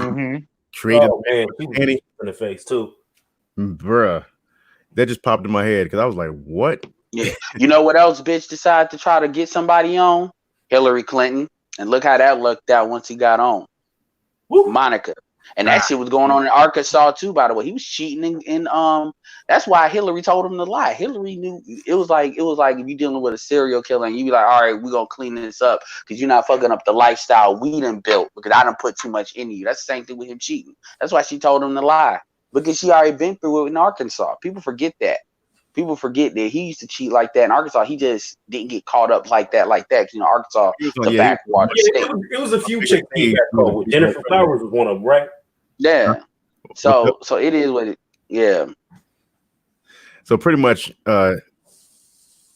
created in the face too, bruh. That just popped in my head because I was like, "What?" Yeah. You know what else, bitch? Decided to try to get somebody on? Hillary Clinton, and look how that looked out once he got on. Woo. Monica, and that shit was going on in Arkansas too. By the way, he was cheating, and that's why Hillary told him to lie. Hillary knew it was like if you're dealing with a serial killer, and you be like, all right, we're gonna clean this up because you're not fucking up the lifestyle we done built because I done put too much into you. That's the same thing with him cheating. That's why she told him to lie because she already been through it in Arkansas. People forget that. People forget that he used to cheat like that in Arkansas. He just didn't get caught up like that. You know, Arkansas, the backwater state. It was a few chicks. Jennifer Flowers was one of them, right? Yeah. So it is what it. Yeah. So pretty much,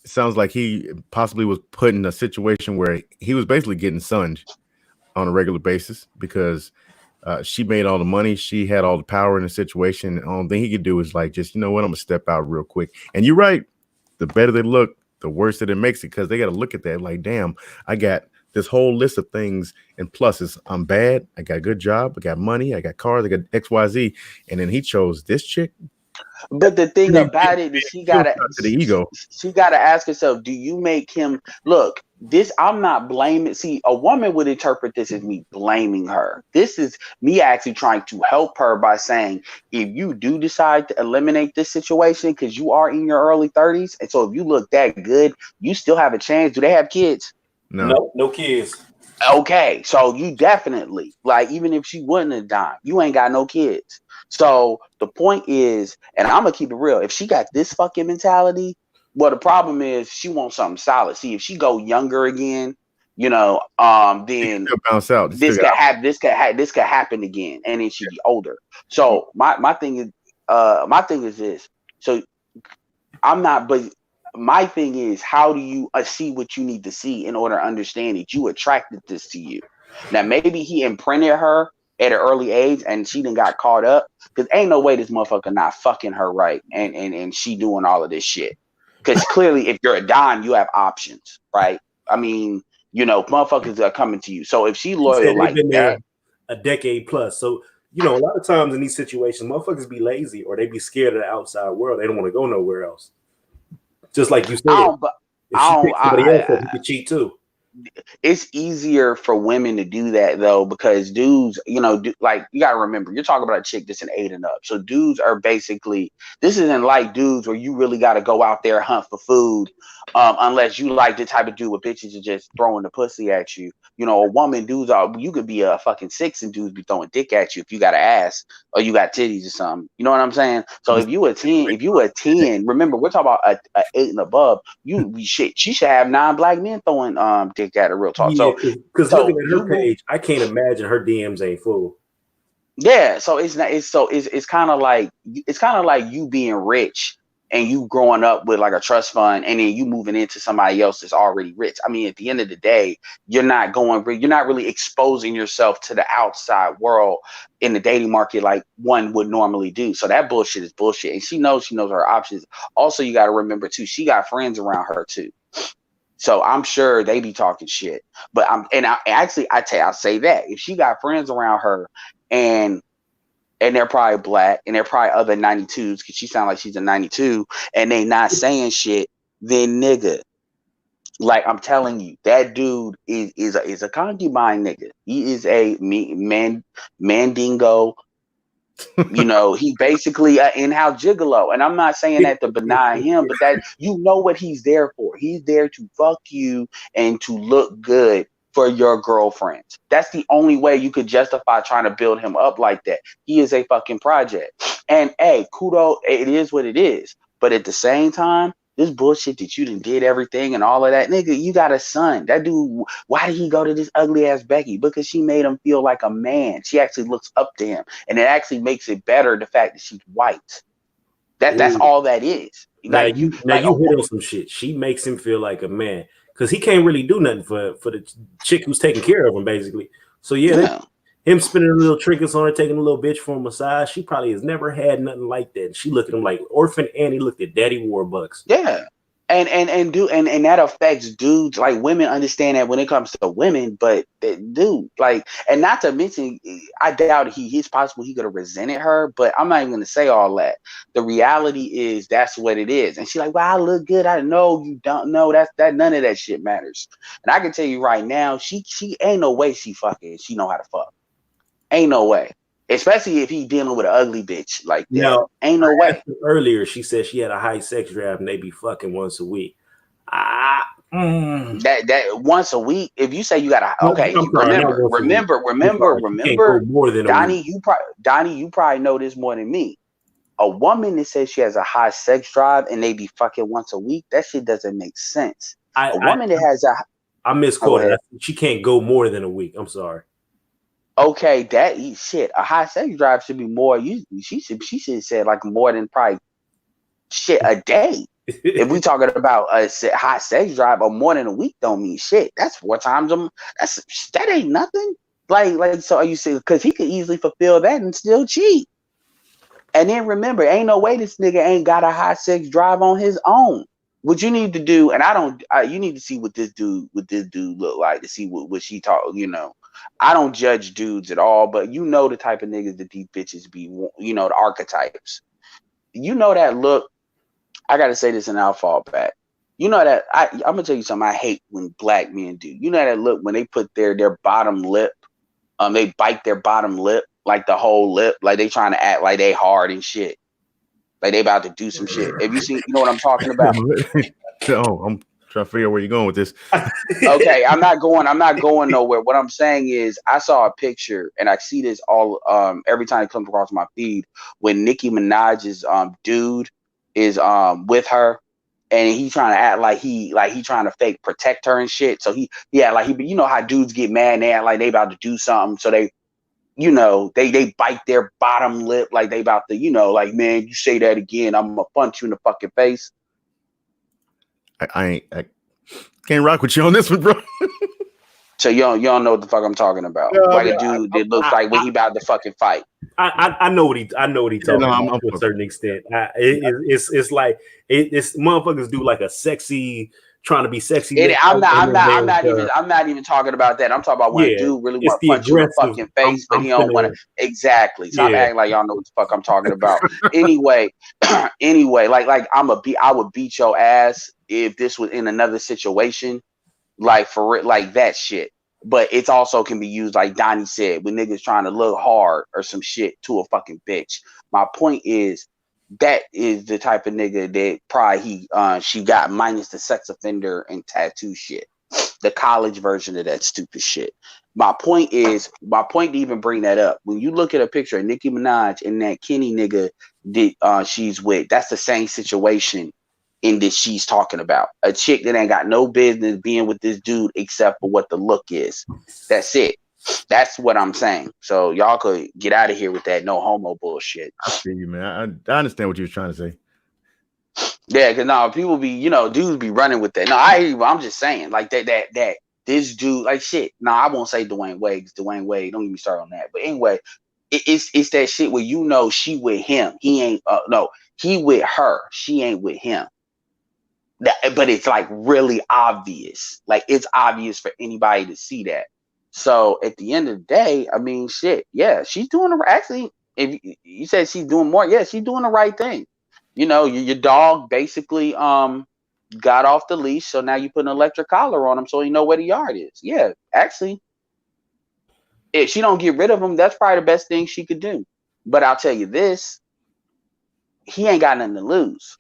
sounds like he possibly was put in a situation where he was basically getting sunned on a regular basis because she made all the money, she had all the power in the situation. The only thing he could do is like, just, you know what, I'm gonna step out real quick. And you're right, the better they look, the worse that it makes it, because they got to look at that like, damn, I got this whole list of things and pluses. I'm bad, I got a good job, I got money, I got cars, I got XYZ, and then he chose this chick. But the thing about it is to the ego. she gotta ask herself, do you make him look? This I'm not blaming. See, a woman would interpret this as me blaming her. This is me actually trying to help her by saying, if you do decide to eliminate this situation because you are in your early 30s, and so if you look that good, you still have a chance. Do they have kids? No kids. Okay, so you definitely, like, even if she wouldn't have died, you ain't got no kids. So the point is, and I'm gonna keep it real, if she got this fucking mentality, well, the problem is she wants something solid. See, if she go younger again, you know, then bounce out. This could happen again, and then she'd be older. So my thing is this. So I'm not, but my thing is, how do you see what you need to see in order to understand that you attracted this to you? Now, maybe he imprinted her at an early age and she done got caught up, because ain't no way this motherfucker not fucking her right and she doing all of this shit. Because clearly, if you're a dime, you have options, right? I mean, you know, motherfuckers are coming to you. So if she loyal like that, a decade plus. So, you know, a lot of times in these situations, motherfuckers be lazy or they be scared of the outside world. They don't want to go nowhere else. Just like you said, if she picks somebody else, he could cheat too. It's easier for women to do that though, because dudes, you know, like, you gotta remember, you're talking about a chick that's an 8 and up. So dudes are basically, this isn't like dudes where you really got to go out there hunt for food, unless you like the type of dude with bitches are just throwing the pussy at you. You know, a woman, dudes are, you could be a fucking 6 and dudes be throwing dick at you if you got an ass or you got titties or something. You know what I'm saying? So if you a 10, remember, we're talking about a 8 and above. She should have 9 black men throwing dick at her, real talk. Yeah, because so looking at her page, I can't imagine her DMs ain't full. Yeah, so it's kind of like you being rich and you growing up with like a trust fund, and then you moving into somebody else that's already rich. I mean, at the end of the day, you're not really exposing yourself to the outside world in the dating market like one would normally do. So that bullshit is bullshit, and she knows her options. Also, you got to remember too, she got friends around her too. So I'm sure they be talking shit. But I'll say that if she got friends around her and they're probably black and they're probably other 92s, because she sounds like she's a 92, and they not saying shit, then nigga, like, I'm telling you, that dude is a concubine nigga. He is a mandingo. You know, he basically an in-house gigolo, and I'm not saying that to deny him, but that, you know, what he's there for. He's there to fuck you and to look good for your girlfriends. That's the only way you could justify trying to build him up like that. He is a fucking project. And hey, kudos, it is what it is. But at the same time, this bullshit that you done did everything and all of that, nigga, you got a son. That dude, why did he go to this ugly ass Becky? Because she made him feel like a man. She actually looks up to him. And it actually makes it better, the fact that she's white. That's all that is. Now you hit on some shit. She makes him feel like a man, because he can't really do nothing for the chick who's taking care of him, basically. So yeah. Him spinning a little trinkets on her, taking a little bitch for a massage. She probably has never had nothing like that. She looked at him like Orphan Annie looked at Daddy Warbucks. Yeah. And that affects dudes. Like, women understand that when it comes to women, but dude, like, and not to mention, I doubt it's possible he could have resented her, but I'm not even gonna say all that. The reality is that's what it is. And she's like, well, I look good. I know you don't know that none of that shit matters. And I can tell you right now, she ain't no way she know how to fuck. Ain't no way. Especially if he dealing with an ugly bitch like that. No, ain't no way. Earlier, she said she had a high sex drive and they be fucking once a week. That once a week. If you say you got remember, more than Donnie, you probably know this more than me. A woman that says she has a high sex drive and they be fucking once a week, that shit doesn't make sense. I misquoted. She can't go more than a week. I'm sorry. Okay, that shit. A high sex drive should be more. She should say like more than probably shit a day. If we talking about a hot sex drive or more than a week, don't mean shit. That's 4 times that ain't nothing. Like so you see, because he could easily fulfill that and still cheat. And then remember, ain't no way this nigga ain't got a high sex drive on his own. What you need to do, and you need to see what this dude look like to see what she talk. I don't judge dudes at all, but the type of niggas that these bitches be, the archetypes. That look. I gotta say this and I'll fall back. That I'm gonna tell you something I hate when black men do. That look when they put their bottom lip, they bite their bottom lip, like the whole lip, like they trying to act like they hard and shit. Like they about to do some shit. Have you seen, what I'm talking about? No, I'm trying to figure out where you're going with this. Okay, I'm not going nowhere. What I'm saying is I saw a picture and I see this all every time it comes across my feed when Nicki Minaj's dude is with her and he trying to act like he trying to fake protect her and shit. So he how dudes get mad and they act like they about to do something. So they they bite their bottom lip like they about to, like, man, you say that again, I'm gonna punch you in the fucking face. I can't rock with you on this one, bro. So you don't know what the fuck I'm talking about. Like a dude that looks like when he about to fucking fight. I know what he talking about to a certain extent. It's like it's motherfuckers do like a sexy, trying to be sexy. I'm not even talking about that. I'm talking about when a dude really want to punch you in the fucking face, but he don't want to. Exactly. So I'm acting like y'all know what the fuck I'm talking about. anyway, like I would beat your ass if this was in another situation, like for like that shit. But it also can be used, like Donnie said, when niggas trying to look hard or some shit to a fucking bitch. My point is, that is the type of nigga that probably she got, minus the sex offender and tattoo shit, the college version of that stupid shit. My point to even bring that up, when you look at a picture of Nicki Minaj and that Kenny nigga that she's with, that's the same situation in that she's talking about. A chick that ain't got no business being with this dude except for what the look is. That's it. That's what I'm saying. So y'all could get out of here with that no homo bullshit. I see you, man. I understand what you were trying to say. Yeah, because people be, dudes be running with that. No, I'm just saying, like that this dude, like shit. No, I won't say Dwayne Wade, because Dwayne Wade, don't get me started on that. But anyway, it's that shit where she with him. He ain't he with her. She ain't with him. But it's like really obvious. Like it's obvious for anybody to see that. So at the end of the day, I mean, shit, yeah, she's doing actually. If you said she's doing more, yeah, she's doing the right thing. Your dog basically got off the leash, so now you put an electric collar on him so you know where the yard is. Yeah, actually, if she don't get rid of him, that's probably the best thing she could do. But I'll tell you this, he ain't got nothing to lose.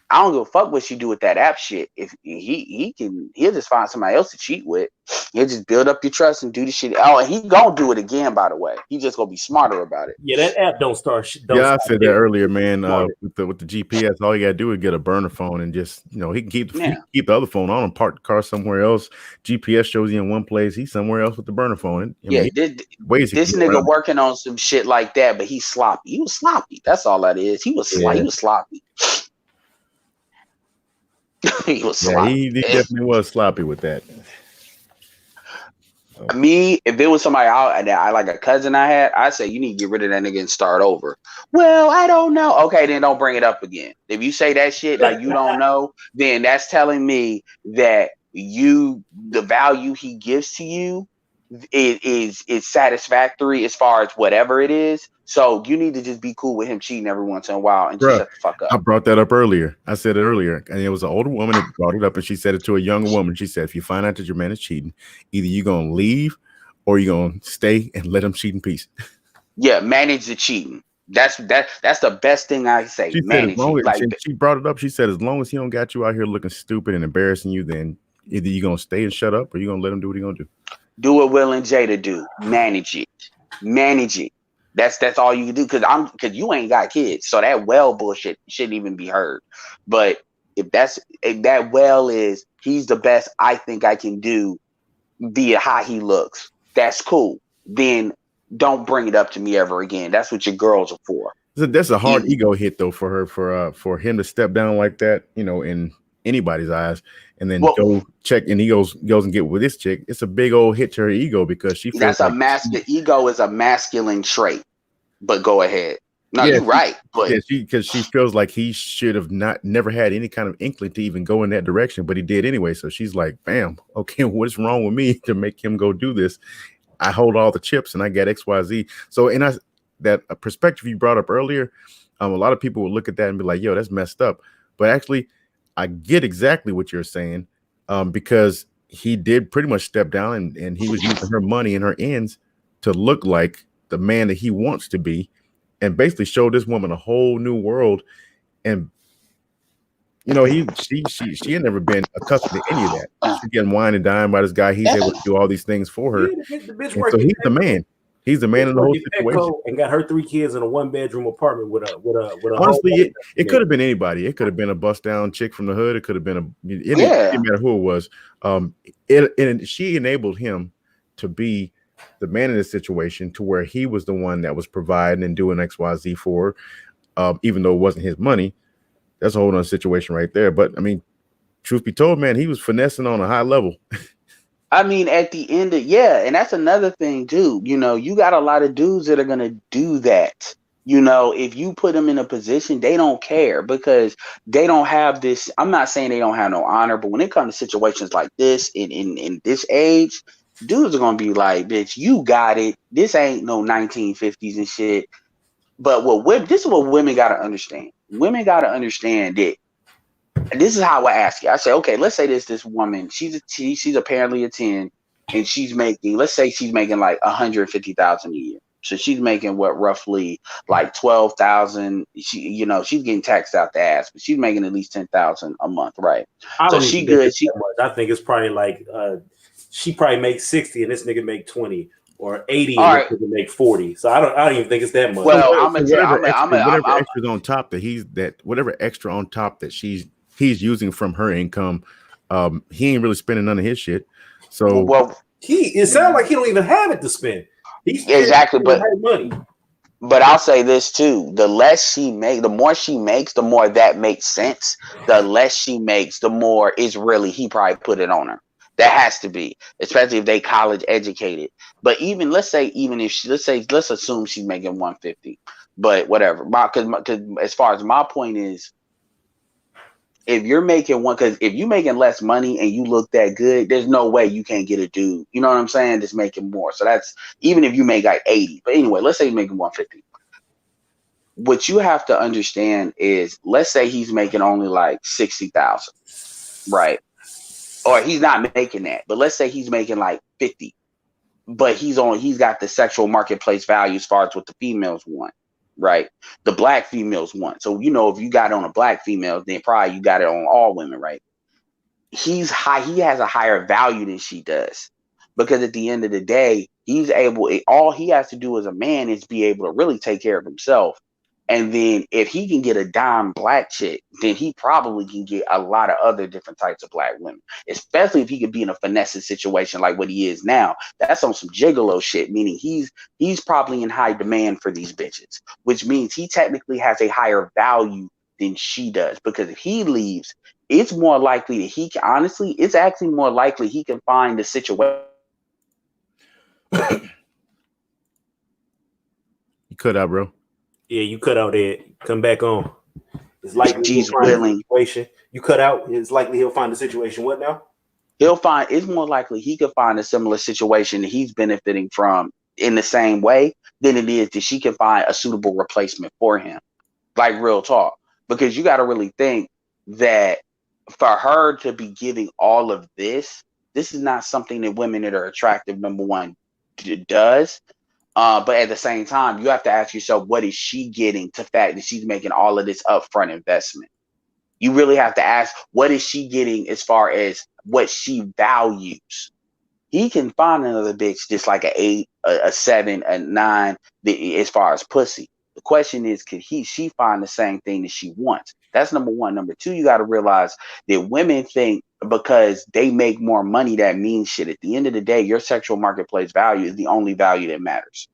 I don't give a fuck what you do with that app shit. If he'll just find somebody else to cheat with. He'll just build up your trust and do the shit. Oh, and he gonna do it again, by the way. He just gonna be smarter about it. Yeah, that app don't start. I said that earlier, man. With the GPS, all you gotta do is get a burner phone and just he can keep the other phone on and park the car somewhere else. GPS shows you in one place. He's somewhere else with the burner phone. This nigga working on some shit like that, but he's sloppy. He was sloppy. That's all that is. He was sloppy. He was sloppy. He definitely was sloppy with that. Me, if there was somebody I like a cousin I had, I'd say you need to get rid of that nigga and start over. Well, I don't know. Okay, then don't bring it up again. If you say that shit like you don't know, then that's telling me that the value he gives to you is satisfactory as far as whatever it is. So you need to just be cool with him cheating every once in a while and just shut the fuck up. I brought that up earlier. I said it earlier, and it was an older woman that brought it up, and she said it to a younger woman. She said, if you find out that your man is cheating, either you're gonna leave or you're gonna stay and let him cheat in peace. Yeah, manage the cheating. That's the best thing I say. She manage said she brought it up. She said, as long as he don't got you out here looking stupid and embarrassing you, then either you're gonna stay and shut up or you're gonna let him do what he's gonna do. Do what Will and Jada do. Manage it. That's all you can do, because you ain't got kids, so that well bullshit shouldn't even be heard. But if that well is he's the best I think I can do via how he looks, that's cool. Then don't bring it up to me ever again. That's what your girls are for. That's a hard ego hit though for her for him to step down like that, in anybody's eyes, and then go check and he goes and get with this chick. It's a big old hit to her ego because she feels like ego is a masculine trait. But go ahead. No, yeah, you're right. But because she feels like he should have never had any kind of inkling to even go in that direction, but he did anyway. So she's like, bam, okay, what's wrong with me to make him go do this? I hold all the chips and I got XYZ. So that perspective you brought up earlier, a lot of people will look at that and be like, yo, that's messed up. But actually, I get exactly what you're saying, because he did pretty much step down and he was using her money and her ends to look like the man that he wants to be, and basically showed this woman a whole new world. And she had never been accustomed to any of that. She's getting wine and dine by this guy. He's able to do all these things for her. Yeah, and so he's the man. He's the man in the whole situation. And got her 3 kids in a 1-bedroom apartment with a honestly, it could have been anybody. It could have been a bust down chick from the hood. It could have been it didn't matter who it was. She enabled him to be the man in this situation, to where he was the one that was providing and doing XYZ for her, even though it wasn't his money. That's a whole other situation right there. But I mean, truth be told, man, he was finessing on a high level. I mean, at the end of and that's another thing too. You got a lot of dudes that are gonna do that. If you put them in a position, they don't care because they don't have this. I'm not saying they don't have no honor, but when it comes to situations like this in this age, dudes are gonna be like, bitch, you got it. This ain't no 1950s and shit. But this is what women gotta understand. Women gotta understand that. And this is how I ask you. I say, okay, let's say this woman, she's apparently a 10, and she's making, let's say she's making like 150,000 a year. So she's making roughly like 12,000. She's getting taxed out the ass, but she's making at least 10,000 a month, right? So she good. I think it's probably like she probably makes 60 and this nigga make 20, or 80 and this nigga make 40. So I don't even think it's that much. Well, whatever extra on top whatever extra on top that he's using from her income, he ain't really spending none of his shit. So it sounds like he don't even have it to spend. Exactly, but money. But I'll say this too: the less she makes, the more she makes, the more that makes sense. The less she makes, the more is really he probably put it on her. That has to be, especially if they college educated. But let's assume she's making 150. But whatever, because as far as my point is, if you're making because if you're making less money and you look that good, there's no way you can't get a dude. You know what I'm saying? That's making more. So that's even if you make like 80. But anyway, let's say you're making 150. What you have to understand is, let's say he's making only like 60,000, right? Or he's not making that, but let's say he's making like 50. But he's got the sexual marketplace value as far as what the females want. Right, the black females want. So if you got it on a black female, then probably you got it on all women, right? He's high. He has a higher value than she does, because at the end of the day, all he has to do as a man is be able to really take care of himself. And then if he can get a dime black chick, then he probably can get a lot of other different types of black women, especially if he could be in a finesse situation like what he is now. That's on some gigolo shit, meaning he's probably in high demand for these bitches, which means he technically has a higher value than she does. Because if he leaves, it's more likely that it's actually more likely he can find a situation. You cut out, bro. Yeah, you cut out there. Come back on. It's likely she's willing. You cut out. It's likely he'll find a situation. What now? It's more likely he could find a similar situation that he's benefiting from in the same way than it is that she can find a suitable replacement for him. Like, real talk. Because you got to really think that for her to be giving all of this is not something that women that are attractive, number one, does. But at the same time, you have to ask yourself, what is she getting to the fact that she's making all of this upfront investment? You really have to ask, what is she getting as far as what she values? He can find another bitch just like an 8, a 7, a 9 as far as pussy. The question is, can she find the same thing that she wants? That's number one. Number two, you got to realize that women think because they make more money, that means shit. At the end of the day, your sexual marketplace value is the only value that matters.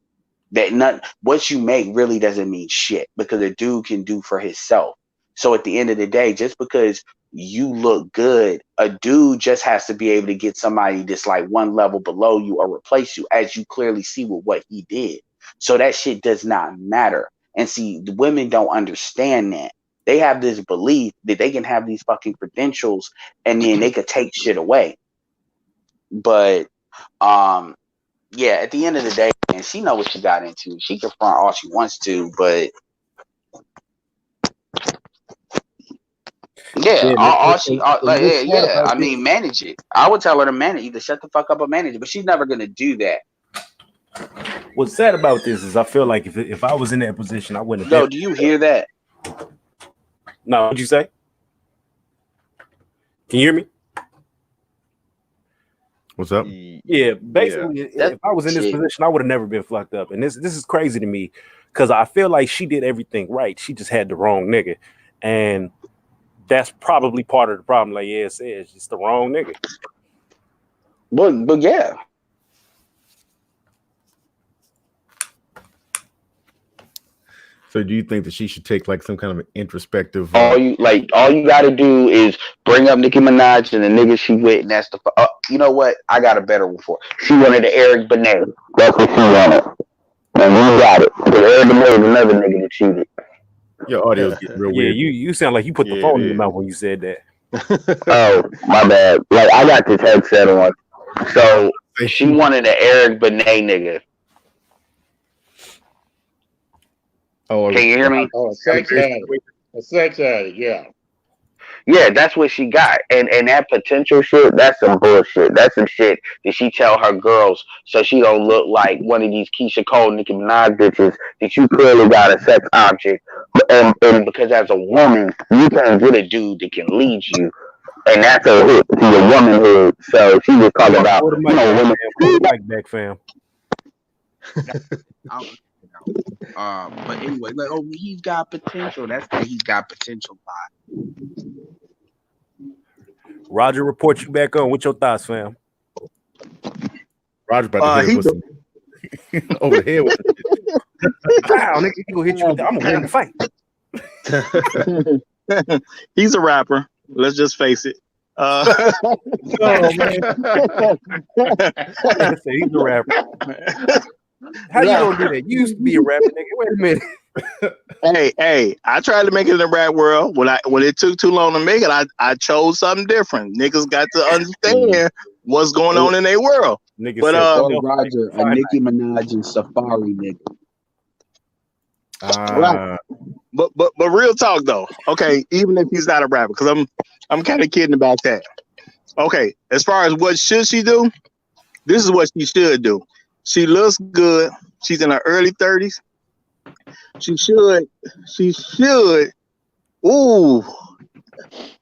what you make really doesn't mean shit because a dude can do for himself. So at the end of the day, just because you look good, a dude just has to be able to get somebody that's like one level below you or replace you, as you clearly see with what he did. So that shit does not matter. And see, the women don't understand that. They have this belief that they can have these fucking credentials and then they could take shit away. But yeah, at the end of the day, man, she know what she got into. She can front all she wants to, but yeah, I mean, manage it. I would tell her to manage, either shut the fuck up or manage it, but she's never gonna do that. What's sad about this is I feel like if I was in that position, I wouldn't have. Yo, do you hear that? No, what'd you say? Can you hear me? What's up? Yeah, basically, if I was in this position, I would have never been fucked up. And this is crazy to me because I feel like she did everything right. She just had the wrong nigga, and that's probably part of the problem. Like, yeah, it's just the wrong nigga. But yeah. So do you think that she should take like some kind of introspective? All you got to do is bring up Nicki Minaj and the nigga she with, and that's the. You know what? I got a better one for her. She wanted the Eric Benet. That's what she wanted, and we got it. The Eric Benet is another nigga that cheated. Your audio is getting real weird. Yeah, you sound like you put the phone in your mouth when you said that. Oh, my bad. Like I got this headset on, so she wanted the Eric Benet nigga. Oh, can you hear me? Oh, a sex addict, yeah. Yeah, that's what she got. And that potential shit, that's some bullshit. That's some shit that she tell her girls so she don't look like one of these Keisha Cole, Nicki Minaj bitches that you clearly got a sex object. And because as a woman, you can't get a dude that can lead you. And that's a hit to your womanhood. So she was talking about, women. Like back, fam. But anyway, like, he's got potential. That's that he's got potential by. Roger, report you back on. What's your thoughts, fam? Roger about to hit us over the head with wow, nigga, he gonna hit you with that. I'm gonna win the fight. He's a rapper. Let's just face it. Oh, man. He's a rapper. How you gonna do that? You used to be a rapper, nigga. Wait a minute. Hey, I tried to make it in the rap world. When it took too long to make it, I chose something different. Niggas got to understand what's going on in their world. Niggas but Roger, a Nicki Minaj and Safari nigga. Right. But real talk though. Okay, even if he's not a rapper, because I'm kind of kidding about that. Okay, as far as what should she do, this is what she should do. She looks good. She's in her early 30s. She should. Ooh,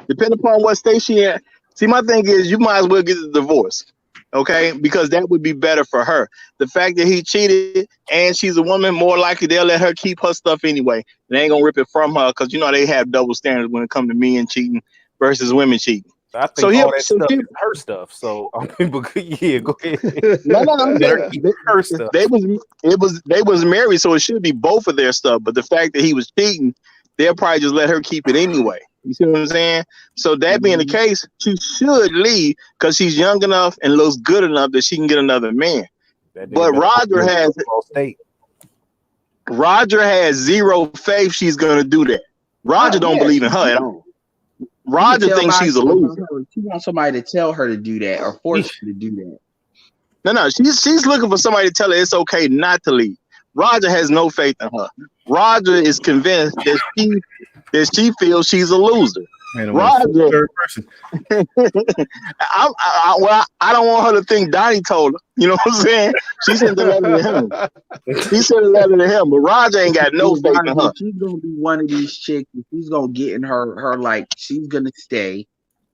depending upon what state she in. See, my thing is, you might as well get a divorce, okay? Because that would be better for her. The fact that he cheated and she's a woman, more likely they'll let her keep her stuff anyway. They ain't gonna rip it from her because they have double standards when it comes to men cheating versus women cheating. I think all that stuff is her stuff. So yeah, go ahead. No. Her stuff. They was married, so it should be both of their stuff. But the fact that he was cheating, they'll probably just let her keep it anyway. You see what I'm saying? So that being the case, she should leave because she's young enough and looks good enough that she can get another man. But Roger has zero faith she's gonna do that. Roger don't believe in her at all. Roger thinks she's a loser. She wants somebody to tell her to do that or force her to do that. No, she's looking for somebody to tell her it's okay not to leave. Roger has no faith in her. Roger is convinced that she feels she's a loser. Man, Roger, third person. I don't want her to think Donnie told her. You know what I'm saying? She sent the letter to him. But Roger ain't got no faith in her. She's gonna be one of these chicks. She's gonna get in her like she's gonna stay,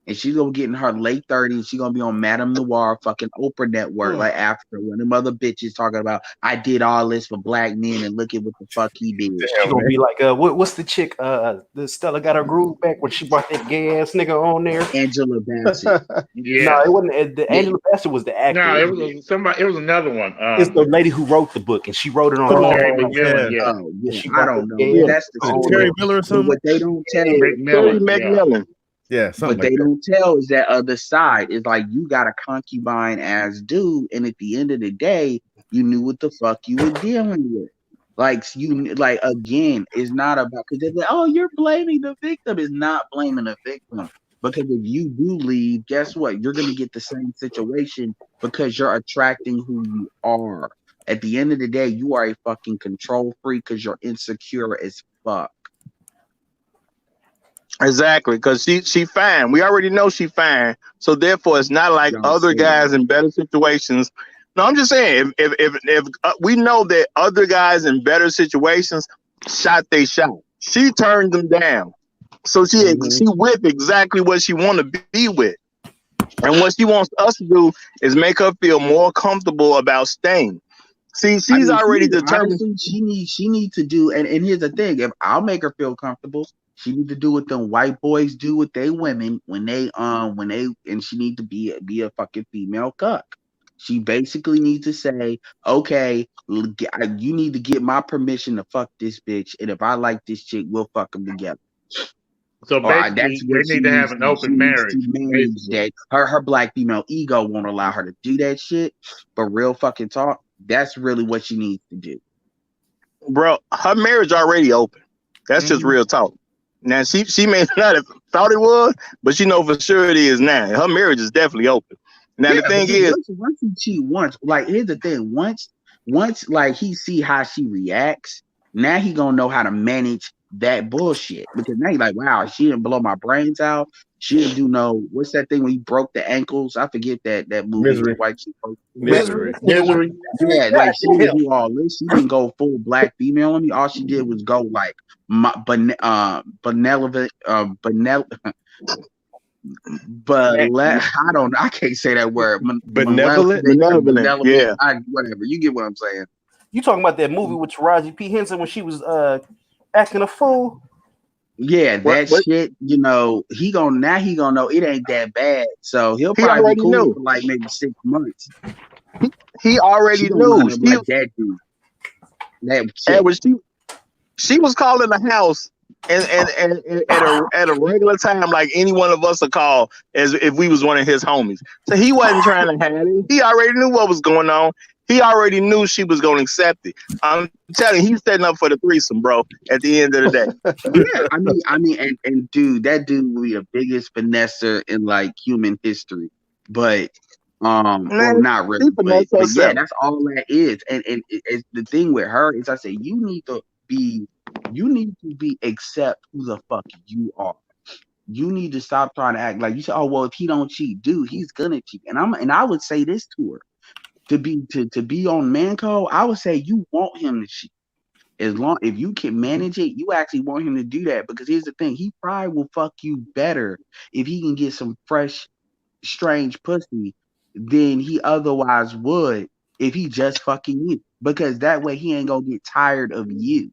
and she's gonna get in her late 30s. She's gonna be on Madame Noir, fucking Oprah Network, like after one of them other bitches talking about I did all this for black men and look at what the fuck he did. She's gonna be like, what's the chick? The Stella got her groove back when she brought that gay ass nigga on there. Angela Bassett. No, it wasn't. The Angela Bassett was the actor. No, it was somebody. It was another one. It's the lady who wrote the book, and she wrote it on her Terry own. McMillan. Yeah. Oh, yeah. She I brought don't the know. gay ass- That's the story. Terry Miller or But something. what they don't tell Terry McMillan. Yeah, what something they like that. don't tell is that other side is like you got a concubine ass dude, and at the end of the day, you knew what the fuck you were dealing with. Like you, like again, it's not about because they're like, oh, you're blaming the victim. It's not blaming the victim because if you do leave, guess what? You're gonna get the same situation because you're attracting who you are. At the end of the day, you are a fucking control freak because you're insecure as fuck. Exactly, because she fine. We already know she fine. So therefore, it's not like Don't other say guys in better situations. No, I'm just saying if we know that other guys in better situations shot they shot, she turned them down. So she with exactly what she want to be with, and what she wants us to do is make her feel more comfortable about staying. See, she's already determined. Honestly, she needs to do, and here's the thing: if I'll make her feel comfortable, she need to do what them white boys do with they women when they and she need to be a fucking female cuck. She basically needs to say, okay, you need to get my permission to fuck this bitch, and if I like this chick, we'll fuck them together. So Or basically, that's what they need to have an open marriage. She manage that. Her black female ego won't allow her to do that shit. But real fucking talk, that's really what she needs to do. Bro, her marriage already open. That's just real talk. Now she may not have thought it was, but she know for sure it is now. Her marriage is definitely open. Now the thing is, once you cheat once, like here's the thing, once like he see how she reacts, now he gonna know how to manage that bullshit. Because now he's like, wow, she didn't blow my brains out. She didn't do no what's that thing when he broke the ankles? I forget that movie. Misery. White chick. Misery. Yeah, like she didn't do all this. She didn't go full black female on me. All she did was go like benevolent, but I can't say that word. Benevolent, yeah. Whatever. You get what I'm saying. You talking about that movie with Taraji P. Henson when she was acting a fool? Yeah, that shit. You know, he gonna know it ain't that bad. So he'll probably be cool for like maybe 6 months. He already knew. Like that dude. That was she was calling the house and at a regular time like any one of us would call as if we was one of his homies. So he wasn't trying to have it. He already knew what was going on. He already knew she was going to accept it. I'm telling you, he's setting up for the threesome, bro. At the end of the day. Yeah, I mean, and dude, that dude will be the biggest finesser in like human history. But well, not really. But yeah, that's all that is. And it's the thing with her is I say you need to be accept who the fuck you are. You need to stop trying to act like you say, oh well, if he don't cheat, dude, he's gonna cheat. And I would say this to her. To be on Manco, I would say you want him to cheat. If you can manage it, you actually want him to do that. Because here's the thing, he probably will fuck you better if he can get some fresh, strange pussy than he otherwise would if he just fucking you. Because that way he ain't gonna get tired of you.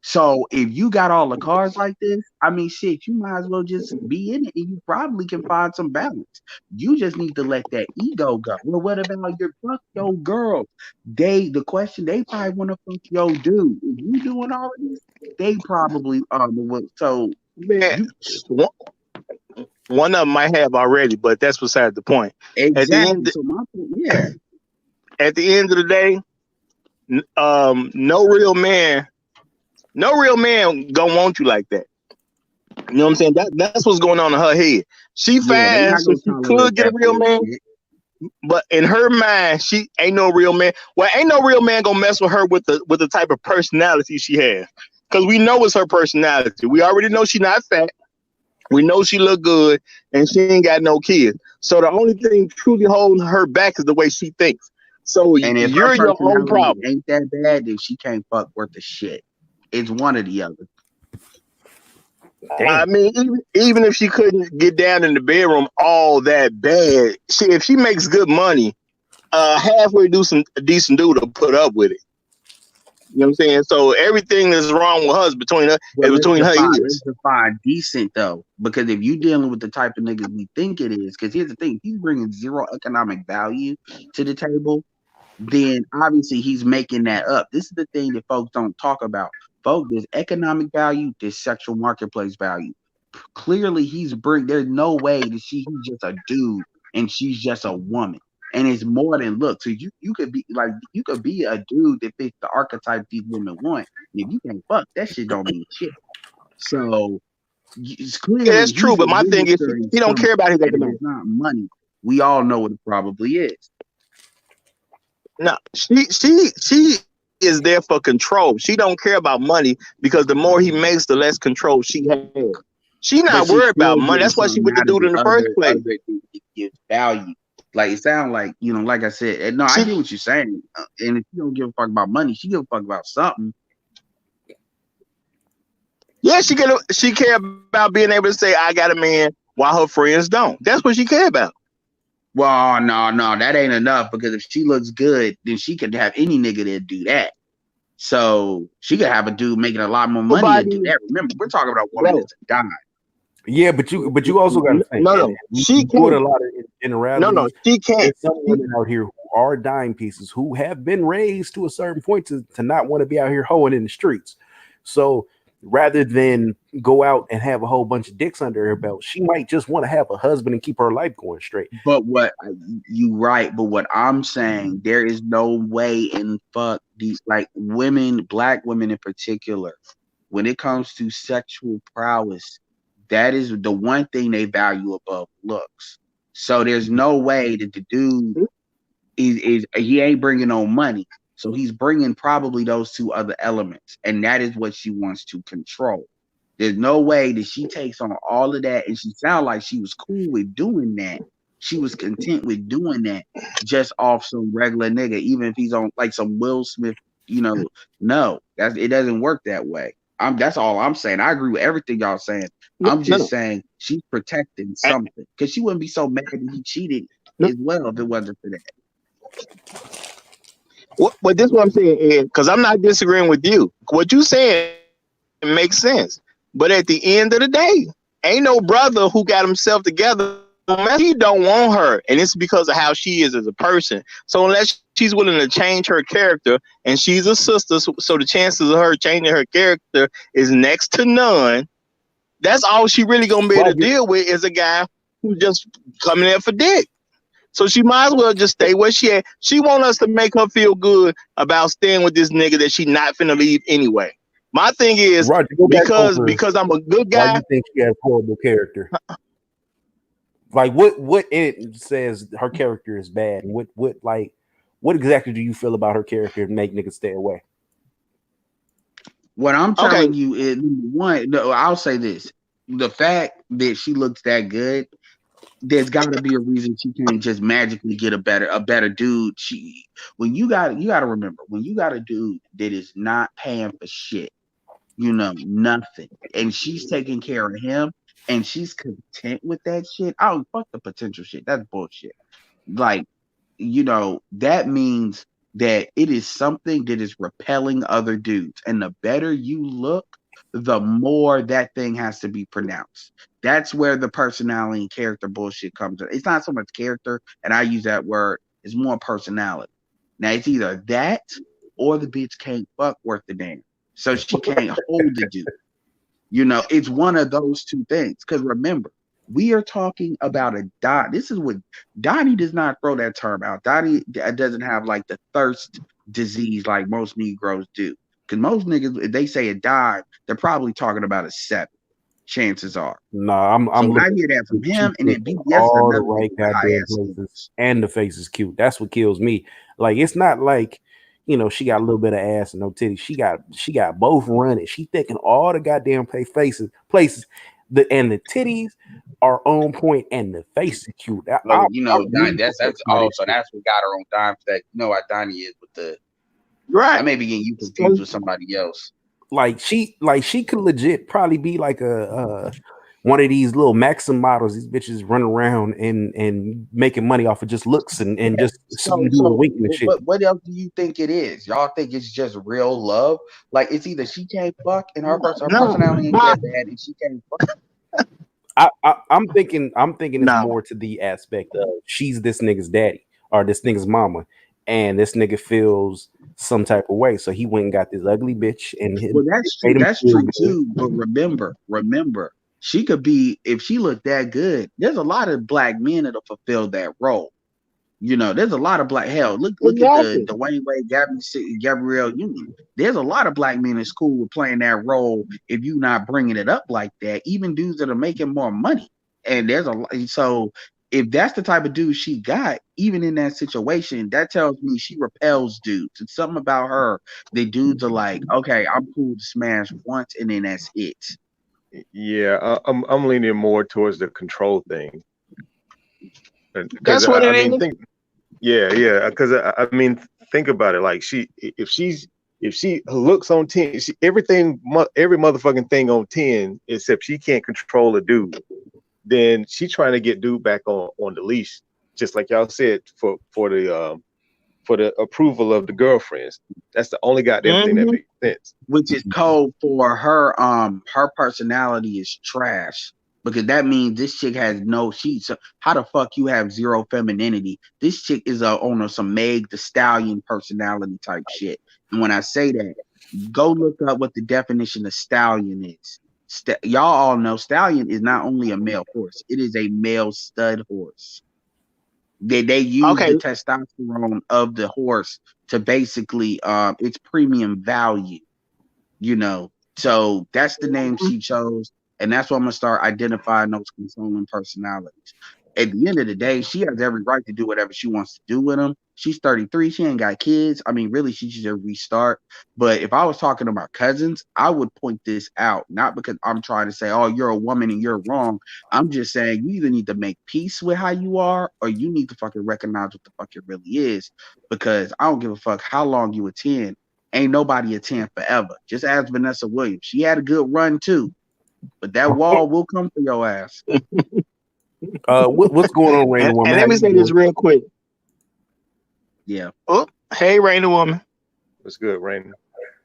So if you got all the cards like this, I mean, shit, you might as well just be in it, and you probably can find some balance. You just need to let that ego go. Well, what about your girl? The question they probably want to fuck your dude. If you doing all of this, they probably so man. One of them might have already, but that's beside the point. Exactly. At the end of the day, no real man gonna want you like that. You know what I'm saying? That's what's going on in her head. She fast, so she could get a real man. But in her mind, she ain't no real man. Well, ain't no real man gonna mess with her with the type of personality she has. Because we know it's her personality. We already know she not fat. We know she look good and she ain't got no kids. So the only thing truly holding her back is the way she thinks. So and if you're your own problem. Ain't that bad, then she can't fuck worth a shit. It's one or the other. I Damn. mean, even if she couldn't get down in the bedroom all that bad, if she makes good money, halfway a decent dude to put up with it. You know what I'm saying? So everything that's wrong with her is between Well, her let's ears. define decent though, because if you dealing with the type of niggas we think it is, because here's the thing, he's bringing zero economic value to the table, then obviously he's making that up. This is the thing that folks don't talk about. Folks, there's economic value, there's sexual marketplace value. Clearly, there's no way that he's just a dude and she's just a woman. And it's more than looks. So you could be a dude that fits the archetype these women want. And if you can't fuck, that shit don't mean shit. So it's Yeah, clearly that's true. But my thing is, he don't care about his and if economics. it's not money, we all know what it probably is. No, she is there for control. She don't care about money because the more he makes, the less control she has. She not worried about money. That's why she with the dude in the first place. Other things that give value. Like it sounds like, like I said, and no, I get what you're saying. And if you don't give a fuck about money, she give a fuck about something. Yeah, she care about being able to say, I got a man, while her friends don't. That's what she care about. Well, no, that ain't enough, because if she looks good, then she could have any nigga that do that. So she could have a dude making a lot more money to do that. Remember, we're talking about a woman that's a dime. Yeah, but you also got to think. No, she put can't. a lot of immorality. No, she can't. There's some women out here who are dime pieces who have been raised to a certain point to not want to be out here hoeing in the streets. So rather than go out and have a whole bunch of dicks under her belt, she might just want to have a husband and keep her life going straight. But what I'm saying, there is no way in fuck these, like, women, black women in particular, when it comes to sexual prowess, that is the one thing they value above looks. So there's no way that the dude he ain't bringing no money. So he's bringing probably those two other elements, and that is what she wants to control. There's no way that she takes on all of that, and she sounded like she was cool with doing that. She was content with doing that just off some regular nigga, even if he's on like some Will Smith, no, it doesn't work that way. That's all I'm saying. I agree with everything y'all saying. I'm just saying she's protecting something, because she wouldn't be so mad that he cheated as well if it wasn't for that. But this is what I'm saying, Ed, because I'm not disagreeing with you. What you saying makes sense. But at the end of the day, ain't no brother who got himself together. He don't want her, and it's because of how she is as a person. So unless she's willing to change her character, and she's a sister, so the chances of her changing her character is next to none. That's all she really gonna be able to deal with is a guy who's just coming there for dick. So she might as well just stay where she at. She want us to make her feel good about staying with this nigga that she not finna leave anyway. My thing is, Roger, because I'm a good guy. Why you think she has horrible character? Like what it says her character is bad, and what exactly do you feel about her character to make niggas stay away? What I'm telling you is, one, no, I'll say this: the fact that she looks that good, there's got to be a reason she can't just magically get a better dude. When you got to remember, when you got a dude that is not paying for shit, nothing, and she's taking care of him, and she's content with that shit. Oh, fuck the potential shit. That's bullshit. Like, that means that it is something that is repelling other dudes, and the better you look, the more that thing has to be pronounced. That's where the personality and character bullshit comes in. It's not so much character, and I use that word, it's more personality. Now, it's either that or the bitch can't fuck worth the damn. So she can't hold the dude. It's one of those two things. Because remember, we are talking about a Donnie. This is what Donnie does not throw that term out. Donnie doesn't have like the thirst disease like most Negroes do. Because most niggas, if they say a dime, they're probably talking about a 7. Chances are. No, I'm I hear that from him, and then BBS all the right goddamn places, and the face is cute. That's what kills me. Like, it's not like she got a little bit of ass and no titties. She got both running. She thinking all the goddamn places. And the titties are on point, and the face is cute. That's also that's what got her on dime. That why Donnie is with the right. I may be getting you confused with somebody else. like she could legit probably be like a one of these little Maxim models. These bitches running around and making money off of just looks and just doing winking and shit. what else do you think it is? Y'all think it's just real love? Like it's either she can't fuck and her personality ain't that bad, and she can't fuck. I'm thinking it's more to the aspect of she's this nigga's daddy or this nigga's mama, and this nigga feels some type of way, so he went and got this ugly bitch. And well, that's true too. But remember, she could be, if she looked that good. There's a lot of black men that'll fulfill that role. You know, there's a lot of black look at the Dwayne Wade, Gabrielle Union. There's a lot of black men that's cool with playing that role if you not bringing it up like that. Even dudes that are making more money. And there's so if that's the type of dude she got, even in that situation, that tells me she repels dudes. It's something about her. The dudes are like, okay, I'm cool to smash once and then that's it. Yeah, I'm leaning more towards the control thing. That's what it is. Because I mean, think about it. Like if she looks on 10, every motherfucking thing on 10, except she can't control a dude, then she trying to get dude back on the leash, just like y'all said, for the approval of the girlfriends. That's the only goddamn thing that makes sense. Which is code for her. Her personality is trash. Because that means this chick has no sheets. How the fuck you have zero femininity? This chick is on some Meg the Stallion personality type shit. And when I say that, go look up what the definition of stallion is. Y'all all know stallion is not only a male horse; it is a male stud horse. They use the testosterone of the horse to basically its premium value. You know, so that's the name she chose. And that's why I'm going to start identifying those controlling personalities. At the end of the day, she has every right to do whatever she wants to do with them. She's 33. She ain't got kids. I mean, really, she should just restart. But if I was talking about cousins, I would point this out. Not because I'm trying to say, oh, you're a woman and you're wrong. I'm just saying you either need to make peace with how you are or you need to fucking recognize what the fuck it really is. Because I don't give a fuck how long you attend. Ain't nobody attend forever. Just ask Vanessa Williams. She had a good run, too. But that wall will come for your ass. What's going on, Rainy Woman? And let me say this real quick. Yeah. Oh, hey, Rainy Woman. What's good, Rainy?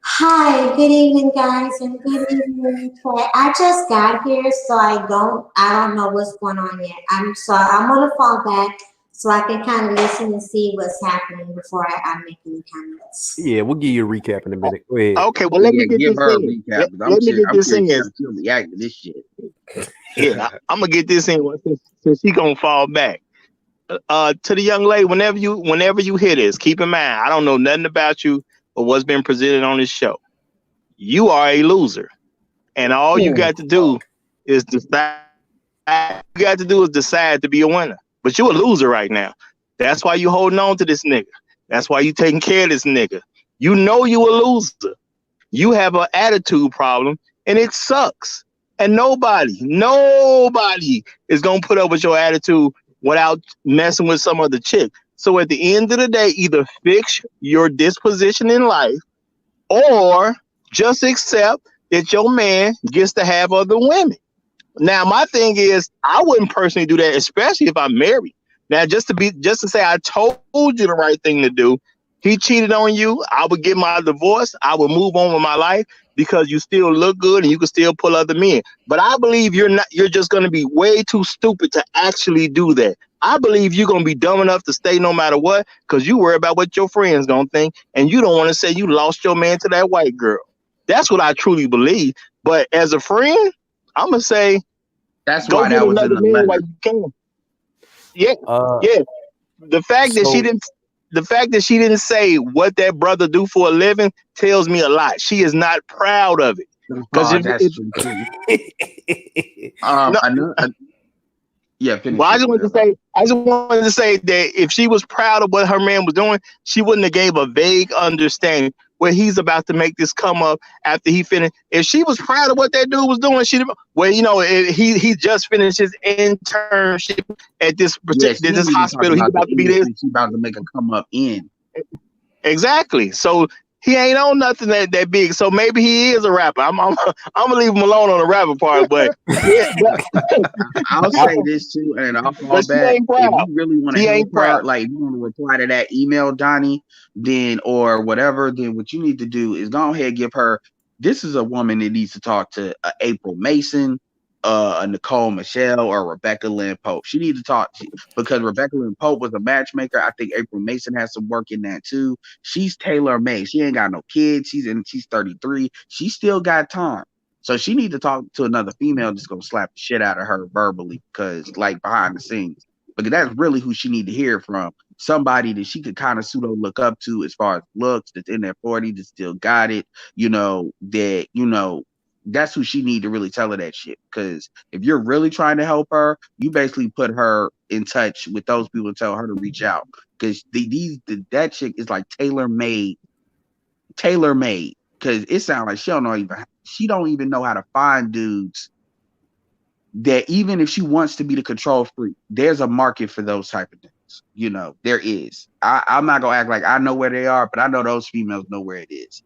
Hi, good evening, guys, and good evening, Trey. I just got here, so I don't know what's going on yet. I'm gonna fall back so I can kind of listen and see what's happening before I make any comments. Yeah, we'll give you a recap in a minute. Go ahead. Okay, well, let me get this in. Let me get this in. This shit. Yeah, I'm gonna get this in since she gonna fall back. To the young lady, whenever you hear this, keep in mind, I don't know nothing about you or what's been presented on this show. You are a loser, and all you got to do is decide. You got to do is decide to be a winner. But you're a loser right now. That's why you holding on to this nigga. That's why you taking care of this nigga. You know you a loser. You have an attitude problem, and it sucks. And nobody is gonna put up with your attitude without messing with some other chick. So at the end of the day, either fix your disposition in life or just accept that your man gets to have other women. Now, my thing is, I wouldn't personally do that, especially if I'm married. Now, just to say I told you the right thing to do, he cheated on you, I would get my divorce, I would move on with my life because you still look good and you can still pull other men. But I believe you're just going to be way too stupid to actually do that. I believe you're going to be dumb enough to stay no matter what because you worry about what your friends going to think and you don't want to say you lost your man to that white girl. That's what I truly believe. But as a friend, I'm gonna say that's why that was in the letter. Yeah. The fact that she didn't say what that brother do for a living tells me a lot. She is not proud of it. Because I just wanted to say that if she was proud of what her man was doing, she wouldn't have gave a vague understanding where he's about to make this come up after he finished. If she was proud of what that dude was doing, he just finished his internship at this hospital. He's about to be there. She's about to make a come up in. Exactly. So he ain't on nothing that big. So maybe he is a rapper. I'm gonna leave him alone on the rapper part, but yeah, I'll say this too, and I'll fall but she back. ain't If proud. you really want to She help ain't her, proud. like if you want to reply to that email, Donnie, then or whatever, then what you need to do is go ahead and give her. This is a woman that needs to talk to April Mason, a Nicole Michelle, or Rebecca Lynn Pope. She needs to talk because Rebecca Lynn Pope was a matchmaker. I think April Mason has some work in that too. She's tailor made. She ain't got no kids. She's 33. She still got time. So she need to talk to another female just gonna slap the shit out of her verbally, because like behind the scenes. Because that's really who she need to hear from. Somebody that she could kind of pseudo look up to as far as looks, that's in their 40s, that still got it, that's who she need to really tell her that shit. Because if you're really trying to help her, you basically put her in touch with those people and tell her to reach out. Because that chick is like tailor made. Because it sounds like she don't even know how to find dudes that, even if she wants to be the control freak, there's a market for those type of things. There is. I'm not gonna act like I know where they are, but I know those females know where it is.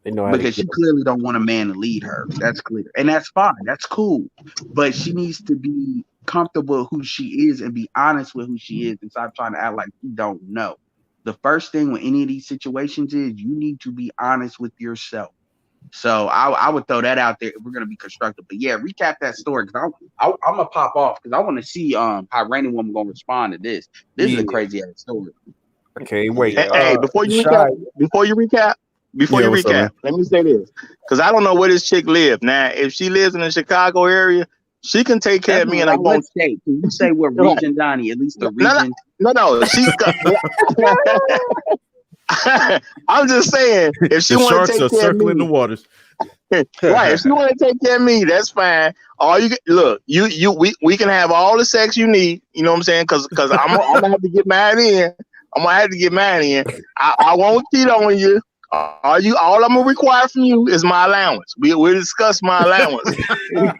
They know how Because she clearly don't want a man to lead her. That's clear. And that's fine. That's cool. But she needs to be comfortable with who she is and be honest with who she is and stop trying to act like you don't know. The first thing with any of these situations is you need to be honest with yourself. So I would throw that out there if we're gonna be constructive. But yeah, recap that story, because I'm gonna pop off because I want to see how Rainy Woman gonna respond to this. This is a crazy ass story. Okay, wait. Hey, before you Shy, recap, what's up, man? let me say this, because I don't know where this chick lives. Now, if she lives in the Chicago area, she can take care of me, and I won't say. Can you say what region, Donnie? At least the region. No. She's. I'm just saying, if she The want sharks to are take care of circling me, the waters. right? If she want to take care of me, that's fine. All you look, we can have all the sex you need. You know what I'm saying? Because I'm gonna have to get mine in. I won't cheat on you. All I'm gonna require from you is my allowance. We'll discuss my allowance when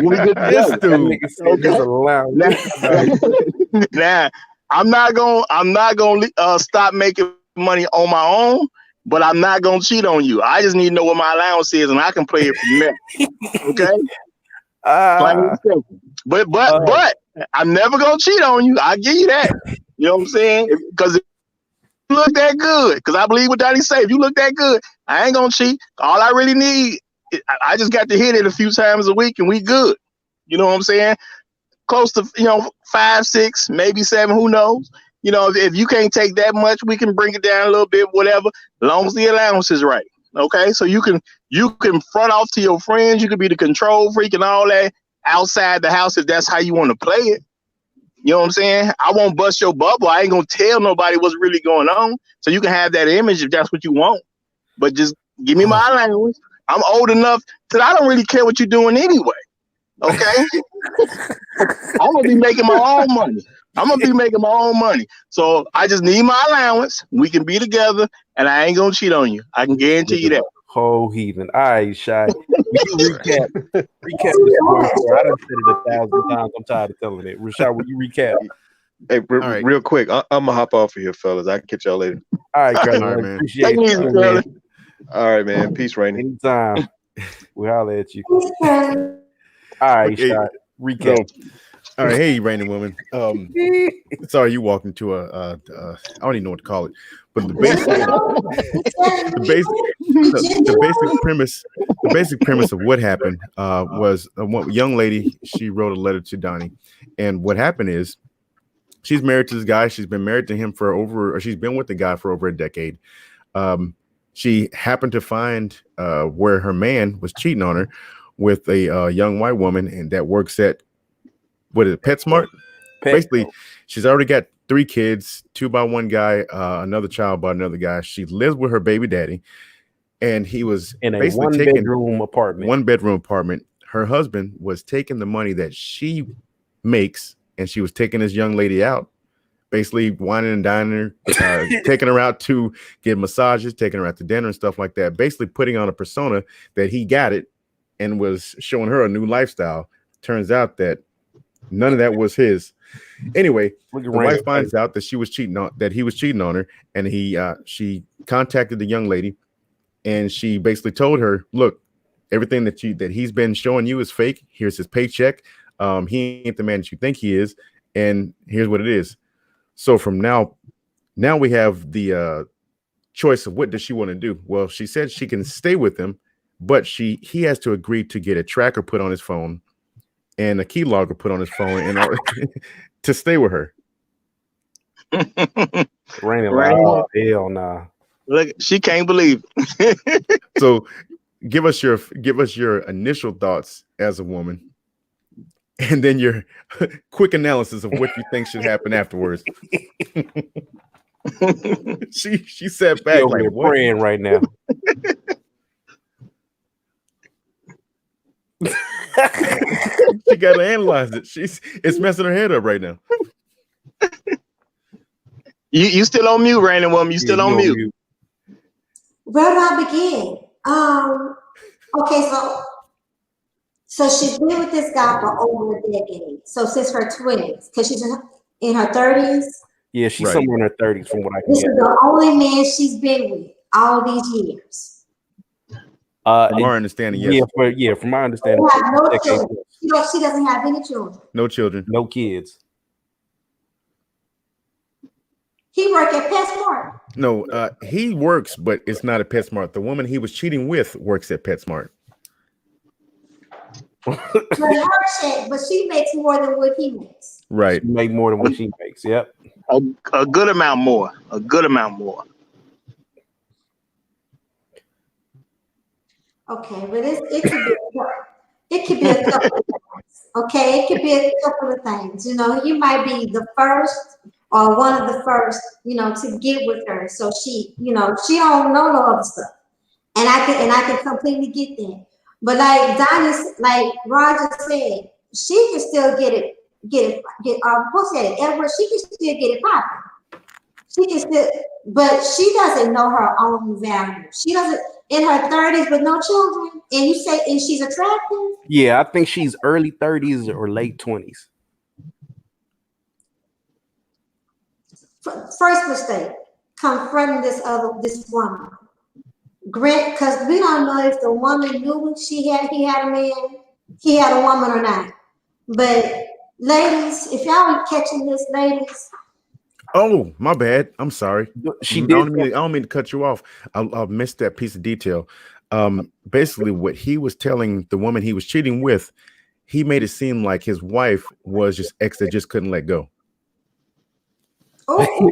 we get together. Okay. Now, I'm not gonna stop making money on my own, but I'm not gonna cheat on you. I just need to know what my allowance is, and I can play it from there. Okay. Plain and simple. But I'm never gonna cheat on you. I give you that. You know what I'm saying? Because if you look that good, because I believe what Donnie say. If you look that good, I ain't gonna cheat. All I really need, I just got to hit it a few times a week, and we good. You know what I'm saying? Close to 5, 6, maybe 7. Who knows? If you can't take that much, we can bring it down a little bit, whatever. As long as the allowance is right. Okay, so you can front off to your friends. You can be the control freak and all that outside the house if that's how you want to play it. You know what I'm saying? I won't bust your bubble. I ain't gonna tell nobody what's really going on. So you can have that image if that's what you want. But just give me my allowance. I'm old enough that I don't really care what you're doing anyway. Okay? I'm gonna be making my own money. So I just need my allowance. We can be together, and I ain't gonna cheat on you. I can guarantee you that. Whole heathen. All right, Shy. You recap this story. I done said it 1,000 times. I'm tired of telling it. Rashad, will you recap? Hey, right. real quick, I'm gonna hop off of here, fellas. I can catch y'all later. All right, Curly. All right, man. Appreciate Take it easy, you, Curly. man. All right, man. Peace, Rainy. Anytime. We'll holler at you. All right, Okay. Shy. Recap. All right, hey, Rainy Woman. Sorry, you walked into I don't even know what to call it, but the basic premise of what happened was one young lady. She wrote a letter to Donnie, and what happened is she's married to this guy. She's been married to him she's been with the guy for over a decade. She happened to find where her man was cheating on her with a young white woman, and that works at PetSmart. Basically, she's already got 3 kids, 2 by one guy, another child by another guy. She lives with her baby daddy, and he was in a basically one-bedroom apartment. Her husband was taking the money that she makes, and she was taking this young lady out, basically whining and dining her, taking her out to get massages, taking her out to dinner and stuff like that, basically putting on a persona that he got it and was showing her a new lifestyle. Turns out that none of that was his. Anyway, the wife finds out that he was cheating on her, and she contacted the young lady, and she basically told her, "Look, everything that he's been showing you is fake. Here's his paycheck. He ain't the man that you think he is, and here's what it is." So from now we have the choice of what does she want to do. Well, she said she can stay with him, but he has to agree to get a tracker put on his phone and a keylogger put on his phone in order to stay with her. Raining like, oh, hell nah. Look, she can't believe it. So give us your initial thoughts as a woman, and then your quick analysis of what you think should happen afterwards. she sat back like, what? Praying right now. She got to analyze it. It's messing her head up right now. You still on mute, Random Woman. You still on mute. Where do I begin? Okay, so she's been with this guy for over a decade. So since her 20s, because she's in her 30s. Yeah, she's somewhere in her 30s from what I can This is the only man she's been with all these years. From our understanding, yes. Yeah, from my understanding. She has no children. She doesn't have any children. No children. No kids. He worked at PetSmart. No, he works, but it's not at PetSmart. The woman he was cheating with works at PetSmart. But she makes more than what he makes. Right. She make more than what she makes. Yep. A good amount more. A good amount more. Okay, but it could be a couple of things. Okay, it could be a couple of things. You know, you might be the first or one of the first, to get with her. So she don't know no other stuff. And I can completely get that. But like Roger said, she can still get it. Who said it? Edward. She can still get it popping. She can still, but she doesn't know her own value. She doesn't, in her 30s with no children, and she's attractive. Yeah, I think she's early 30s or late 20s. First mistake, confronting this woman. Grant, because we don't know if the woman knew he had a man, he had a woman or not. But ladies, if y'all are catching this, ladies. Oh, my bad. I'm sorry. She I did. don't mean to cut you off. I missed that piece of detail. Basically, what he was telling the woman he was cheating with, he made it seem like his wife was just ex that just couldn't let go. Oh.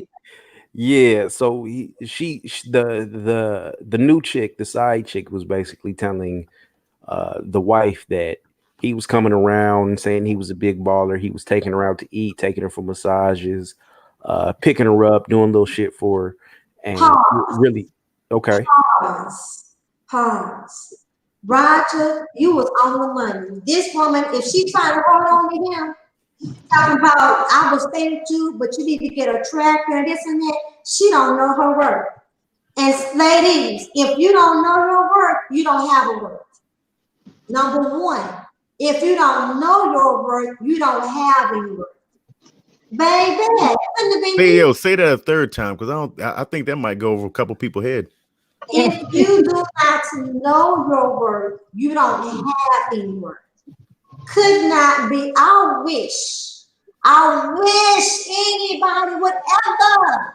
Yeah, so the new chick, the side chick, was basically telling the wife that he was coming around saying he was a big baller. He was taking her out to eat, taking her for massages, picking her up, doing little shit for her, and really okay. Pause. Roger, you was on the money. This woman, if she trying to hold on to him, talking about I will stay with you, but you need to get a tracker and this and that. She don't know her worth. And ladies, if you don't know your worth, you don't have a worth. Number one, if you don't know your worth, you don't have any worth. Baby, Hey, say that a third time because I think that might go over a couple people's head. If you do not know your worth, you don't have any worth. Could not be. I wish anybody would ever.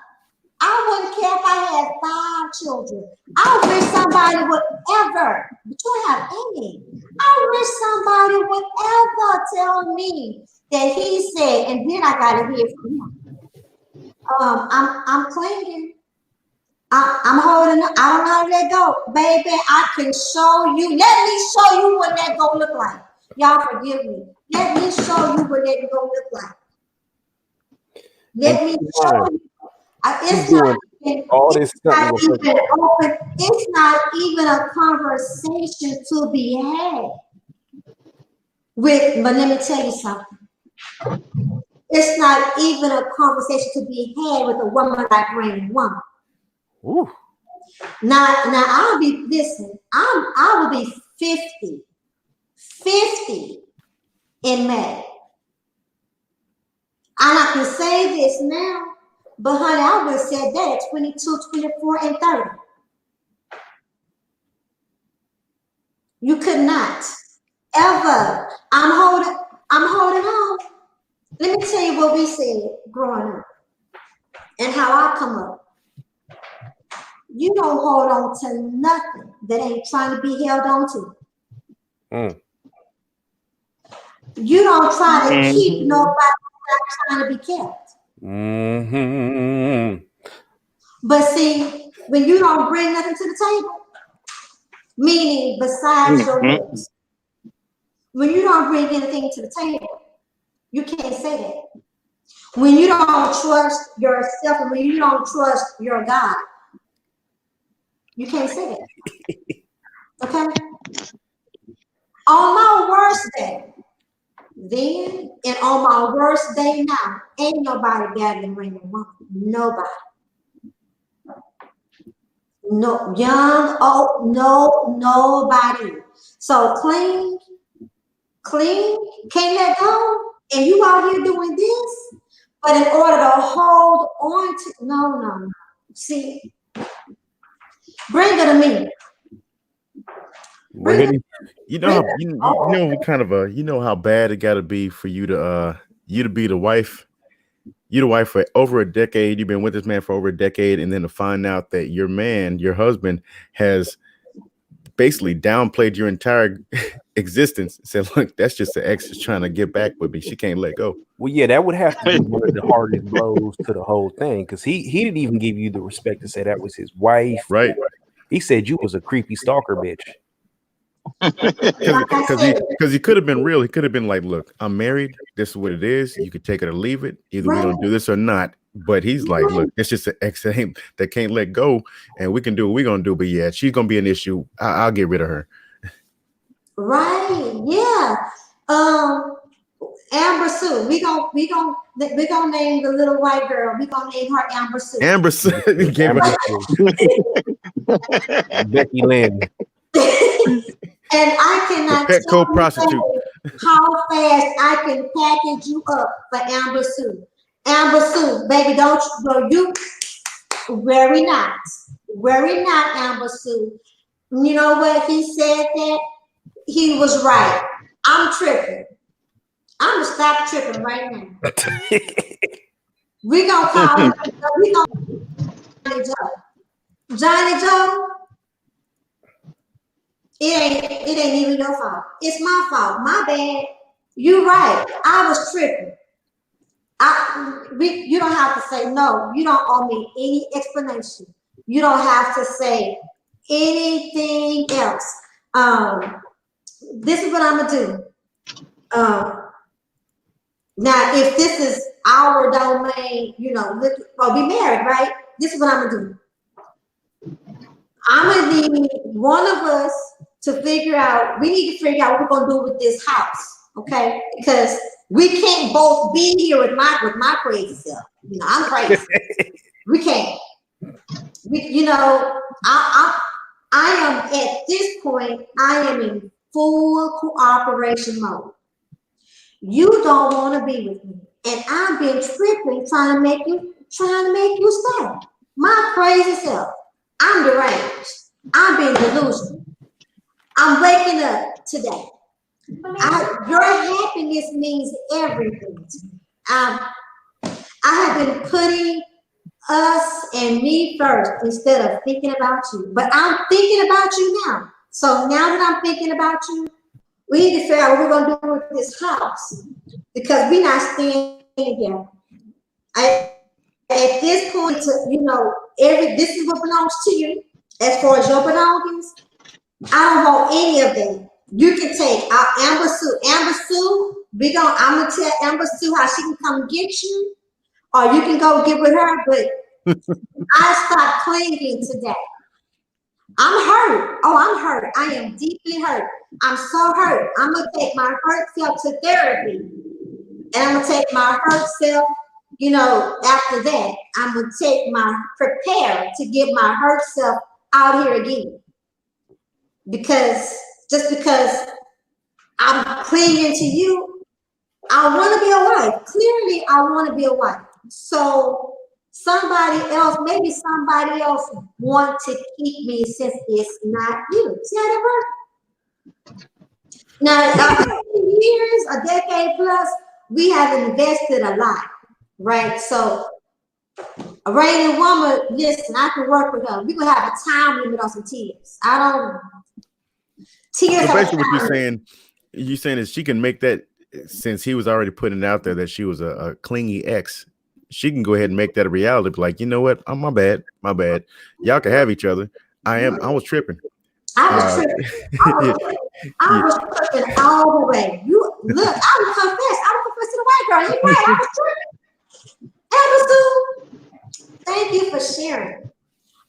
I wouldn't care if I had 5 children. I wish somebody would ever, but you don't have any. I wish somebody would ever tell me that he said, and then I gotta hear from him. I'm clinging. I'm holding. I don't know how to let go, baby. I can show you. Let me show you what that go look like. Y'all forgive me. Let me show you what that go look like. Let me show you. It's not even a conversation to be had with, but let me tell you something. It's not even a conversation to be had with a woman like Rainy Woman. Ooh. Now I'll be, listen, I will be 50 in May. And I can say this now, but honey, I would have said that at 22, 24, and 30. don't hold on to nothing that ain't trying to be held on to. You don't try to keep nobody that's trying to be kept. But see, when you don't bring nothing to the table, meaning besides your lips, when you don't bring anything to the table, you can't say that. When you don't trust yourself and when you don't trust your God, you can't say that. Okay? On my worst day, then, and on my worst day now, ain't nobody gathering ring of woman. Nobody. No, young, old, no, nobody. So clean, can't let go. And you out here doing this, but in order to hold on to, no. See, bring it to me. You know how bad it got to be for you to be the wife. You're the wife for over a decade. You've been with this man for over a decade, and then to find out that your man, your husband, has basically downplayed your entire existence. Said, "Look, that's just the ex is trying to get back with me. She can't let go." Well, yeah, that would have to be one of the hardest blows to the whole thing, because he didn't even give you the respect to say that was his wife. Right. He said you was a creepy stalker bitch. Because he could have been real. He could have been like, "Look, I'm married. This is what it is. You could take it or leave it. Either we're gonna do this or not." But he's like, "Look, it's just an ex that can't let go, and we can do what we're gonna do. But yeah, she's gonna be an issue. I'll get rid of her." Right? Yeah. Amber Sue. We gonna name the little white girl. We gonna name her Amber Sue. Amber Sue. Becky Lynn. And I cannot tell you how fast I can package you up for Amber Sue. Amber Sue, baby, don't you worry not, Amber Sue. You know what? He said that he was right. I'm tripping. I'm gonna stop tripping right now. We gonna call him. We gonna Johnny Joe. Johnny Joe. It ain't even your fault. It's my fault. My bad. You right. I was tripping. You don't have to say no. You don't owe me any explanation. You don't have to say anything else. This is what I'm gonna do. Now, if this is our domain, we married, right? This is what I'm gonna do. I'm gonna need one of us to figure out. We need to figure out what we're gonna do with this house, okay? Because we can't both be here with my crazy self. I'm crazy. We can't. I am at this point. I am in full cooperation mode. You don't want to be with me, and I've been tripping trying to make you stay. My crazy self. I'm deranged. I'm being delusional. I'm waking up today. Your happiness means everything to me. I have been putting us and me first instead of thinking about you. But I'm thinking about you now. So now that I'm thinking about you, we need to figure out what we're going to do with this house. Because we're not staying together. At this point, this is what belongs to you. As far as your belongings, I don't want any of them. You can take Amber Sue. Amber Sue, I'm gonna tell Amber Sue how she can come get you, or you can go get with her. But I stopped clinging today. I'm hurt. Oh, I'm hurt. I am deeply hurt. I'm so hurt. I'm gonna take my hurt self to therapy, and I'm gonna take my hurt self. After that, I'm gonna prepare to get my hurt self out here again. Because I'm clinging to you, I want to be a wife. Clearly, I want to be a wife. So maybe somebody else want to keep me since it's not you. See how that works? Now, years, a decade plus, we have invested a lot, right? So A reigning woman, listen, I can work with her. We're gonna have a time limit on some tears. I don't tears. So basically, what you're saying is she can make that, since he was already putting it out there that she was a clingy ex. She can go ahead and make that a reality. Be like, you know what? Oh, my bad. Y'all can have each other. I was tripping. I was tripping. I was tripping all the way. You look, I would confess to the white girl. You're right, I was tripping. Ever thank you for sharing.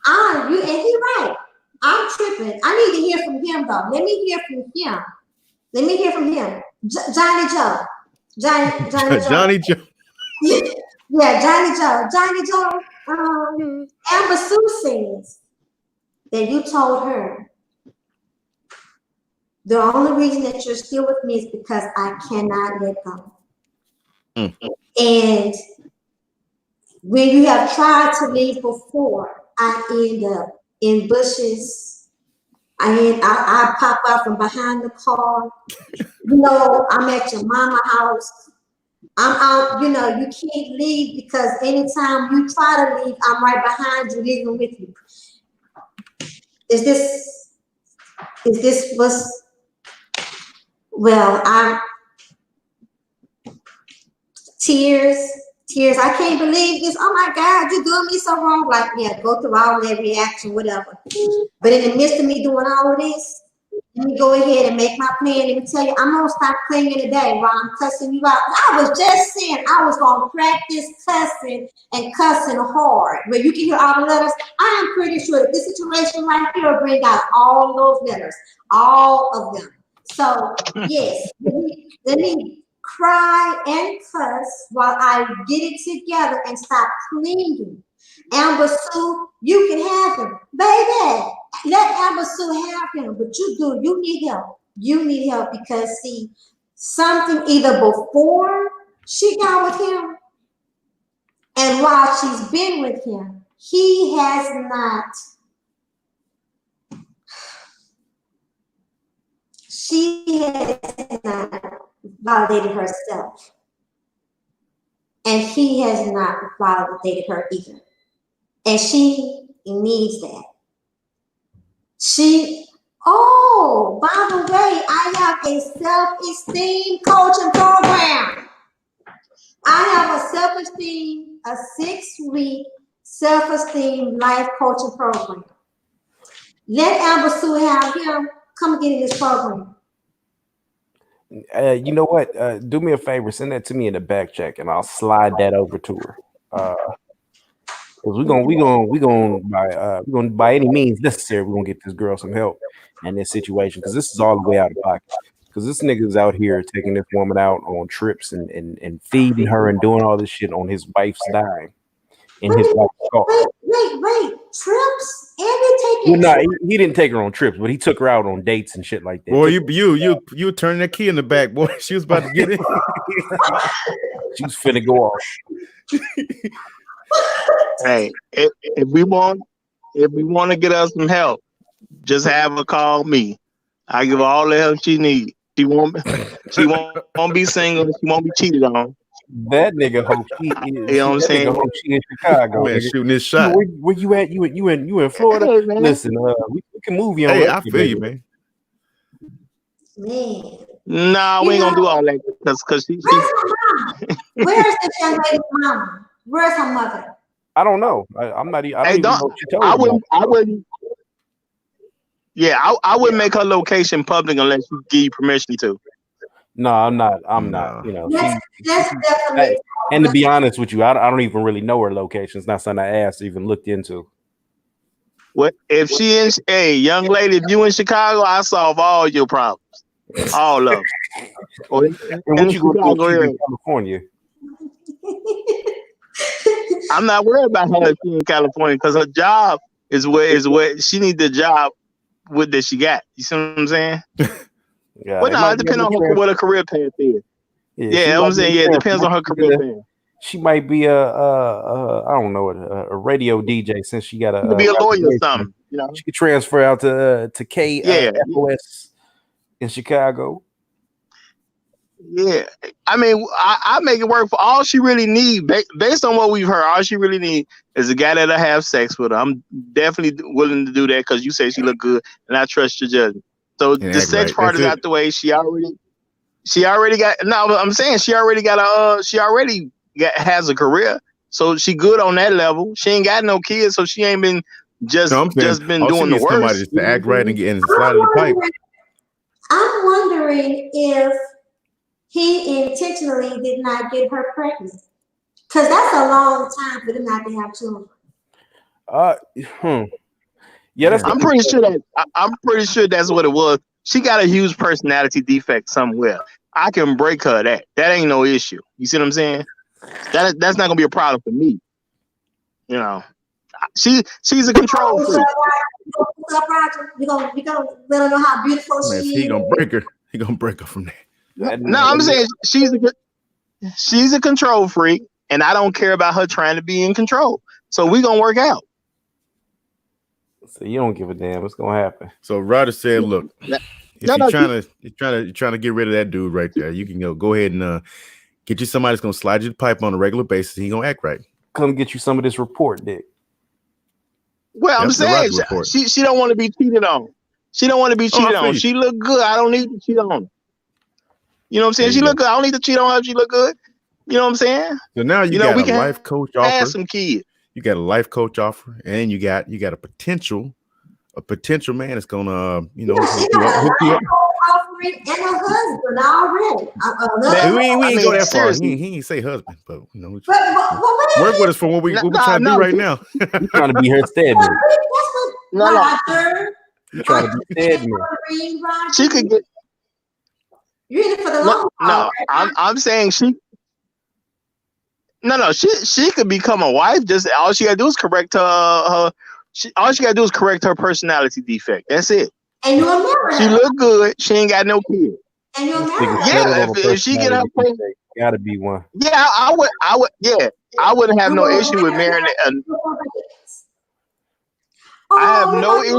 And he right. I'm tripping. I need to hear from him though. Let me hear from him. Johnny Joe. Johnny Joe. Yeah, Johnny Joe. Amber Sue says that you told her the only reason that you're still with me is because I cannot let go. And when you have tried to leave before, I end up in bushes. I pop out from behind the car. I'm at your mama house. I'm out, you can't leave because anytime you try to leave, I'm right behind you, leaving with you. Is this what's, well, tears. I can't believe this. Oh my God, you're doing me so wrong. Like, yeah, go through all that reaction, whatever. But in the midst of me doing all of this, let me go ahead and make my plan. Let me tell you, I'm gonna stop clinging today while I'm cussing you out. I was just saying I was gonna practice cussing and cussing hard. Where you can hear all the letters. I am pretty sure that this situation right here will bring out all those letters, all of them. So yes, let me cry and cuss while I get it together and stop clinging. Amber Sue, you can have him, baby. Let Amber Sue have him, but you need help. You need help because see, something either before she got with him and while she's been with him, he has not. She has not validated herself, and he has not validated her either, and she needs that. By the way, I have a self-esteem coaching program. I have a self-esteem, a 6-week self-esteem life coaching program. Let Amber Sue have him. Come get in this program. You know what? Do me a favor, send that to me in the back check, and I'll slide that over to her. Because we're gonna by any means necessary, we're gonna get this girl some help in this situation, because this is all the way out of pocket. Because this nigga's out here taking this woman out on trips and feeding her and doing all this shit on his wife's dime in his wife's car. Wait, trips? And they taking he didn't take her on trips, but he took her out on dates and shit like that. Boy, you turning that key in the back, boy. She was about to get in. She was finna go off. Hey, if we want to get us some help, just have her call me. I give her all the help she needs. She won't be single. She won't be cheated on. That nigga hope she is. You know what I'm saying? Hope she in Chicago. Man, shooting this shot. Where you at? You in Florida? Hey, man. Listen, we can move you on. Hey, I feel you, man. Nah, we ain't gonna do all that because she. Where's this young lady's mama? Where's her mother? I don't know. I'm not. I don't even know what she told me. I wouldn't. Yeah, I wouldn't make her location public unless you give you permission to. No, I'm not. I'm not. You know. That's definitely. And to be honest with you, I don't even really know her location. It's not something I asked or even looked into. What if she in? Hey, young lady, if you in Chicago, I solve all your problems, all of them. And what you gonna do in California? I'm not worried about her if she's in California because her job is where she needs the job with that she got. You see what I'm saying? Yeah. Well, no, it depends on what her career path is. Yeah, I'm saying it depends on her career path. She might be I don't know, a radio DJ since she got to be a lawyer or something. You know, she could transfer out to KFOS in Chicago. Yeah, I mean, I make it work for all she really need. Based on what we've heard, all she really need is a guy that'll have sex with her. I'm definitely willing to do that because you say she look good, and I trust your judgment. So And the act sex right. part That's is it. out the way. She already got. No, I'm saying she already got has a career, so she good on that level. She ain't got no kids, so she ain't been No, I'm saying just been all she doing the needs somebody worst. just to act right and get and I'm slide in the pipe. I'm wondering if he intentionally did not get her pregnant. Because that's a long time for them not to have children. Yeah, that's I'm pretty sure that's what it was. She got a huge personality defect somewhere. I can break her that. That ain't no issue. You see what I'm saying? That's not gonna be a problem for me. You know, she's a control freak. What's up, Roger? We gonna let her know how beautiful Man, she he is. gonna break her. He gonna break her from there. No, I'm saying she's a control freak, and I don't care about her trying to be in control. So we gonna work out. So you don't give a damn what's gonna happen. So Ryder said, "Look, if No, you're trying to get rid of that dude right there, you can go ahead and get you somebody that's gonna slide you the pipe on a regular basis. He gonna act right. Come get you some of this report, Dick. Well, I'm Yep, the saying Roger report. she don't want to be cheated on. She don't want to be I cheated feel on. you. She look good. I don't need to cheat on her. You know what I'm saying? There She you look go. good. I don't need to cheat on her if she look good. You know what I'm saying? So now you You know, got we a can life coach offer. have some kids. You got a life coach offer, and you got a potential man that's gonna She hook you got a up. life offering and a husband already. Man, We I ain't mean, go that far. seriously. He ain't say husband, but But wait, work with us for what we trying to do right now. You trying to be her stedman. that's what No. Roger. You trying to be stedman. Roger. She could get You're in it for the long haul. no. I'm saying she. No. She could become a wife. Just all she gotta do is correct her. All she gotta do is correct her personality defect. That's it. And you'll marry She her. look good. She ain't got no kids. And you'll This marry nigga her. settled Yeah, on a if she get her personality defect. Gotta be one. Yeah, I would. Yeah, I wouldn't have no issue with marrying. I have no issue.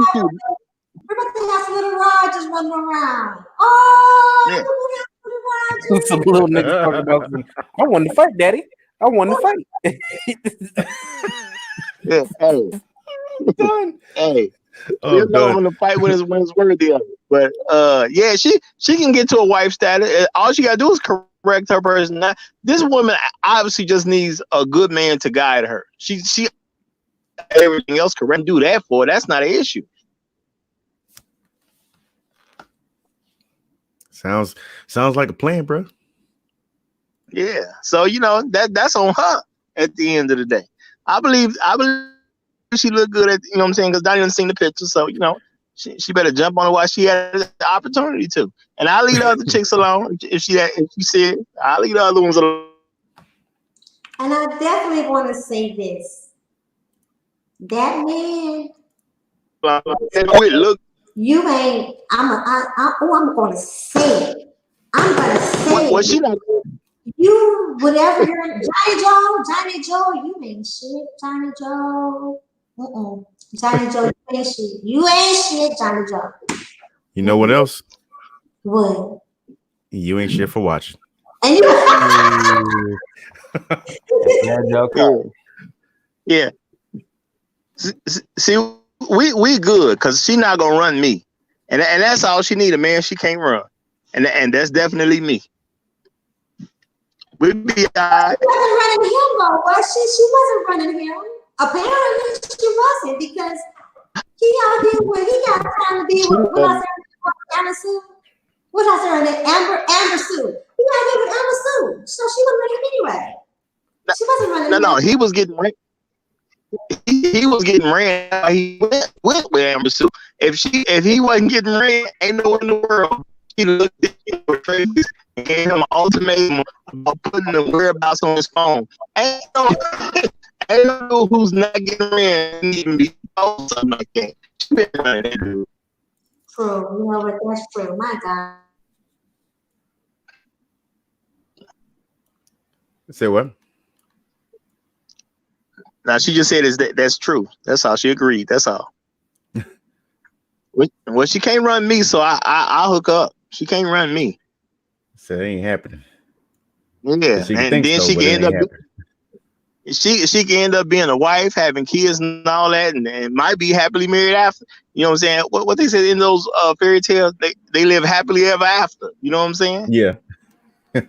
We're about to have some little Rogers running around. Oh, Yeah. little Rogers. Some little niggas talking about some, I wanted to fight, Daddy. I wanted to fight. Yeah, hey, Done. hey. Oh, You know done. when to fight when it's worthy of it. But yeah, she can get to a wife status. All she gotta do is correct her personality. This woman obviously just needs a good man to guide her. She everything else correct. Do that for her. That's not an issue. Sounds like a plan, bro. Yeah. So that's on her at the end of the day. I believe she looked good at, you know what I'm saying, because Donnie didn't seen the picture. So she better jump on it while she had the opportunity to. And I'll leave the other chicks alone if she said I'll leave the other ones alone. And I definitely want to say this. That man, Look, you ain't. I'm gonna say it. I'm gonna say what it. she not. You, whatever you're, Johnny Joe, you ain't shit, Johnny Joe. Johnny Joe, you ain't shit. You ain't shit, Johnny Joe. You know what else? What? You ain't shit for watching. And you. Yeah. See, we good because she not gonna run me, and that's all she need. A man she can't run, and that's definitely me. We be alright. She wasn't running him though, was she? She wasn't running him. Apparently, she wasn't because he out here where he got time to be with Anna Sue. What I said her name? Amber Sue. He got here with Amber Sue, so she wasn't running him anyway. She wasn't running him. No, he was getting ran. He was getting ran. He went with Amber Sue. If he wasn't getting ran, ain't no in the world. He looked at him and gave him an ultimatum about putting the whereabouts on his phone. Ain't no who's not getting ran even be something like that. She been running that dude. True, you know what? That's true. My God. Say what? Now she just said that's true. That's all. She agreed. That's all. Well, she can't run me, so I'll hook up. She can't run me. So it ain't happening. Yeah, She can and think then so, she but can it end ain't up happening. she can end up being a wife, having kids and all that, and might be happily married after. You know what I'm saying? What they said in those fairy tales, they live happily ever after. You know what I'm saying? Yeah. I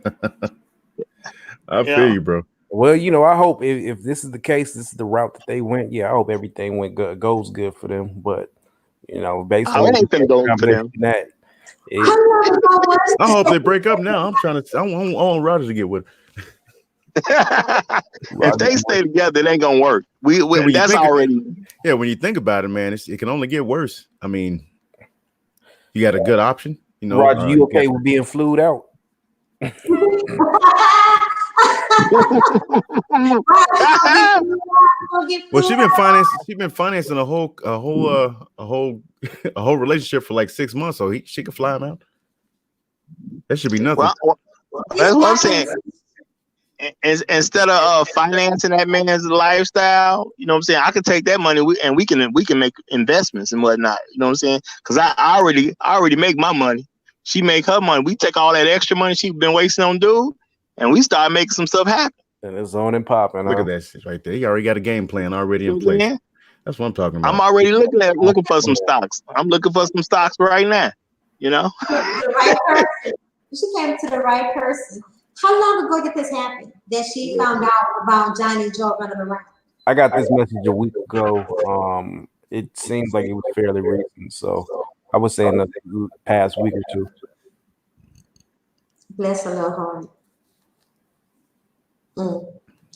feel Yeah. you, bro. Well, I hope if this is the case, this is the route that they went. Yeah, I hope everything goes good for them. But based Oh, on it ain't finna go for them. that, I never know what's I hope they break up now. I want Rogers to get with her. If they stay together, it ain't gonna work. We Yeah, when you that's think already. Yeah, when you think about it, man, it can only get worse. I mean, you got a good option, Roger, you you okay got- with being flued out? Well, she's been financing a whole relationship for like 6 months, so she can fly him out. That should be nothing. Well, that's what I'm saying. Instead of financing that man's lifestyle, you know what I'm saying, I could take that money and we can make investments and whatnot. You know what I'm saying? Because I already make my money. She make her money. We take all that extra money she's been wasting on dude, and we start making some stuff happen. And it's on and popping. Look at that shit right there. He already got a game plan already in place. Yeah. That's what I'm talking about. I'm already looking for some stocks. I'm looking for some stocks right now. The right person. She came to the right person. How long ago did this happen? That she found out about Johnny and Joe running around? I got this message a week ago. It seems like it was fairly recent, so I would say in the past week or two. Bless her little heart.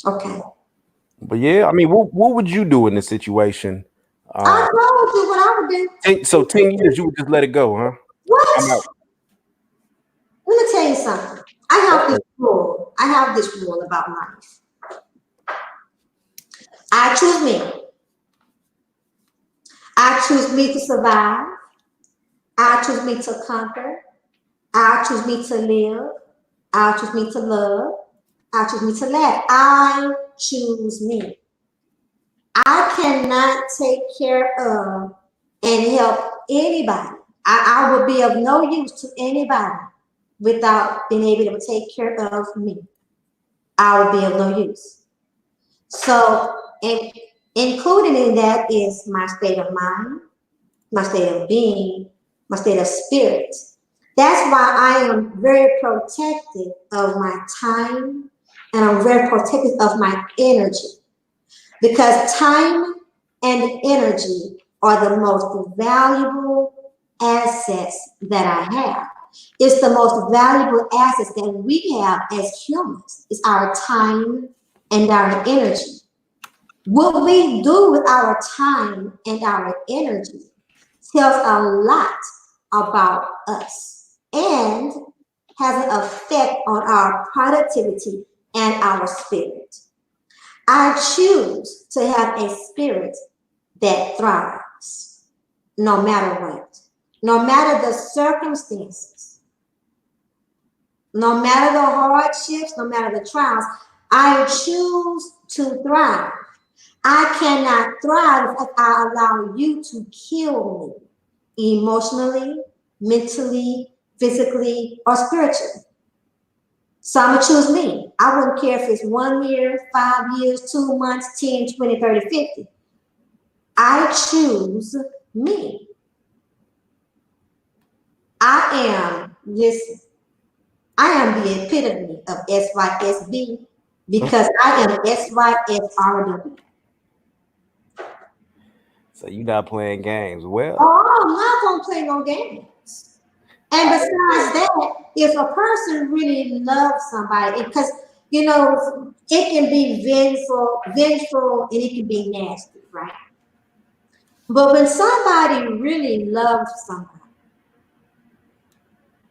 Okay. But yeah, I mean, what would you do in this situation? I told you what I would do. So 10 years, you would just let it go, huh? What? Let me tell you something. I have this rule. I have this rule about life. I choose me. I choose me to survive. I choose me to conquer. I choose me to live. I choose me to love. I choose me to laugh. I choose me. I cannot take care of and help anybody. I would be of no use to anybody without being able to take care of me. I would be of no use. So, including in that is my state of mind, my state of being, my state of spirit. That's why I am very protective of my time and I'm very protective of my energy. Because time and energy are the most valuable assets that I have. It's the most valuable assets that we have as humans. It's our time and our energy. What we do with our time and our energy tells a lot about us and has an effect on our productivity and our spirit. I choose to have a spirit that thrives no matter what, no matter the circumstances, no matter the hardships, no matter the trials. I choose to thrive. I cannot thrive if I allow you to kill me emotionally, mentally, physically, or spiritually. So I'm going to choose me. I wouldn't care if it's 1 year, 5 years, 2 months, 10, 20, 30, 50. I choose me. Listen, I am the epitome of SYSB because I am SYSRW. So you're not playing games. Well, Oh, I'm not going to play no games. And besides that, if a person really loves somebody, because it can be vengeful, and it can be nasty, right? But when somebody really loves somebody,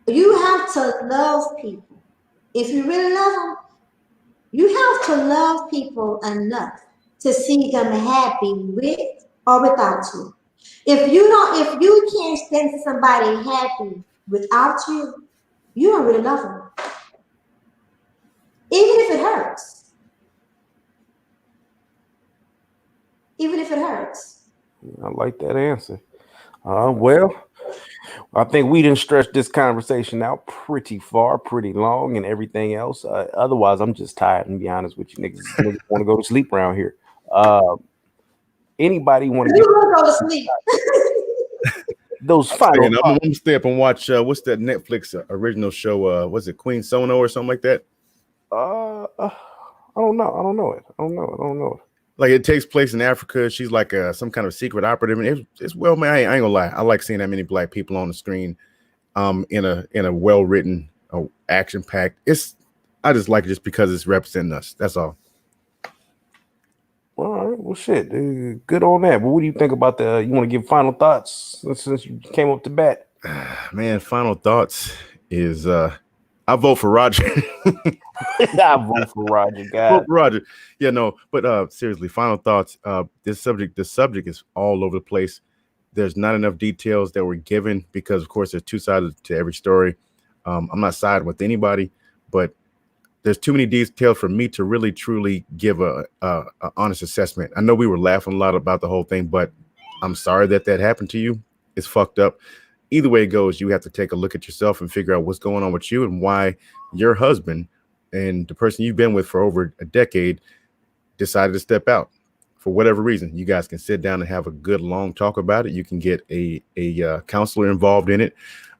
you have to love people. If you really love them, you have to love people enough to see them happy with or without you. If you can't stand somebody happy without you, you don't really love them. Even if it hurts. Even if it hurts. I like that answer. Well, I think we didn't stretch this conversation out pretty far, pretty long, and everything else. Otherwise, I'm just tired. And be honest with you, niggas want to go to sleep around here. Uh, anybody want to You give will go to sleep. those final I'm thoughts? gonna stay up and watch what's that Netflix original show? Was it Queen Sono or something like that? I don't know. I don't know it. I don't know. I don't know it. Like it takes place in Africa. She's like some kind of secret operative, and it's well, man. I ain't gonna lie. I like seeing that many black people on the screen, in a well written, action packed. I just like it just because it's representing us. That's all. All right. Well, shit. Good on that. But what do you think about the? You want to give final thoughts since you came up to bat? Man, final thoughts is I vote for Roger. I vote for Roger. Vote God. for Roger. Yeah, no, but seriously, final thoughts. This subject is all over the place. There's not enough details that were given because, of course, there's two sides to every story. I'm not siding with anybody, but there's too many details for me to really, truly give a honest assessment. I know we were laughing a lot about the whole thing, but I'm sorry that happened to you. It's fucked up. Either way it goes, you have to take a look at yourself and figure out what's going on with you and why your husband and the person you've been with for over a decade decided to step out for whatever reason. You guys can sit down and have a good long talk about it. You can get a counselor involved in it.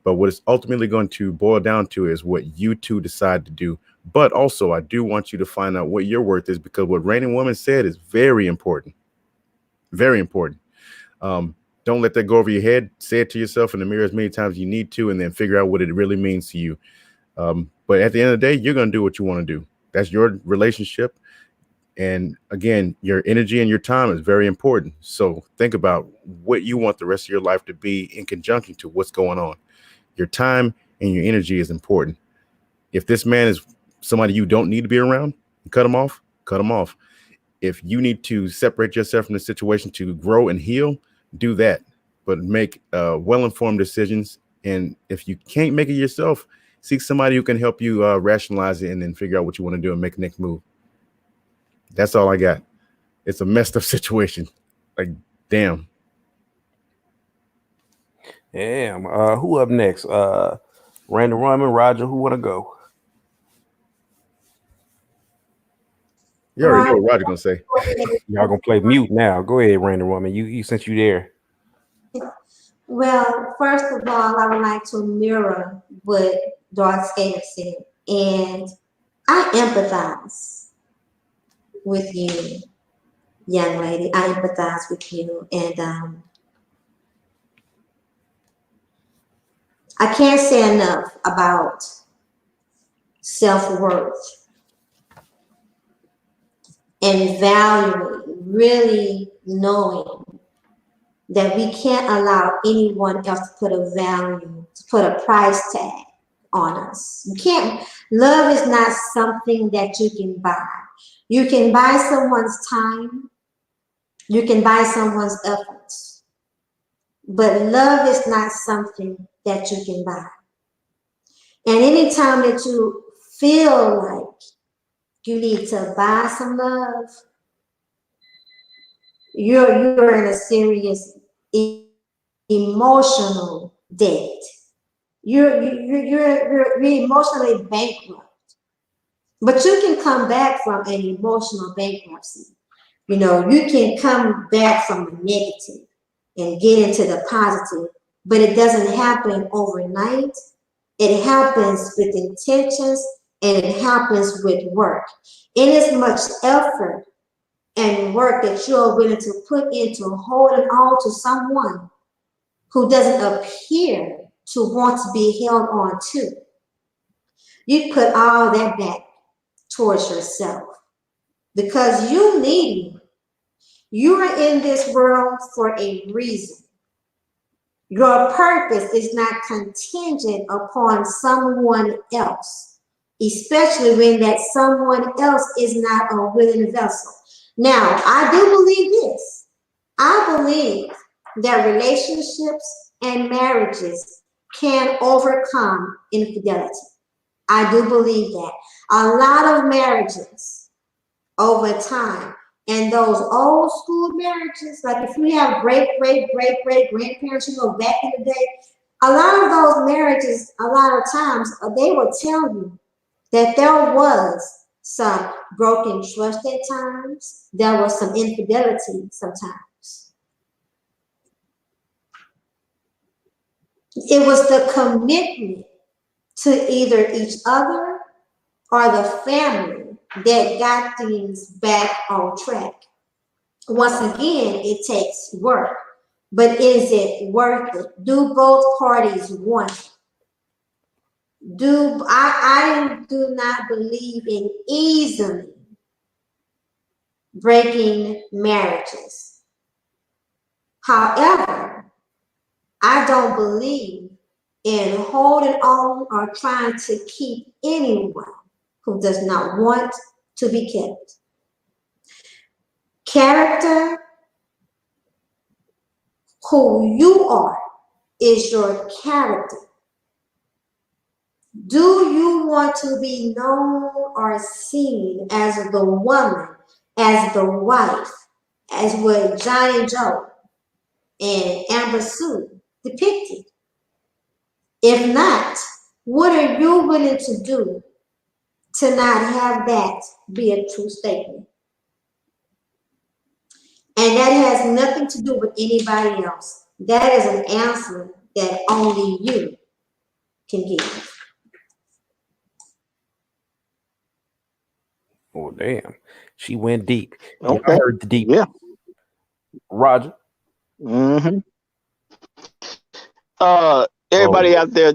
But what it's ultimately going to boil down to is what you two decide to do. But also, I do want you to find out what your worth is, because what Raining Woman said is very important. Very important. Don't let that go over your head. Say it to yourself in the mirror as many times as you need to, and then figure out what it really means to you. But at the end of the day, you're going to do what you want to do. That's your relationship. And again, your energy and your time is very important. So think about what you want the rest of your life to be in conjunction to what's going on. Your time and your energy is important. If this man is somebody you don't need to be around, cut him off, cut him off. If you need to separate yourself from the situation to grow and heal, do that. But make well-informed decisions. And if you can't make it yourself, seek somebody who can help you rationalize it and then figure out what you want to do and make the next move. That's all I got. It's a messed up situation. Like, damn. Damn. Who up next? Randy Roman, Roger. Who want to go? You already know what Roger gonna say. Y'all gonna play mute now. Go ahead, Randy Roman. You since you there. Well, first of all, I would like to mirror what Darth Skater said, and I empathize with you, young lady. I empathize with you, and I can't say enough about self-worth and valuing, really knowing that we can't allow anyone else to put a value, to put a price tag on us. You can't. Love is not something that you can buy. You can buy someone's time. You can buy someone's efforts. But love is not something that you can buy. And anytime that you feel like you need to buy some love, you're in a serious emotional debt. You're emotionally bankrupt. But you can come back from an emotional bankruptcy. You know, you can come back from the negative and get into the positive, but it doesn't happen overnight. It happens with intentions and it happens with work. In as much effort and work that you're willing to put into holding on to someone who doesn't appear to want to be held on to, you put all that back towards yourself because you need it. You are in this world for a reason. Your purpose is not contingent upon someone else, especially when that someone else is not a willing vessel. Now, I do believe this. I believe that relationships and marriages can overcome infidelity. I do believe that. A lot of marriages over time, and those old school marriages, like if you have great grandparents, back in the day, A lot of those marriages, a lot of times, they will tell you that there was some broken trust at times. There was some infidelity sometimes. It was the commitment to either each other or the family that got things back on track. Once again, it takes work, but is it worth it? Do both parties want it? I do not believe in easily breaking marriages. However, I don't believe in holding on or trying to keep anyone who does not want to be kept. Character, who you are, is your character. Do you want to be known or seen as the woman, as the wife, as what Johnny Joe and Amber Sue depicted? If not, what are you willing to do to not have that be a true statement? And that has nothing to do with anybody else. That is an answer that only you can give. Oh damn, she went deep. Okay. I heard the deep. Yeah. Roger. Mm-hmm. Everybody out there,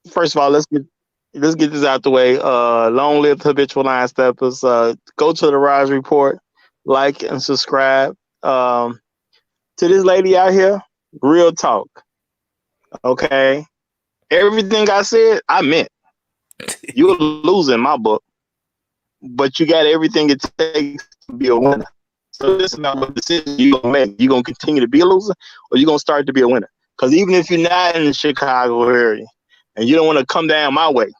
first of all, let's get this out the way. Long live habitual line steppers. Go to the Rise Report, like and subscribe. To this lady out here, real talk. Okay. Everything I said, I meant. You're losing my book, but you got everything it takes to be a winner. So this is not what decision you're gonna make. You gonna continue to be a loser, or you gonna start to be a winner? Because even if you're not in the Chicago area and you don't want to come down my way,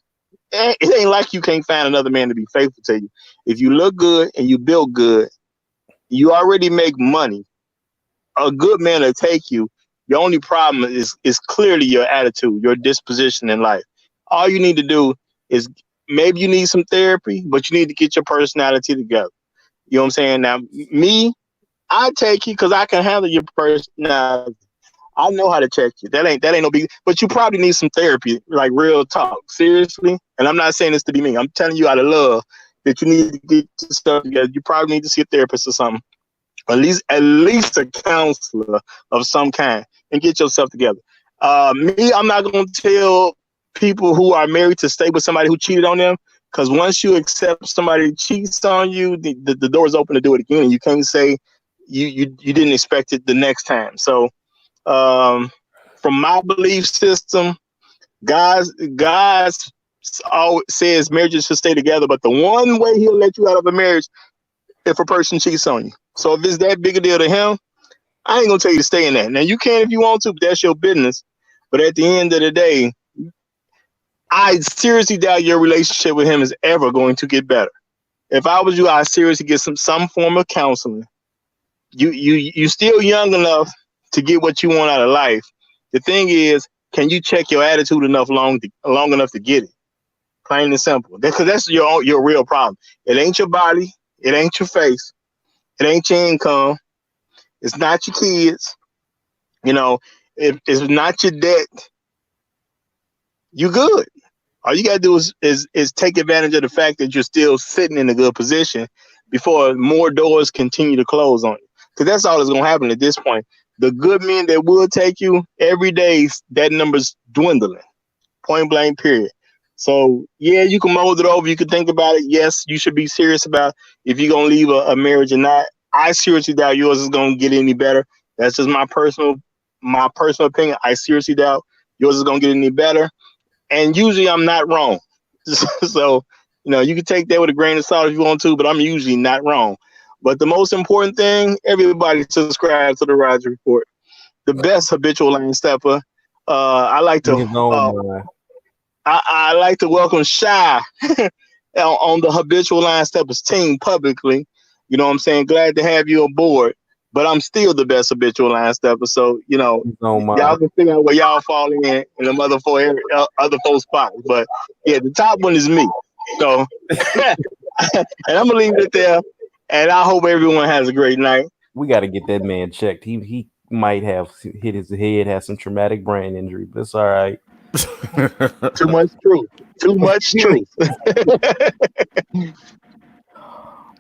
it ain't like you can't find another man to be faithful to you. If you look good and you build good, you already make money. A good man will take you. Your only problem is clearly your attitude, your disposition in life. All you need to do is, maybe you need some therapy, but you need to get your personality together. You know what I'm saying? Now, me, I take you because I can handle your personality. I know how to check you. That ain't no big. But you probably need some therapy, like real talk, seriously. And I'm not saying this to be mean. I'm telling you out of love that you need to get yourself together. You probably need to see a therapist or something, at least a counselor of some kind, and get yourself together. Me, I'm not gonna tell people who are married to stay with somebody who cheated on them, because once you accept somebody cheats on you, the door's open to do it again, and you can't say you didn't expect it the next time. So. From my belief system, God always says marriages should stay together, but the one way he'll let you out of a marriage if a person cheats on you. So if it's that big a deal to him, I ain't gonna tell you to stay in that. Now you can if you want to, but that's your business. But at the end of the day, I seriously doubt your relationship with him is ever going to get better. If I was you, I'd seriously get some form of counseling. You still young enough to get what you want out of life. The thing is, can you check your attitude long enough to get it? Plain and simple. Because that's your real problem. It ain't your body. It ain't your face. It ain't your income. It's not your kids. You know, if it's not your debt, you good. All you gotta do is take advantage of the fact that you're still sitting in a good position before more doors continue to close on you. Because that's all that's gonna happen at this point. The good men that will take you every day, that number's dwindling. Point blank, period. So yeah, you can mold it over. You can think about it. Yes, you should be serious about if you're gonna leave a marriage or not. I seriously doubt yours is gonna get any better. That's just my personal opinion. I seriously doubt yours is gonna get any better. And usually I'm not wrong. So, you can take that with a grain of salt if you want to, but I'm usually not wrong. But the most important thing, everybody subscribe to the Rise Report, the best habitual line stepper. I like to I like to welcome Shy on the habitual line steppers team publicly. You know what I'm saying? Glad to have you aboard. but I'm still the best habitual line stepper. So Oh my. y'all can figure out where y'all fall in them other other four spots. But yeah, the top one is me. So, and I'm gonna leave it there. And I hope everyone has a great night. We got to get that man checked. He might have hit his head, has some traumatic brain injury, but it's all right. Too much truth. Too much truth.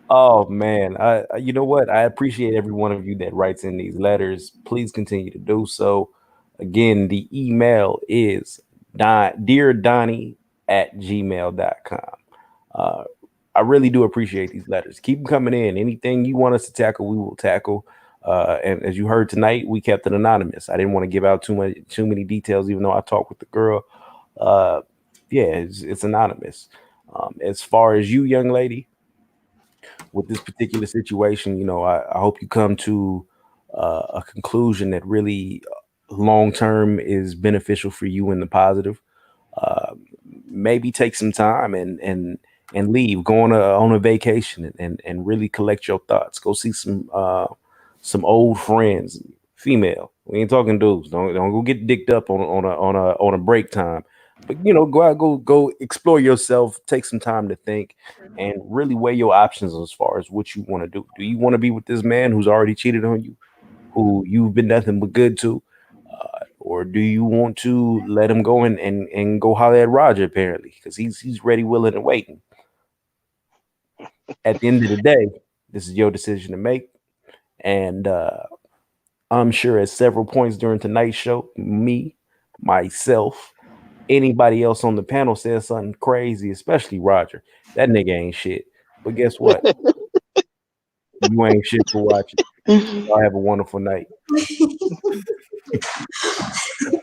Oh man, you know what? I appreciate every one of you that writes in these letters. Please continue to do so. Again, the email is deardonnie@gmail.com. I really do appreciate these letters. Keep them coming in. Anything you want us to tackle, we will tackle. And as you heard tonight, we kept it anonymous. I didn't want to give out too many details, even though I talked with the girl. Yeah, it's anonymous. As far as you, young lady, with this particular situation, I hope you come to a conclusion that really long term is beneficial for you in the positive. Maybe take some time and leave, go on a vacation and really collect your thoughts. Go see some old friends, female. We ain't talking dudes. Don't go get dicked up on a break time. But go out, go explore yourself. Take some time to think and really weigh your options as far as what you want to do. Do you want to be with this man who's already cheated on you, who you've been nothing but good to? Or do you want to let him go and go holler at Roger, apparently, because he's ready, willing, and waiting? At the end of the day, this is your decision to make. And I'm sure at several points during tonight's show, myself, anybody else on the panel said something crazy, especially Roger. That nigga ain't shit. But guess what? You ain't shit for watching. Y'all have a wonderful night.